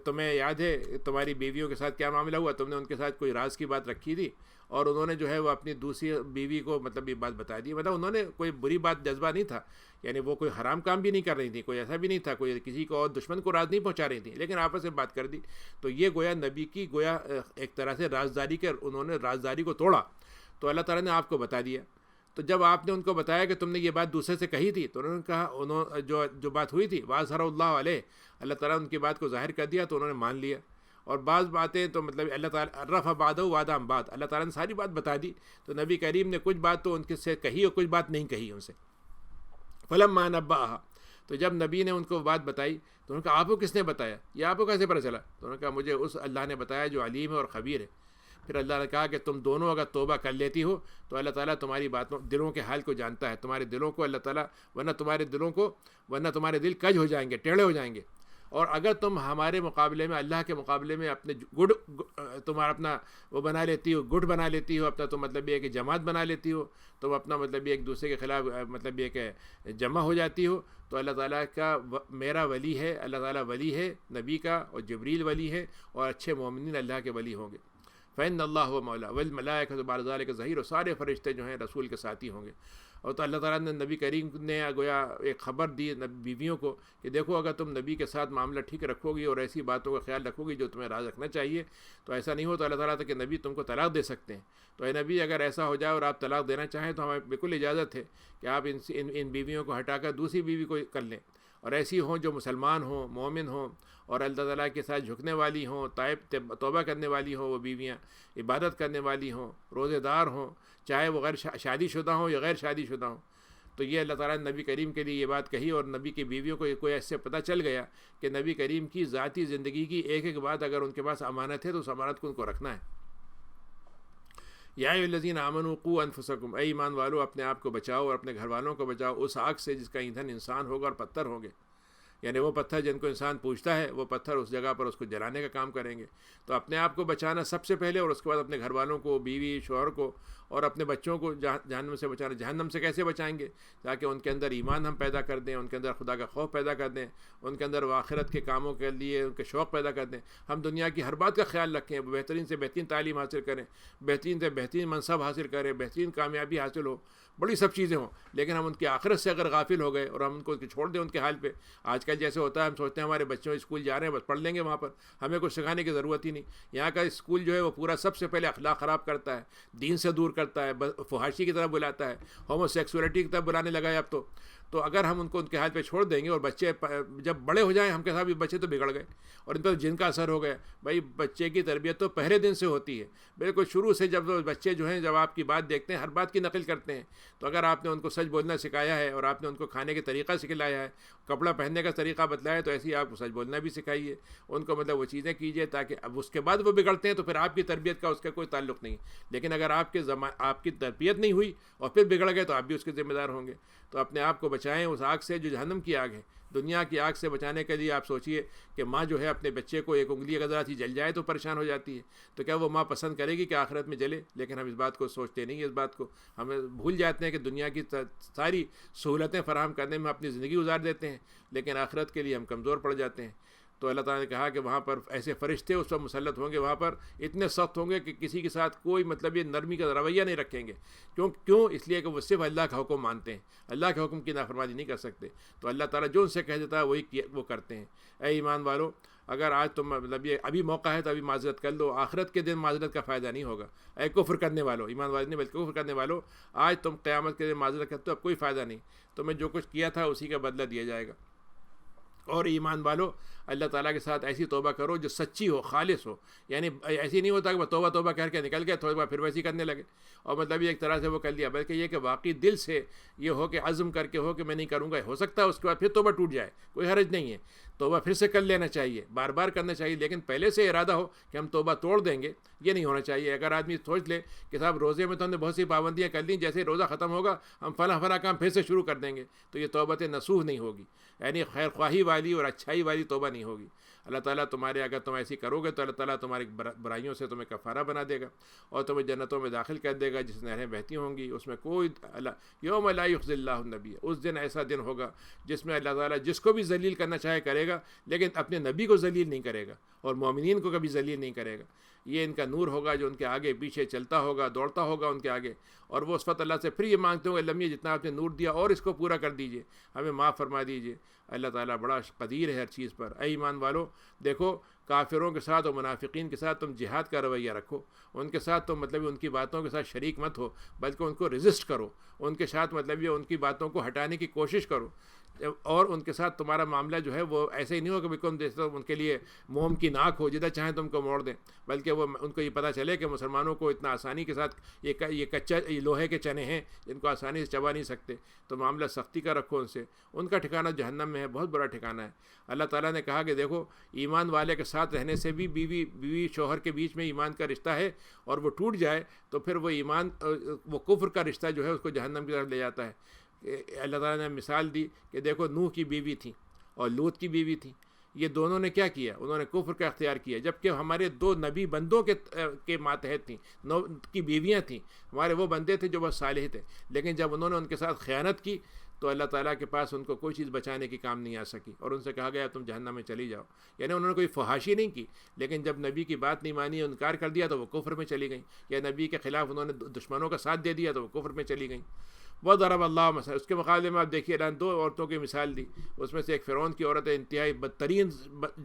تمہیں یاد ہے تمہاری بیویوں کے ساتھ کیا معاملہ ہوا, تم نے ان کے ساتھ کوئی راز کی بات رکھی تھی, اور انہوں نے جو ہے وہ اپنی دوسری بیوی کو مطلب یہ بات بتا دی. مطلب انہوں نے کوئی بری بات جذبہ نہیں تھا, یعنی وہ کوئی حرام کام بھی نہیں کر رہی تھی, کوئی ایسا بھی نہیں تھا, کوئی کسی کو اور دشمن کو راز نہیں پہنچا رہی تھی, لیکن آپس میں بات کر دی. تو یہ گویا نبی کی ایک طرح سے رازداری کے, انہوں نے رازداری کو توڑا. تو اللہ تعالیٰ نے آپ کو بتا دیا. تو جب آپ نے ان کو بتایا کہ تم نے یہ بات دوسرے سے کہی تھی تو انہوں نے کہا جو بات ہوئی تھی واظہر اللہ علیہ، اللہ تعالیٰ ان کی بات کو ظاہر کر دیا تو انہوں نے مان لیا. اور بعض باتیں تو مطلب اللہ تعالیٰ رفع بعدہ وعدہ عن بعد، اللہ تعالیٰ نے ساری بات بتا دی، تو نبی کریم نے کچھ بات تو ان کے سے کہی اور کچھ بات نہیں کہی ان سے. فلما نبأہا، تو جب نبی نے ان کو بات بتائی تو انہوں نے کہا آپ کو کس نے بتایا، یہ آپ کو کیسے پتہ چلا؟ تو انہوں نے کہا مجھے اس اللہ نے بتایا جو علیم ہے اور خبیر ہے. پھر اللہ نے کہا کہ تم دونوں اگر توبہ کر لیتی ہو تو اللہ تعالیٰ تمہاری باتوں دلوں کے حال کو جانتا ہے، تمہارے دلوں کو اللہ تعالیٰ ورنہ تمہارے دل کج ہو جائیں گے، ٹیڑھے ہو جائیں گے. اور اگر تم ہمارے مقابلے میں اللہ کے مقابلے میں اپنے تمہارا اپنا وہ بنا لیتی ہو، گٹ بنا لیتی ہو اپنا، تو مطلب یہ کہ جماعت بنا لیتی ہو، تم اپنا مطلب یہ ایک دوسرے کے خلاف مطلب یہ کہ جمع ہو جاتی ہو، تو اللہ تعالیٰ کا میرا ولی ہے، اللہ تعالیٰ ولی ہے نبی کا، اور جبریل ولی ہے، اور اچھے مومنین اللہ کے ولی ہوں گے. فإن اللہ و مولا والملائکۃ بعد ذلک ظہیر، اور سارے فرشتے جو ہیں رسول کے ساتھی ہوں گے. اور تو اللہ تعالیٰ نے نبی کریم نے گویا ایک خبر دی بیویوں کو کہ دیکھو اگر تم نبی کے ساتھ معاملہ ٹھیک رکھو گی اور ایسی باتوں کا خیال رکھو گی جو تمہیں راز رکھنا چاہیے، تو ایسا نہیں ہو تو اللہ تعالیٰ کہ نبی تم کو طلاق دے سکتے ہیں. تو اے نبی اگر ایسا ہو جائے اور آپ طلاق دینا چاہیں تو ہمیں بالکل اجازت ہے کہ آپ ان بیویوں کو ہٹا کر دوسری بیوی کو کر لیں، اور ایسی ہوں جو مسلمان ہوں، مومن ہوں، اور اللہ تعالیٰ کے ساتھ جھکنے والی ہوں، توبہ کرنے والی ہوں، وہ بیویاں عبادت کرنے والی ہوں، روزے دار ہوں، چاہے وہ غیر شادی شدہ ہوں یا غیر شادی شدہ ہوں. تو یہ اللہ تعالیٰ نے نبی کریم کے لیے یہ بات کہی، اور نبی کی بیویوں کو کوئی ایسے پتہ چل گیا کہ نبی کریم کی ذاتی زندگی کی ایک ایک بات اگر ان کے پاس امانت ہے تو اس امانت کو ان کو رکھنا ہے. یا ایھا الذین آمنوا قوا انفسکم، اے ایمان والو اپنے آپ کو بچاؤ اور اپنے گھر والوں کو بچاؤ اس آگ سے جس کا ایندھن انسان ہوگا اور پتھر ہوں گے. یعنی وہ پتھر جن کو انسان پوچھتا ہے وہ پتھر اس جگہ پر اس کو جلانے کا کام کریں گے. تو اپنے آپ کو بچانا سب سے پہلے، اور اس کے بعد اپنے گھر والوں کو، بیوی شوہر کو اور اپنے بچوں کو جہنم سے بچانا. جہنم سے کیسے بچائیں گے؟ تاکہ ان کے اندر ایمان ہم پیدا کر دیں، ان کے اندر خدا کا خوف پیدا کر دیں، ان کے اندر آخرت کے کاموں کے لیے ان کے شوق پیدا کر دیں. ہم دنیا کی ہر بات کا خیال رکھیں، بہترین سے بہترین تعلیم حاصل کریں، بہترین سے بہترین منصب حاصل کریں، بہترین کامیابی حاصل ہو، بڑی سب چیزیں ہوں، لیکن ہم ان کی آخرت سے اگر غافل ہو گئے اور ہم ان کو چھوڑ دیں ان کے حال پہ. آج کل جیسے ہوتا ہے ہم سوچتے ہیں ہمارے بچوں اسکول جا رہے ہیں بس پڑھ لیں گے وہاں پر، ہمیں کچھ سکھانے کی ضرورت ہی نہیں. یہاں کا اسکول جو ہے وہ پورا سب سے پہلے اخلاق خراب کرتا ہے، دین سے دور کرتا ہے، فحاشی کی طرف بلاتا ہے، ہومو سیکسولیٹی کی طرف بلانے لگا ہے اب تو اگر ہم ان کو ان کے حال پہ چھوڑ دیں گے اور بچے جب بڑے ہو جائیں ہم کے ساتھ بھی بچے تو بگڑ گئے اور ان پر جن کا اثر ہو گیا. بھائی بچے کی تربیت تو پہلے دن سے ہوتی ہے، بالکل شروع سے. جب بچے جو ہیں جب آپ کی بات دیکھتے ہیں ہر بات کی نقل کرتے ہیں، تو اگر آپ نے ان کو سچ بولنا سکھایا ہے اور آپ نے ان کو کھانے کے طریقہ سکھلایا ہے، کپڑا پہننے کا طریقہ بتلایا ہے، تو ایسے ہی آپ کو سچ بولنا بھی سکھائیے، ان کو مطلب وہ چیزیں کیجیے تاکہ اب اس کے بعد وہ بگڑتے ہیں تو پھر آپ کی تربیت کا اس کا کوئی تعلق نہیں. لیکن اگر آپ کی تربیت نہیں ہوئی اور پھر بگڑ گئے تو آپ بھی اس کے ذمہ دار ہوں گے. تو اپنے آپ کو بچائیں اس آگ سے جو جہنم کی آگ ہے. دنیا کی آگ سے بچانے کے لیے آپ سوچئے کہ ماں جو ہے اپنے بچے کو ایک انگلی اگر ذرا سی جل جائے تو پریشان ہو جاتی ہے، تو کیا وہ ماں پسند کرے گی کہ آخرت میں جلے؟ لیکن ہم اس بات کو سوچتے نہیں ہیں. اس بات کو ہم بھول جاتے ہیں کہ دنیا کی ساری سہولتیں فراہم کرنے میں اپنی زندگی گزار دیتے ہیں، لیکن آخرت کے لیے ہم کمزور پڑ جاتے ہیں. تو اللہ تعالیٰ نے کہا کہ وہاں پر ایسے فرشتے اس پر مسلط ہوں گے، وہاں پر اتنے سخت ہوں گے کہ کسی کے ساتھ کوئی مطلب یہ نرمی کا رویہ نہیں رکھیں گے. کیوں؟ اس لیے کہ وہ صرف اللہ کا حکم مانتے ہیں، اللہ کے حکم کی نافرمانی نہیں کر سکتے. تو اللہ تعالیٰ جو ان سے کہہ دیتا ہے وہی وہ کرتے ہیں. اے ایمان والو اگر آج تم مطلب یہ ابھی موقع ہے تو ابھی معذرت کر لو، آخرت کے دن معذرت کا فائدہ نہیں ہوگا. اے کفر کرنے والو، ایمان والے نہیں بلکہ کفر کرنے والو، آج تم قیامت کے دن معذرت کرتے ہو اب کوئی فائدہ نہیں، تمہیں جو کچھ کیا تھا اسی کا بدلہ دیا جائے گا. اور ایمان والو اللہ تعالیٰ کے ساتھ ایسی توبہ کرو جو سچی ہو، خالص ہو. یعنی ایسی نہیں ہوتا کہ توبہ کر کے نکل گئے، تھوڑی بار پھر ویسی کرنے لگے اور مطلب یہ ایک طرح سے وہ کر لیا، بلکہ یہ کہ واقعی دل سے یہ ہو کہ عزم کر کے ہو کہ میں نہیں کروں گا. ہو سکتا ہے اس کے بعد پھر توبہ ٹوٹ جائے، کوئی حرج نہیں ہے، توبہ پھر سے کر لینا چاہیے، بار بار کرنا چاہیے، لیکن پہلے سے ارادہ ہو کہ ہم توبہ توڑ دیں گے، یہ نہیں ہونا چاہیے. اگر آدمی سوچ لے کہ صاحب روزے میں تو ہم نے بہت سی پابندیاں کر لیں، جیسے روزہ ختم ہوگا ہم فلاں کام پھر سے شروع کر دیں گے، تو یہ توبۃ نصوح نہیں ہوگی، یعنی خیر خواہی والی اور اچھائی والی توبہ نہیں ہوگی. اللہ تعالیٰ تمہارے اگر تم ایسی کرو گے تو اللہ تعالیٰ تمہاری برائیوں سے تمہیں کفارہ بنا دے گا اور تمہیں جنتوں میں داخل کر دے گا جس نہریں بہتی ہوں گی، اس میں کوئی یوم لا یخزی اللہ النبی، اس دن ایسا دن ہوگا جس میں اللہ تعالیٰ جس کو بھی ذلیل کرنا چاہے کرے گا، لیکن اپنے نبی کو ذلیل نہیں کرے گا. اور مومنین کو کبھی ذلیل نہیں کرے گا۔ یہ ان کا نور ہوگا جو ان کے آگے پیچھے چلتا ہوگا، دوڑتا ہوگا ان کے آگے، اور وہ اس وقت اللہ سے پھر یہ مانگتے ہوں گے اللہ جتنا آپ نے نور دیا اور اس کو پورا کر دیجئے، ہمیں معاف فرما دیجئے۔ اللہ تعالیٰ بڑا قدیر ہے ہر چیز پر۔ اے ایمان والو، دیکھو کافروں کے ساتھ اور منافقین کے ساتھ تم جہاد کا رویہ رکھو، ان کے ساتھ تم ان کی باتوں کے ساتھ شریک مت ہو، بلکہ ان کو ریزسٹ کرو، ان کے ساتھ ان کی باتوں کو ہٹانے کی کوشش کرو، اور ان کے ساتھ تمہارا معاملہ جو ہے وہ ایسے ہی نہیں ہو کہ تم جیسے ان کے لیے موم کی ناک ہو، جدھر چاہیں تم کو موڑ دیں، بلکہ وہ ان کو یہ پتہ چلے کہ مسلمانوں کو اتنا آسانی کے ساتھ یہ کچا لوہے کے چنے ہیں جن کو آسانی سے چبا نہیں سکتے، تو معاملہ سختی کا رکھو ان سے۔ ان کا ٹھکانہ جہنم میں ہے، بہت بڑا ٹھکانہ ہے۔ اللہ تعالیٰ نے کہا کہ دیکھو ایمان والے کے ساتھ رہنے سے بھی بیوی شوہر کے بیچ میں ایمان کا رشتہ ہے، اور وہ ٹوٹ جائے تو پھر وہ کفر کا رشتہ جو ہے اس کو جہنم کی طرف لے جاتا ہے۔ اللہ تعالیٰ نے مثال دی کہ دیکھو نوح کی بیوی تھی اور لوط کی بیوی تھی، یہ دونوں نے کیا کیا؟ انہوں نے کفر کا اختیار کیا، جبکہ ہمارے دو نبی بندوں کے ماتحت تھیں، کی بیویاں تھیں، ہمارے وہ بندے تھے جو بہت صالح تھے، لیکن جب انہوں نے ان کے ساتھ خیانت کی تو اللہ تعالیٰ کے پاس ان کو کوئی چیز بچانے کی کام نہیں آ سکی، اور ان سے کہا گیا تم جہنم میں چلی جاؤ۔ یعنی انہوں نے کوئی فحاشی نہیں کی، لیکن جب نبی کی بات نہیں مانی، انکار کر دیا تو وہ کفر میں چلی گئیں، یا نبی کے خلاف انہوں نے دشمنوں کا ساتھ دے دیا تو وہ کفر میں چلی گئیں۔ وَضَرَبَ اللَّهُ مثلا، اس کے مقابلے میں آپ دیکھیے اللہ نے دو عورتوں کی مثال دی، اس میں سے ایک فرعون کی عورت ہے، انتہائی بدترین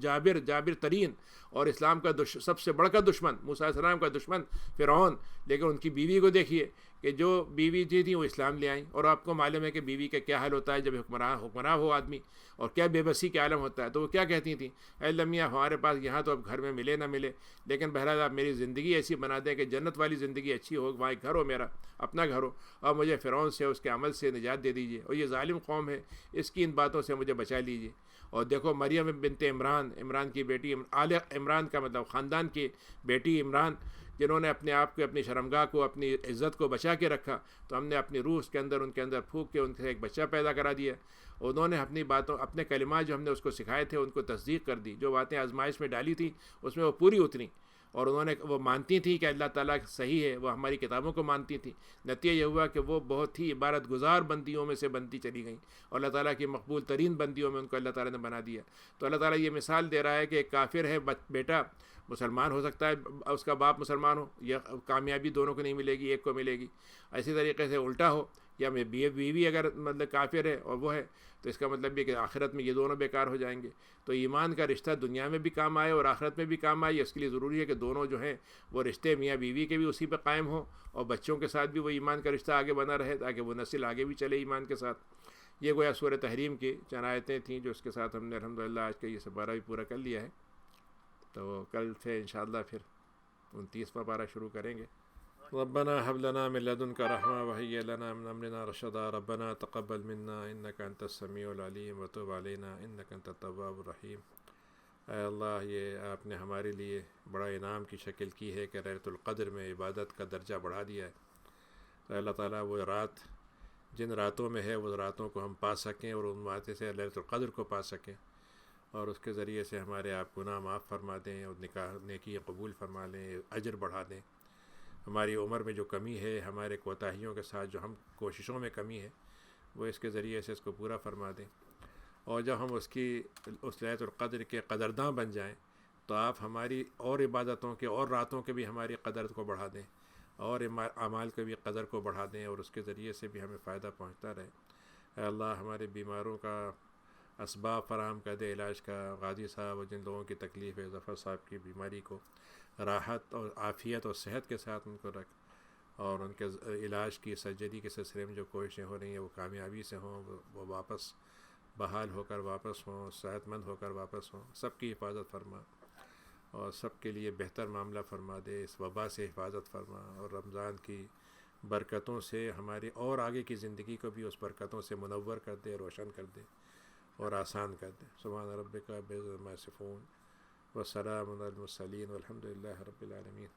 جابر ترین، اور اسلام کا سب سے بڑا دشمن، موسیٰ علیہ السلام کا دشمن فرعون، لیکن ان کی بیوی کو دیکھیے کہ جو بیوی تھی وہ اسلام لے آئیں، اور آپ کو معلوم ہے کہ بیوی کا کیا حال ہوتا ہے جب حکمراں ہو آدمی، اور کیا بے بسی کا عالم ہوتا ہے۔ تو وہ کیا کہتی تھیں؟ اے اللہ میاں ہمارے پاس یہاں تو اب گھر میں ملے نہ ملے، لیکن بہرحال آپ میری زندگی ایسی بنا دیں کہ جنت والی زندگی اچھی ہو، وہاں ایک گھر ہو میرا اپنا گھر ہو، اور مجھے فرعون سے اس کے عمل سے نجات دے دیجیے، اور یہ ظالم قوم ہے اس کی ان باتوں سے مجھے بچا لیجیے۔ اور دیکھو مریم بنت عمران کی بیٹی، آل عمران کا مطلب خاندان کی بیٹی عمران، جنہوں نے اپنے آپ کو، اپنی شرمگاہ کو، اپنی عزت کو بچا کے رکھا، تو ہم نے اپنی روح ان کے اندر پھونک کے ان سے ایک بچہ پیدا کرا دیا۔ انہوں نے اپنی باتوں، اپنے کلمات جو ہم نے اس کو سکھائے تھے ان کو تصدیق کر دی، جو باتیں آزمائش میں ڈالی تھی اس میں وہ پوری اتری، اور وہ مانتی تھی کہ اللہ تعالیٰ صحیح ہے، وہ ہماری کتابوں کو مانتی تھی۔ نتیجہ یہ ہوا کہ وہ بہت ہی عبادت گزار بندیوں میں سے بنتی چلی گئیں، اور اللہ تعالیٰ کی مقبول ترین بندیوں میں ان کو اللہ تعالیٰ نے بنا دیا۔ تو اللہ تعالیٰ یہ مثال دے رہا ہے کہ ایک کافر ہے بیٹا مسلمان ہو سکتا ہے، اس کا باپ مسلمان ہو، یہ کامیابی دونوں کو نہیں ملے گی، ایک کو ملے گی۔ اسی طریقے سے الٹا ہو، یا بیوی اگر کافر ہے اور وہ ہے، تو اس کا مطلب یہ کہ آخرت میں یہ دونوں بیکار ہو جائیں گے۔ تو ایمان کا رشتہ دنیا میں بھی کام آئے اور آخرت میں بھی کام آئے، اس کے لیے ضروری ہے کہ دونوں جو ہیں وہ رشتے میاں بیوی کے بھی اسی پہ قائم ہوں، اور بچوں کے ساتھ بھی وہ ایمان کا رشتہ آگے بنا رہے، تاکہ وہ نسل آگے بھی چلے ایمان کے ساتھ۔ یہ گویا سورہ تحریم کی چند آیتیں تھیں جو اس کے ساتھ ہم نے الحمدللہ آج کا یہ پارہ بھی پورا کر لیا ہے۔ تو کل سے انشاءاللہ پھر 29واں پارہ شروع کریں گے۔ ربنا هب لنا من لدنك رحمة وهيئ لنا من أمرنا رشدا ربنا تقبل منا إنك أنت السميع العليم وتب علينا إنك أنت التواب الرحيم۔ اے اللہ، یہ آپ نے ہمارے لیے بڑا انعام کی شکل کی ہے کہ لیلۃ القدر میں عبادت کا درجہ بڑھا دیا ہے۔ اللہ تعالیٰ وہ رات جن راتوں میں ہے وہ راتوں کو ہم پا سکیں، اور ان راتوں سے لیلۃ القدر کو پا سکیں، اور اس کے ذریعے سے ہمارے آپ گناہ معاف فرما دیں، اور نیکی قبول فرما لیں، اجر بڑھا دیں۔ ہماری عمر میں جو کمی ہے، ہمارے کوتاہیوں کے ساتھ جو ہم کوششوں میں کمی ہے، وہ اس کے ذریعے سے اس کو پورا فرما دیں، اور جب ہم اس لیلۃ القدر کے قدرداں بن جائیں تو آپ ہماری اور عبادتوں کے اور راتوں کے بھی ہماری قدر کو بڑھا دیں، اور اعمال کے بھی قدر کو بڑھا دیں، اور اس کے ذریعے سے بھی ہمیں فائدہ پہنچتا رہے۔ اے اللہ، ہمارے بیماروں کا اسباب فراہم کر دے علاج کا۔ غازی صاحب اور جن لوگوں کی تکلیف ہے، ظفر صاحب کی بیماری کو راحت اور عافیت اور صحت کے ساتھ ان کو رکھ، اور ان کے علاج کی سرجری کے سلسلے میں جو کوششیں ہو رہی ہیں وہ کامیابی سے ہوں، وہ واپس بحال ہو کر واپس ہوں، صحت مند ہو کر واپس ہوں۔ سب کی حفاظت فرما، اور سب کے لیے بہتر معاملہ فرما دے، اس وبا سے حفاظت فرما، اور رمضان کی برکتوں سے ہماری اور آگے کی زندگی کو بھی اس برکتوں سے منور کر دے، روشن کر دے اور آسان کر دے۔ سبحان ربک رب العزۃ عما یصفون وسلام علی المرسلین والحمد للہ رب العالمین۔